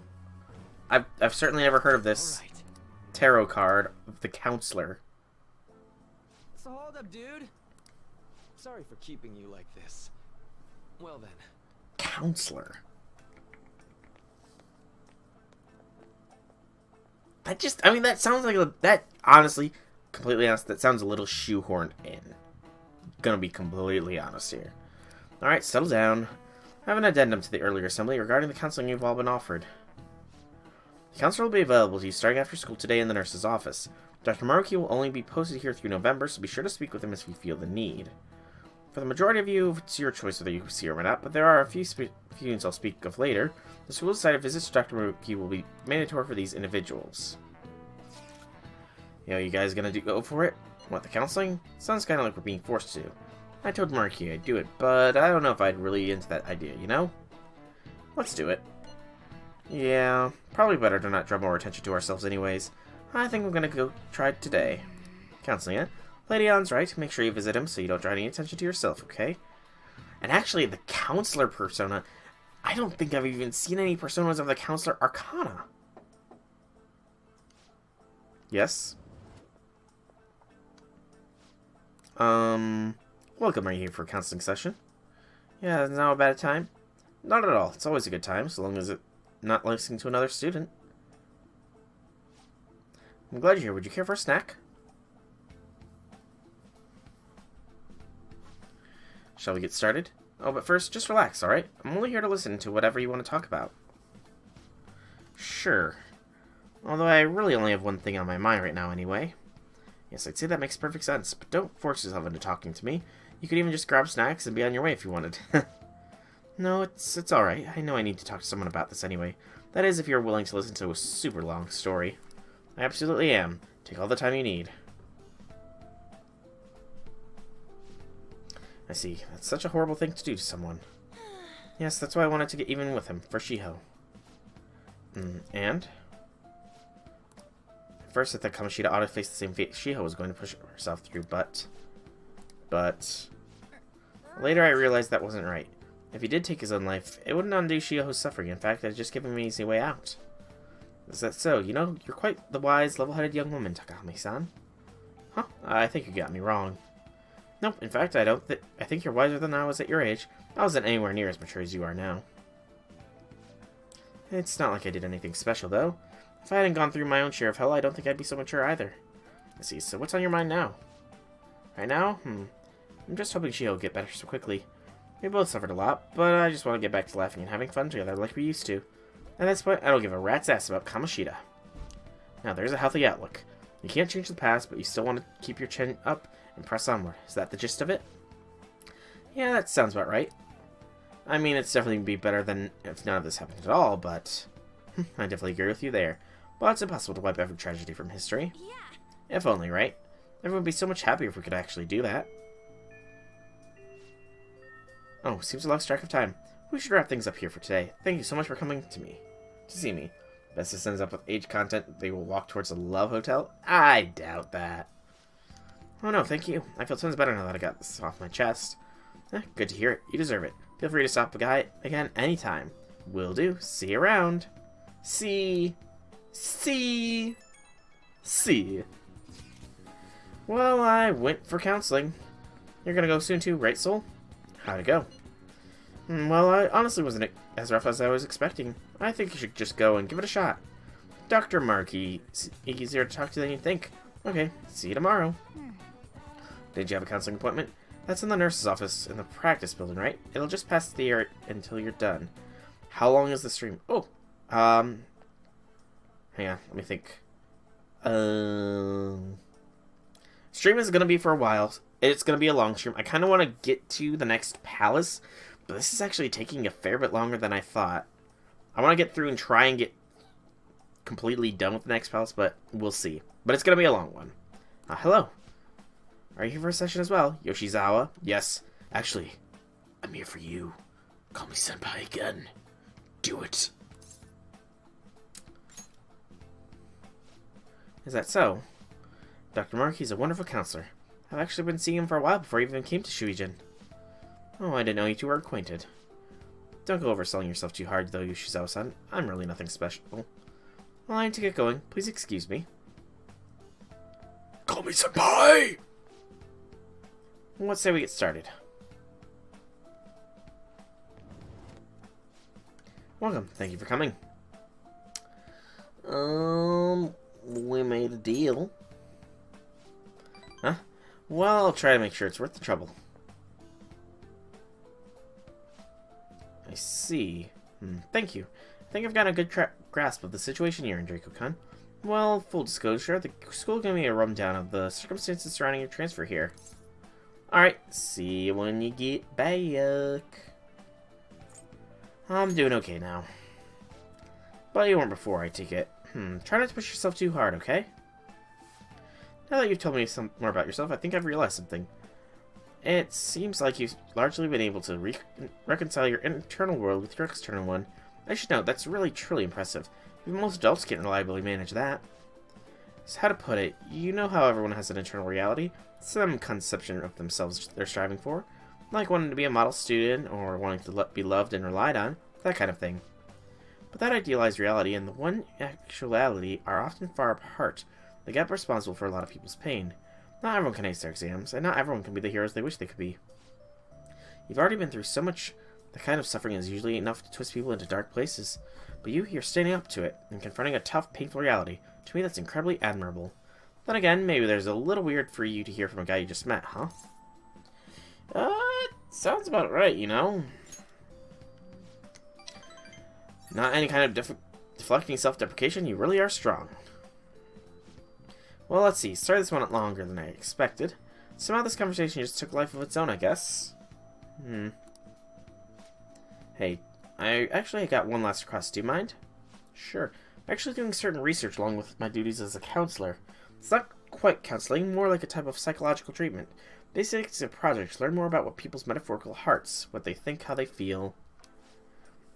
I've certainly never heard of this tarot card of the Counselor. So hold up, dude. Sorry for keeping you like this. Well then. Counselor. That sounds like that, honestly, completely honest, that sounds a little shoehorned in. Gonna be completely honest here. Alright, settle down. I have an addendum to the earlier assembly regarding the counseling you've all been offered. The counselor will be available to you starting after school today in the nurse's office. Dr. Maruki will only be posted here through November, so be sure to speak with him if you feel the need. For the majority of you, it's your choice whether you see him or not, but there are a few students I'll speak of later. The school decided visits to Dr. Maruki will be mandatory for these individuals. You guys gonna go for it? What, the counseling? Sounds kinda like we're being forced to. I told Maruki I'd do it, but I don't know if I'd really into that idea, you know? Let's do it. Yeah, probably better to not draw more attention to ourselves anyways. I think I'm gonna go try it today. Counseling, eh? Lady Ann's right. Make sure you visit him so you don't draw any attention to yourself, okay? And actually, the Counselor persona, I don't think I've even seen any personas of the Counselor Arcana. Yes? Welcome, are you here for a counseling session? Yeah, is now a bad time? Not at all. It's always a good time, so long as it's not listening to another student. I'm glad you're here. Would you care for a snack? Shall we get started? Oh, but first, just relax, alright? I'm only here to listen to whatever you want to talk about. Sure. Although I really only have one thing on my mind right now anyway. Yes, I'd say that makes perfect sense, but don't force yourself into talking to me. You could even just grab snacks and be on your way if you wanted. No, it's alright. I know I need to talk to someone about this anyway. That is, if you're willing to listen to a super long story. I absolutely am. Take all the time you need. I see. That's such a horrible thing to do to someone. Yes, that's why I wanted to get even with him, for Shiho. And? At first I thought Kamoshida ought to face the same fate Shiho was going to push herself through, but... Later I realized that wasn't right. If he did take his own life, it wouldn't undo Shiho's suffering. In fact, it'd just give him an easy way out. Is that so? You know, you're quite the wise, level-headed young woman, Takahami-san. Huh? I think you got me wrong. Nope, in fact, I think you're wiser than I was at your age. I wasn't anywhere near as mature as you are now. It's not like I did anything special, though. If I hadn't gone through my own share of hell, I don't think I'd be so mature either. I see, so what's on your mind now? Right now? I'm just hoping Shiho will get better so quickly. We both suffered a lot, but I just want to get back to laughing and having fun together like we used to. At this point, I don't give a rat's ass about Kamoshida. Now, there's a healthy outlook. You can't change the past, but you still want to keep your chin up and press onward. Is that the gist of it? Yeah, that sounds about right. I mean, it's definitely be better than if none of this happened at all, but... I definitely agree with you there. But it's impossible to wipe every tragedy from history. Yeah. If only, right? Everyone would be so much happier if we could actually do that. Oh, seems we lost track of time. We should wrap things up here for today. Thank you so much for coming to see me. Best this ends up with age content, they will walk towards the Love Hotel? I doubt that. Oh no, thank you. I feel tons better now that I got this off my chest. Good to hear it. You deserve it. Feel free to stop by again anytime. Will do. See you around. See. Well, I went for counseling. You're gonna go soon too, right, Soul? How'd it go? Well, I honestly wasn't as rough as I was expecting. I think you should just go and give it a shot. Dr. Markey, easier to talk to than you'd think. Okay, see you tomorrow. Did you have a counseling appointment? That's in the nurse's office in the practice building, right? It'll just pass the air until you're done. How long is the stream? Oh, hang on, let me think. Stream is gonna be for a while. It's gonna be a long stream. I kind of want to get to the next palace, but this is actually taking a fair bit longer than I thought. I want to get through and try and get completely done with the next palace, but we'll see. But it's gonna be a long one. Hello. Are you here for a session as well? Yoshizawa? Yes. Actually, I'm here for you. Call me Senpai again. Do it. Is that so? Dr. Markey's a wonderful counselor. I've actually been seeing him for a while before he even came to Shuijin. Oh, I didn't know you two were acquainted. Don't go overselling yourself too hard, though, Yoshizawa-san. I'm really nothing special. Well, I need to get going. Please excuse me. Call me Senpai! Let's say we get started. Welcome. Thank you for coming. We made a deal. Huh? Well, I'll try to make sure it's worth the trouble. I see. Thank you. I think I've got a good grasp of the situation you're in, Draco-kun. Well, full disclosure, the school gave me a rundown of the circumstances surrounding your transfer here. Alright, see you when you get back. I'm doing okay now. But you weren't before, I take it. Try not to push yourself too hard, okay? Now that you've told me some more about yourself, I think I've realized something. It seems like you've largely been able to reconcile your internal world with your external one. I should note, that's really truly impressive. Even most adults can't reliably manage that. So how to put it, you know how everyone has an internal reality, some conception of themselves they're striving for, like wanting to be a model student, or wanting to be loved and relied on, that kind of thing. But that idealized reality and the one actuality are often far apart, the gap responsible for a lot of people's pain. Not everyone can ace their exams, and not everyone can be the heroes they wish they could be. You've already been through so much, the kind of suffering is usually enough to twist people into dark places. But you're standing up to it, and confronting a tough, painful reality. To me, that's incredibly admirable. Then again, maybe there's a little weird for you to hear from a guy you just met, huh? Sounds about right, you know? Not any kind of deflecting self-deprecation, you really are strong. Well, let's see. Sorry this went longer than I expected. Somehow this conversation just took life of its own, I guess. Hey, I actually got one last request. Do you mind? Sure. I'm actually doing certain research along with my duties as a counselor. It's not quite counseling, more like a type of psychological treatment. Basically, it's a project to learn more about what people's metaphorical hearts, what they think, how they feel.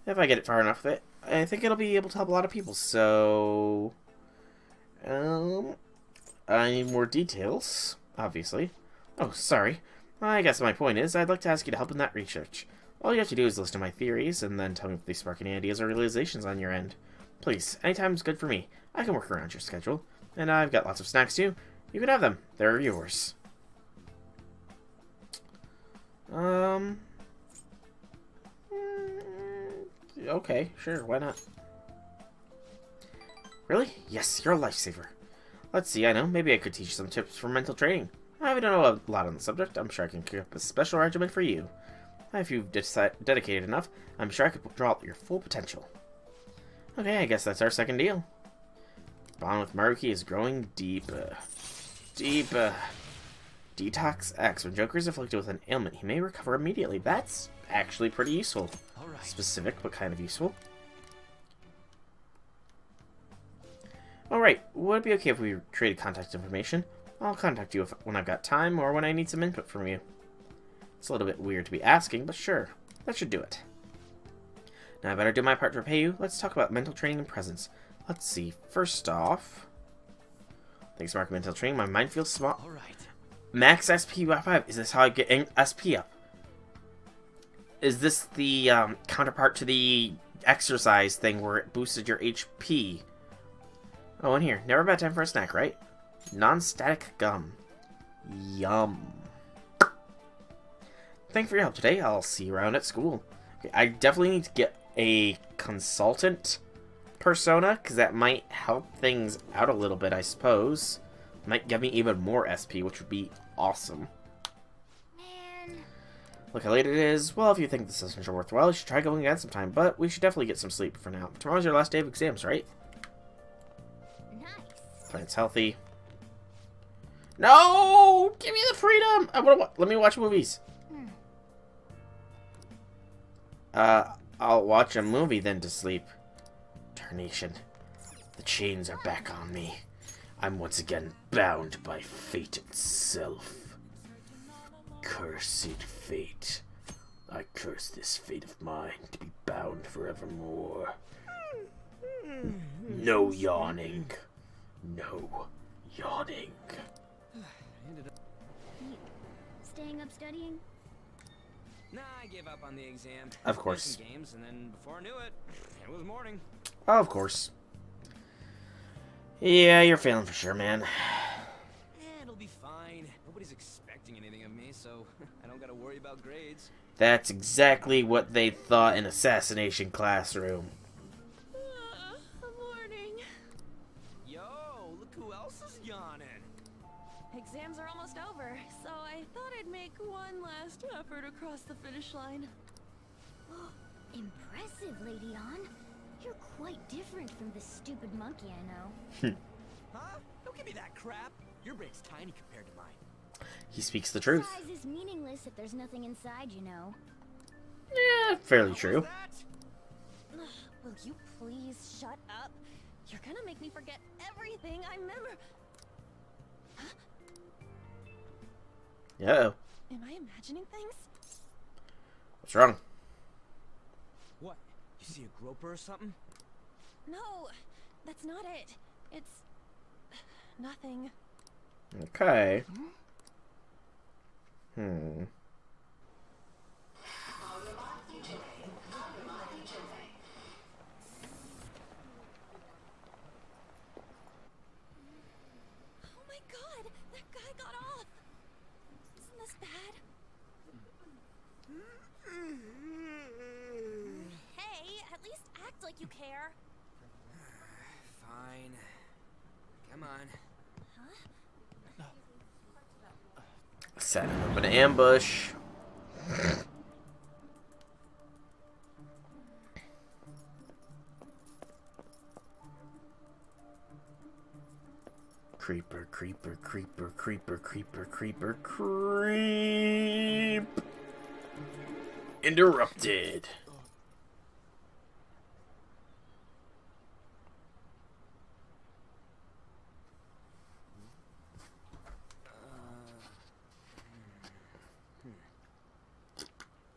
If I get it far enough with it, I think it'll be able to help a lot of people, so... I need more details, obviously. Oh, sorry. I guess my point is, I'd like to ask you to help in that research. All you have to do is listen to my theories, and then tell me if they spark any ideas or realizations on your end. Please, anytime's good for me. I can work around your schedule. And I've got lots of snacks too. You can have them. They're yours. Okay, sure, why not? Really? Yes, you're a lifesaver. Let's see, I know, maybe I could teach you some tips for mental training. I don't know a lot on the subject. I'm sure I can cook up a special regimen for you. If you've dedicated enough, I'm sure I could draw out your full potential. Okay, I guess that's our second deal. Bond with Maruki is growing deeper. Detox X. When Joker is afflicted with an ailment, he may recover immediately. That's actually pretty useful. Alright. Specific, but kind of useful. Alright, would it be okay if we traded contact information? I'll contact you when I've got time, or when I need some input from you. It's a little bit weird to be asking, but sure. That should do it. Now I better do my part to repay you. Let's talk about mental training and presence. Let's see. First off... Thanks for mental training. My mind feels small. Alright. Max SP by 5. Is this how I get SP up? Is this the counterpart to the exercise thing where it boosted your HP? Oh, and here. Never a bad time for a snack, right? Non-static gum. Yum. Thanks for your help today. I'll see you around at school. Okay, I definitely need to get a consultant persona, because that might help things out a little bit, I suppose. Might give me even more SP, which would be awesome. Man. Look how late it is. Well, if you think this session's worthwhile, you should try going again sometime, but we should definitely get some sleep for now. Tomorrow's your last day of exams, right? Nice. Plan's healthy. No! Give me the freedom! Let me watch movies. I'll watch a movie then to sleep. Tarnation. The chains are back on me. I'm once again bound by fate itself. Cursed fate. I curse this fate of mine to be bound forevermore. No yawning. No yawning. Staying up studying? Nah, I gave up on the exam. Of course. Played some games, and then before I knew it, it was morning. Oh, of course. Yeah, you're failing for sure, man. It'll be fine. Nobody's expecting anything of me, so I don't gotta worry about grades. That's exactly what they thought in Assassination Classroom. Morning. Yo, look who else is yawning. Exams are almost over, so I thought I'd make one last effort across the finish line. Impressive, Lady On. You're quite different from the stupid monkey I know. Huh? Don't give me that crap. Your brain's tiny compared to mine. He speaks the truth. Size is meaningless if there's nothing inside, you know. Yeah, fairly true. Will you please shut up? You're gonna make me forget everything I remember. Uh-oh. Am I imagining things? What's wrong? What? You see a groper or something? No, that's not it. It's nothing. Okay. Oh my god, that guy got off. Isn't this bad? Hey, at least act like you care. Fine. Come on. Set him up an ambush. Creeper, creeper, creeper, creeper, creeper, creeper, creep. Interrupted.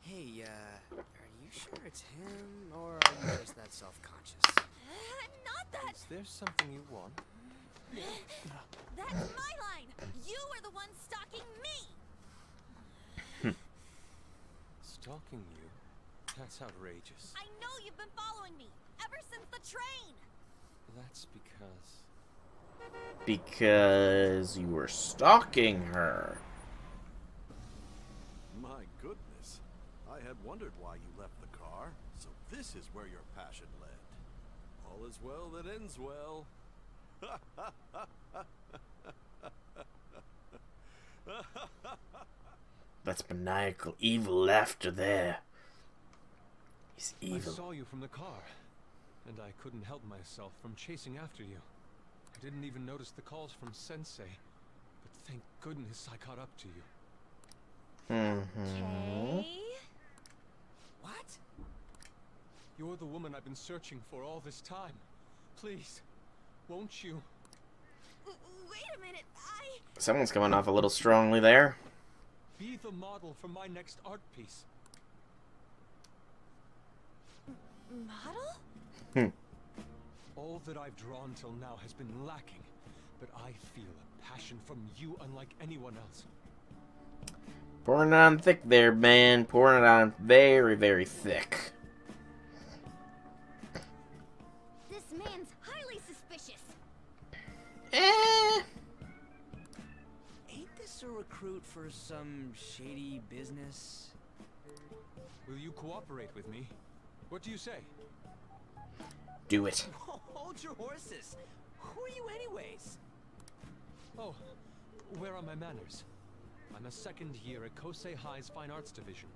Hey, are you sure it's him, or are you just that self-conscious? Not that. Is there something you want? That's my line. You are the one stalking me. Stalking you? That's outrageous. I know you've been following me ever since the train. That's because... Because you were stalking her. My goodness. I had wondered why you left the car. So this is where your passion led. All is well that ends well. That's maniacal evil laughter there. He's evil. I saw you from the car, and I couldn't help myself from chasing after you. I didn't even notice the calls from Sensei, but thank goodness I caught up to you. Okay. What? You're the woman I've been searching for all this time. Please, won't you? Wait a minute, Someone's coming off a little strongly there. Be the model for my next art piece. Model? All that I've drawn till now has been lacking, but I feel a passion from you unlike anyone else. Pouring it on thick there, man. Pouring it on very, very thick. This man's highly suspicious. Ain't this a recruit for some shady business? Will you cooperate with me? What do you say? Do it. Hold your horses. Who are you anyways? Oh, where are my manners? I'm a second year at Kosei High's Fine Arts Division.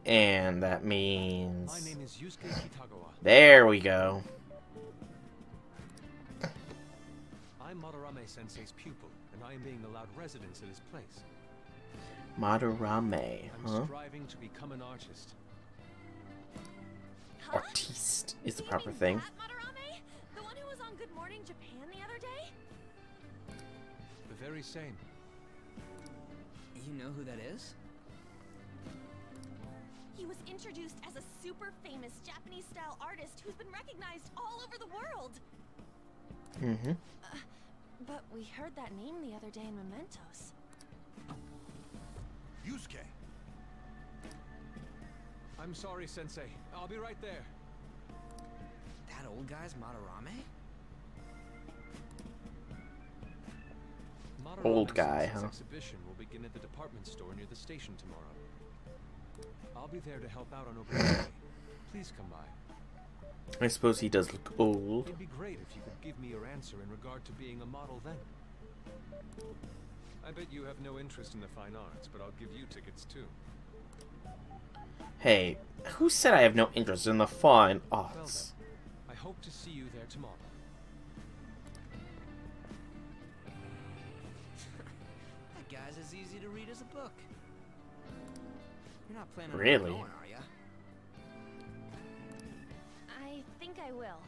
And that means... My name is Yusuke Kitagawa. There we go. I'm Madarame Sensei's pupil, and I am being allowed residence at his place. Madarame, I'm striving to become an artist. Artiste is the proper thing. That Madarame? The one who was on Good Morning Japan the other day? The very same. You know who that is? He was introduced as a super famous Japanese-style artist who's been recognized all over the world. But we heard that name the other day in Mementos. Yusuke. I'm sorry, Sensei. I'll be right there. That old guy's Madarame? Old guy, Sensei's huh? exhibition will begin at the department store near the station tomorrow. I'll be there to help out on opening day. Please come by. I suppose he does look old. It'd be great if you could give me your answer in regard to being a model then. I bet you have no interest in the fine arts, but I'll give you tickets too. Hey, who said I have no interest in the fine arts? Well then, I hope to see you there tomorrow. That guy's as easy to read as a book. You're not planning Really? on going, are ya? I think I will.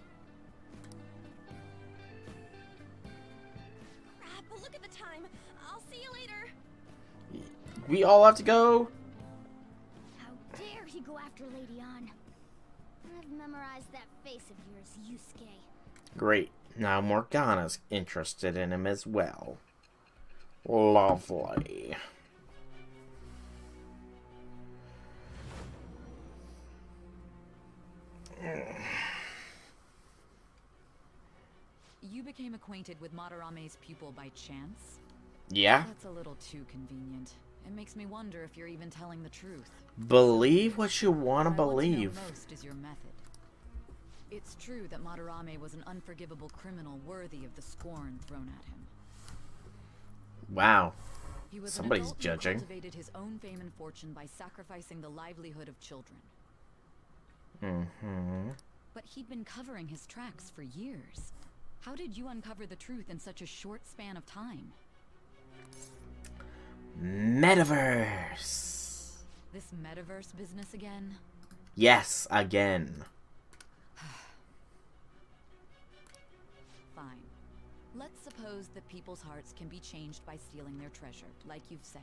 Crap, look at the time. I'll see you later. We all have to go? How dare he go after Lady Ann? I've memorized that face of yours, Yusuke. Great. Now Morgana's interested in him as well. Lovely. You became acquainted with Madarame's pupil by chance? Yeah? That's a little too convenient. It makes me wonder if you're even telling the truth. Believe what you want to What I believe. want to know most is your method. It's true that Madarame was an unforgivable criminal worthy of the scorn thrown at him. Wow. He was Somebody's an adult judging. who cultivated his own fame and fortune by sacrificing the livelihood of children. Mm-hmm. But he'd been covering his tracks for years. How did you uncover the truth in such a short span of time? Metaverse. This metaverse business again? Yes, again. Fine. Let's suppose that people's hearts can be changed by stealing their treasure, like you've said.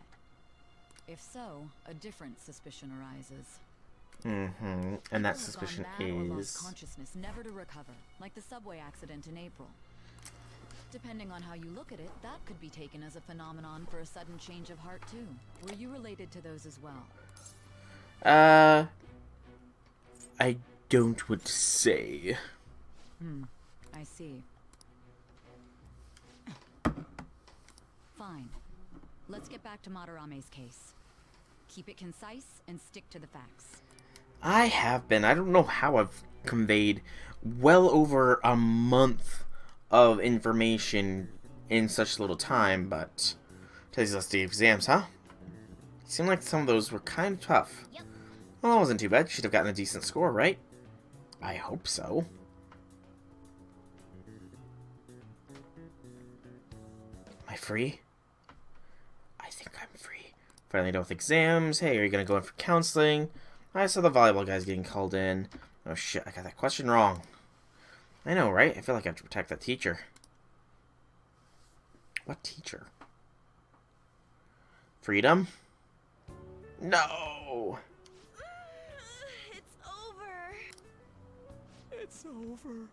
If so, a different suspicion arises. Mm-hmm. And that suspicion is consciousness never to recover, like the subway accident in April. Depending on how you look at it, that could be taken as a phenomenon for a sudden change of heart too. Were you related to those as well? I don't want to say. I see. Fine. Let's get back to Madarame's case. Keep it concise and stick to the facts. I have been. I don't know how I've conveyed well over a month of information in such little time, but today's last day of exams, huh? Seemed like some of those were kind of tough. Yep. Well, that wasn't too bad. Should have gotten a decent score, right? I hope so. Am I free? I think I'm free. Finally done with exams. Hey, are you gonna go in for counseling? I saw the volleyball guys getting called in. Oh shit, I got that question wrong. I know, right? I feel like I have to protect that teacher. What teacher? Freedom? No! It's over. It's over.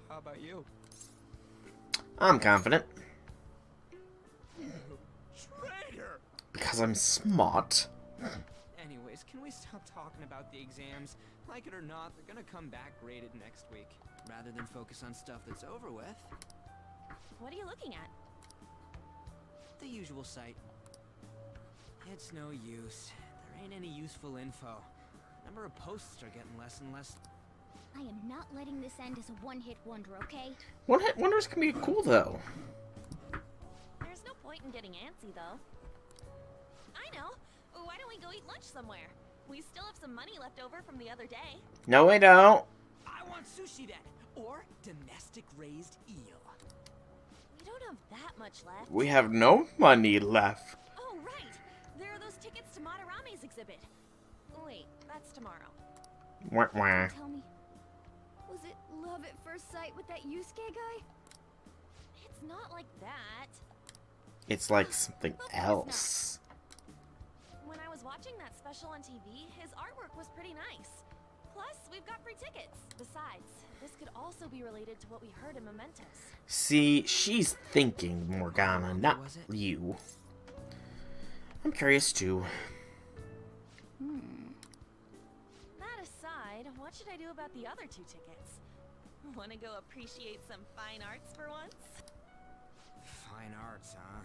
How about you? I'm confident. Traitor! Because I'm smart. Anyways, can we stop talking about the exams? Like it or not, they're gonna come back graded next week. Rather than focus on stuff that's over with. What are you looking at? The usual site. It's no use. There ain't any useful info. Number of posts are getting less and less. I am not letting this end as a one-hit wonder, okay? One-hit wonders can be cool, though. There's no point in getting antsy, though. I know. Why don't we go eat lunch somewhere? We still have some money left over from the other day. No, we don't. I want sushi then, or domestic raised eel. We don't have that much left. We have no money left. Oh, right. There are those tickets to Madarame's exhibit. Wait, that's tomorrow. Wah, wah. Tell me, was it love at first sight with that Yusuke guy? It's not like that. It's like something else. When I was watching that special on TV, his artwork was pretty nice. Plus, we've got free tickets. Besides, this could also be related to what we heard in Mementos. See, she's thinking, Morgana, not you. I'm curious, too. That aside, what should I do about the other 2 tickets? Want to go appreciate some fine arts for once? Fine arts, huh?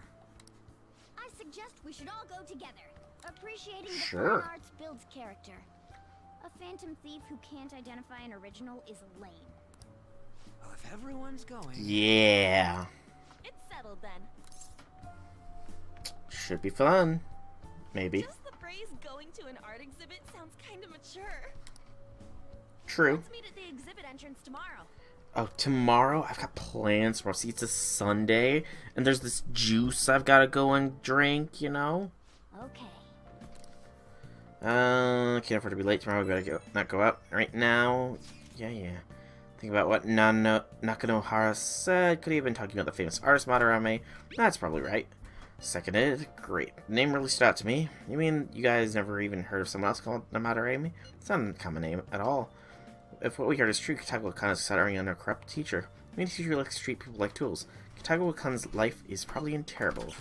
I suggest we should all go together. Appreciating the Sure. fine arts builds character. A phantom thief who can't identify an original is lame. Well, if everyone's going... Yeah. It's settled then. Should be fun. Maybe. Just the phrase going to an art exhibit sounds kind of mature. True. Let's meet at the exhibit entrance tomorrow. Oh, tomorrow? I've got plans tomorrow. See, it's a Sunday, and there's this juice I've got to go and drink, you know? Okay. Can't afford to be late tomorrow. We gotta not go out right now. Yeah. Think about what Nakanohara said. Could he have been talking about the famous artist Madarame? That's probably right. Seconded. Great. Name really stood out to me. You mean you guys never even heard of someone else called Madarame? It's not a common name at all. If what we heard is true, Kataga-kan is stuttering under a corrupt teacher. Maybe a teacher likes to treat people like tools. Kataga-kan's life is probably in terrible.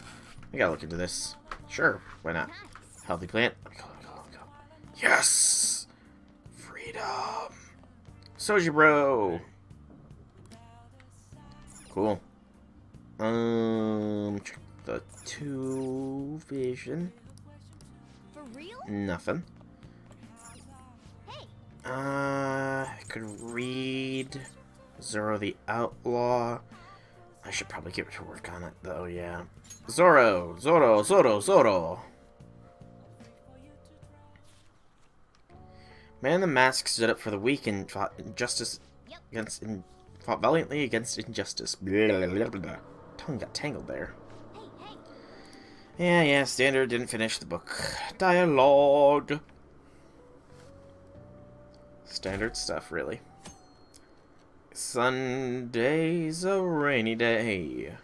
We gotta look into this. Sure, why not? Healthy plant. Go. Yes! Freedom! Soji bro! Cool. Check the 2 vision. For real? Nothing. Hey! I could read Zoro the Outlaw. I should probably get to work on it, though, yeah. Zoro! Man in the Mask stood up for the weak and fought injustice against fought valiantly against injustice. Blah, blah, blah, blah, blah. Tongue got tangled there. Yeah, Standard didn't finish the book. Dialogue. Standard stuff, really. Sunday's a rainy day.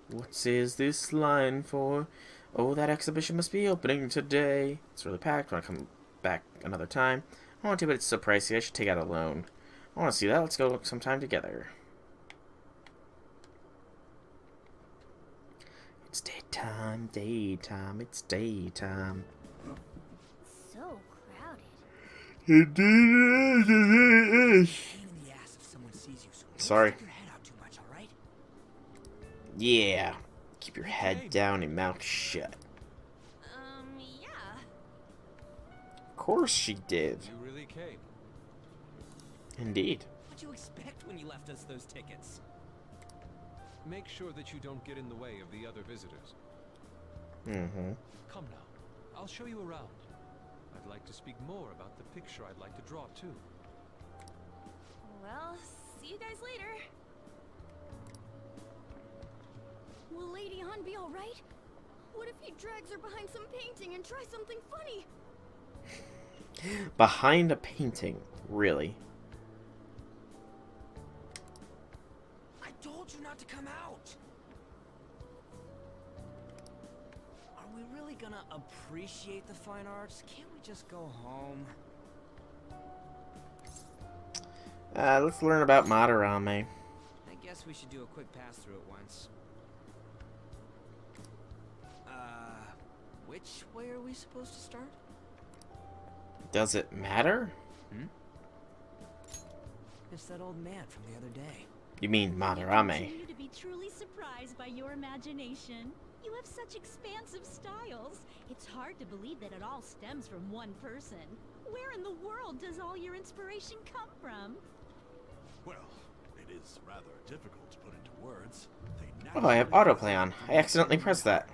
What is this line for? Oh, that exhibition must be opening today. It's really packed. I want to come back another time. I want to, but it's so pricey. I should take out a loan. I want to see that. Let's go sometime together. It's daytime, it's daytime. So crowded. Indeed it is. Sorry. Yeah. Keep your head down and mouth shut. Yeah. Of course she did. You really came. Indeed. What'd you expect when you left us those tickets? Make sure that you don't get in the way of the other visitors. Mm-hmm. Come now. I'll show you around. I'd like to speak more about the picture I'd like to draw, too. Well, see you guys later. Will Lady Han be alright? What if he drags her behind some painting and tries something funny? Behind a painting, really? I told you not to come out. Are we really gonna appreciate the fine arts? Can't we just go home? Let's learn about Madarame. I guess we should do a quick pass through it once. Which way are we supposed to start? Does it matter? It's that old man from the other day. You mean Madarame? You to be truly surprised by your imagination. You have such expansive styles. It's hard to believe that it all stems from one person. Where in the world does all your inspiration come from? Well, it is rather difficult to put into words. Oh, I have autoplay on. I accidentally pressed that.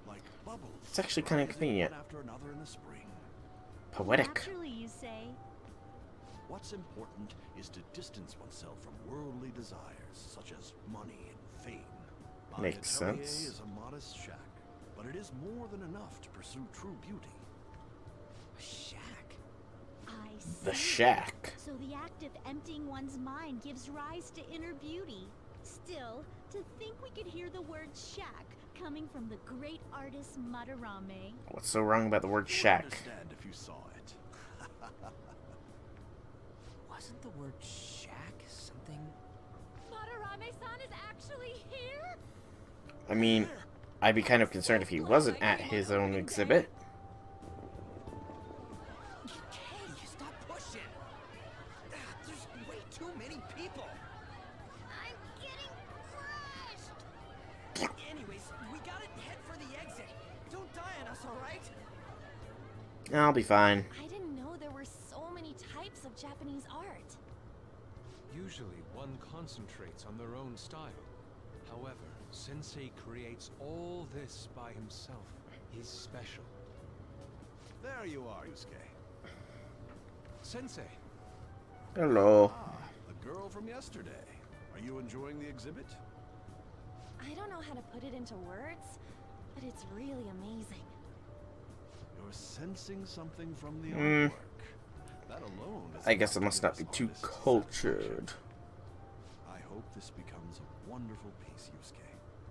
Like bubbles. It's actually kind of convenient. After another in the spring. Poetic. Naturally, you say. What's important is to distance oneself from worldly desires, such as money and fame. My Makes atelier sense. is a modest shack, but it is more than enough to pursue true beauty. A shack? I The see. shack. So the act of emptying one's mind gives rise to inner beauty. Still, to think we could hear the word shack coming from the great artist Madarame. What's so wrong about the word You would shack? understand if you saw it. Wasn't the word shack something? Madarame-san is actually here? I mean, I'd be kind of concerned if he wasn't at his own exhibit. Hey, stop pushing! There's way too many people! I'm getting crushed! Anyways, we gotta head for the exit. Don't die on us, alright? I'll be fine. I didn't know there were so many types of Japanese art. Usually, one concentrates on their own style. However, Sensei creates all this by himself. He's special. There you are, Yusuke. Sensei! Hello. Ah, the girl from yesterday. Are you enjoying the exhibit? I don't know how to put it into words, but it's really amazing. You're sensing something from the artwork. That alone is I guess I enough must to not be give too us artist cultured. I hope this becomes a wonderful piece, Yusuke.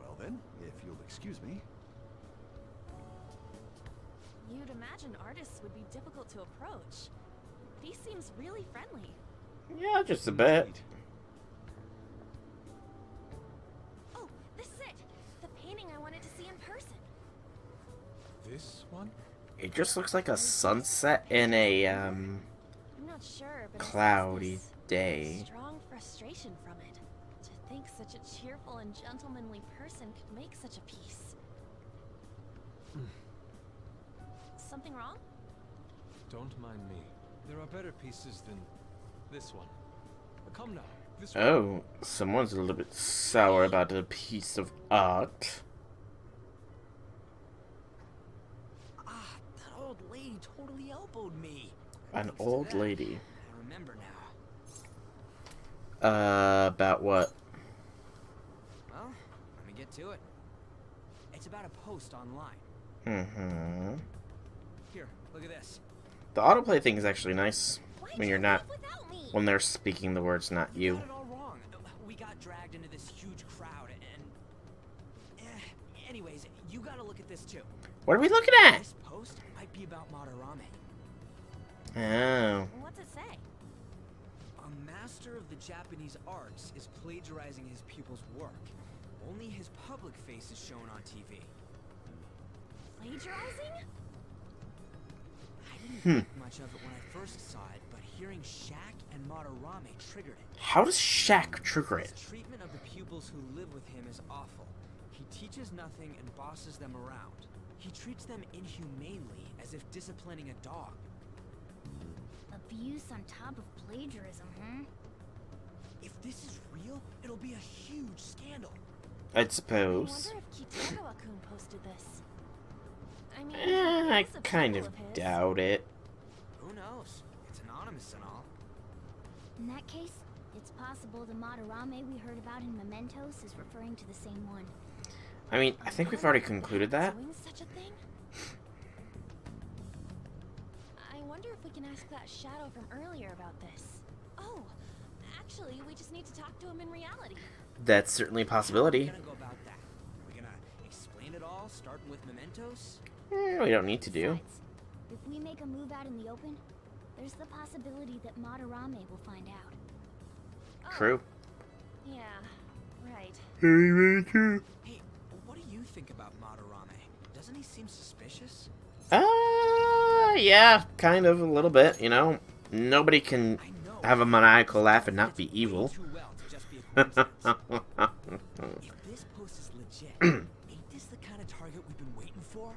Well then, if you'll excuse me. You'd imagine artists would be difficult to approach. But he seems really friendly. Yeah, just a bit. Oh, this is it! The painting I wanted to see in person. This one? It just looks like a sunset in a, I'm not sure, but cloudy I sense this day. strong frustration from it. To think such a cheerful and gentlemanly person could make such a piece. Something wrong? Don't mind me. There are better pieces than this one. Come now, this one. Oh, someone's a little bit sour about a piece of art. Ah, that old lady totally elbowed me. An old lady. I remember now. About what? Well, let me get to it. It's about a post online. Mm-hmm. Here, look at this. The autoplay thing is actually nice when you're not, when they're speaking the words, not You you. got it all wrong. We got dragged into this huge crowd and... anyways, you gotta look at this too. What are we looking at? This post might be about Madarame. Oh. What's it say? A master of the Japanese arts is plagiarizing his pupil's work. Only his public face is shown on TV. Plagiarizing? I didn't think much of it when I first saw it, but hearing Shaq and Madarame triggered it. How does Shaq trigger it? His treatment of the pupils who live with him is awful. He teaches nothing and bosses them around. He treats them inhumanely, as if disciplining a dog. Abuse on top of plagiarism, huh? If this is real, it'll be a huge scandal. I'd suppose. I wonder if Kitagawa-kun posted this. I mean, I it's a kind pupil of his. doubt it. Who knows? It's anonymous and all. In that case, it's possible the Madarame we heard about in Mementos is referring to the same one. I mean, I think we've already concluded that. Doing such a thing? I wonder if we can ask that shadow from earlier about this. Oh, actually, we just need to talk to him in reality. That's certainly a possibility. How are we gonna go about that? We're gonna explain it all, starting with Mementos? We don't need to do. Besides, if we make a move out in the open, there's the possibility that Madarame will find out. Oh, True. yeah, right. Very, very true. Hey, what do you think about Madarame? Doesn't he seem suspicious? Yeah, kind of, a little bit, you know. Nobody can have a maniacal laugh and not be evil. Too well to just be a coincidence. If this post is legit, ain't this the kind of target we've been waiting for?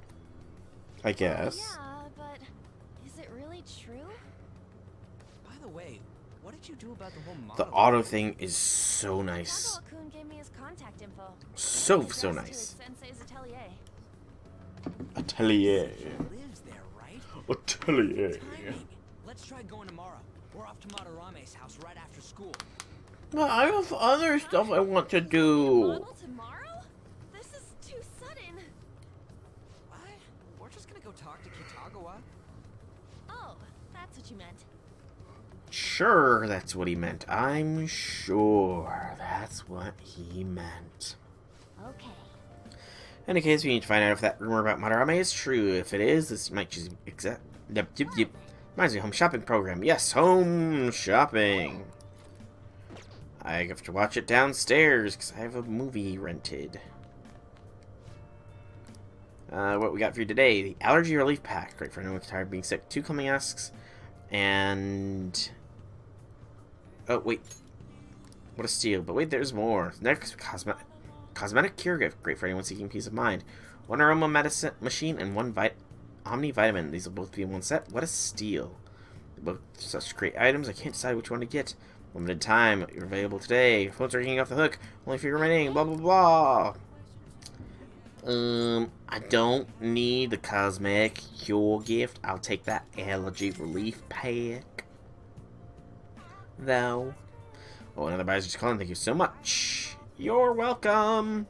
I guess. Yeah, but is it really true? By the way, what did you do about the whole The model? auto thing is so nice. Kitagawa-kun gave me his contact info. So Address nice. to his sensei's atelier. Atelier. He lives there, right? Atelier. Timing. Let's try going tomorrow. We're off to Madarame's house right after school. But I have other stuff I want to do. Model tomorrow? This is too sudden. What? We're just gonna go talk to Kitagawa. Oh, that's what you meant. Sure, that's what he meant. I'm sure that's what he meant. Okay. In any case, we need to find out if that rumor about Madarame is true. If it is, this might just reminds me of home shopping program. Yes, home shopping. I have to watch it downstairs because I have a movie rented. What we got for you today? The allergy relief pack. Great for anyone tired of being sick. 2 calming asks. And... oh, wait. What a steal. But wait, there's more. Next, cosmetic cure gift. Great for anyone seeking peace of mind. 1 aroma medicine machine and 1 Omni vitamin. These will both be in one set. What a steal. Both such great items. I can't decide which one to get. Limited time. You're available today. Phones are ringing off the hook. Only if you're remaining. Blah, blah, blah. I don't need the cosmetic cure gift. I'll take that allergy relief pack. Though. Oh, another buyer's just calling. Thank you so much. You're welcome.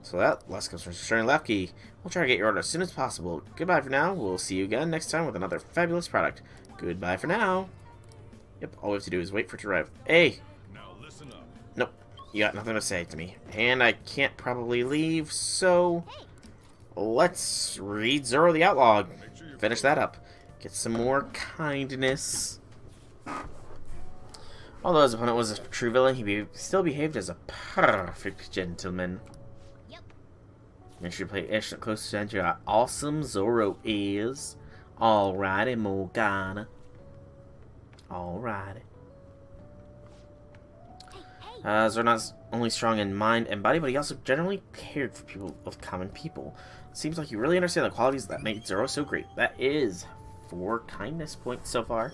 So that last comes from Sharon Lefke. We'll try to get your order as soon as possible. Goodbye for now. We'll see you again next time with another fabulous product. Goodbye for now. Yep, all we have to do is wait for it to arrive. Hey! Now listen up. Nope. You got nothing to say to me. And I can't probably leave, so... let's read Zoro the Outlaw. Finish that up. Get some more kindness. Although his opponent was a true villain, he still behaved as a perfect gentleman. Yep. Make sure you play extra close attention to how awesome Zoro is. Alrighty, Morgana. Alrighty. Zoro not only strong in mind and body, but he also generally cared for people of common people. Seems like you really understand the qualities that make Zoro so great. That is 4 kindness points so far.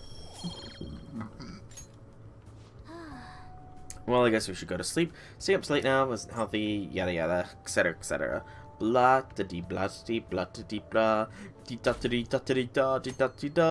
Well, I guess we should go to sleep. Stay up late now, wasn't healthy, yada yada, etc, etc. Blah da dee blah da dee blah da dee blah dee da da dee da da dee da dee da dee da.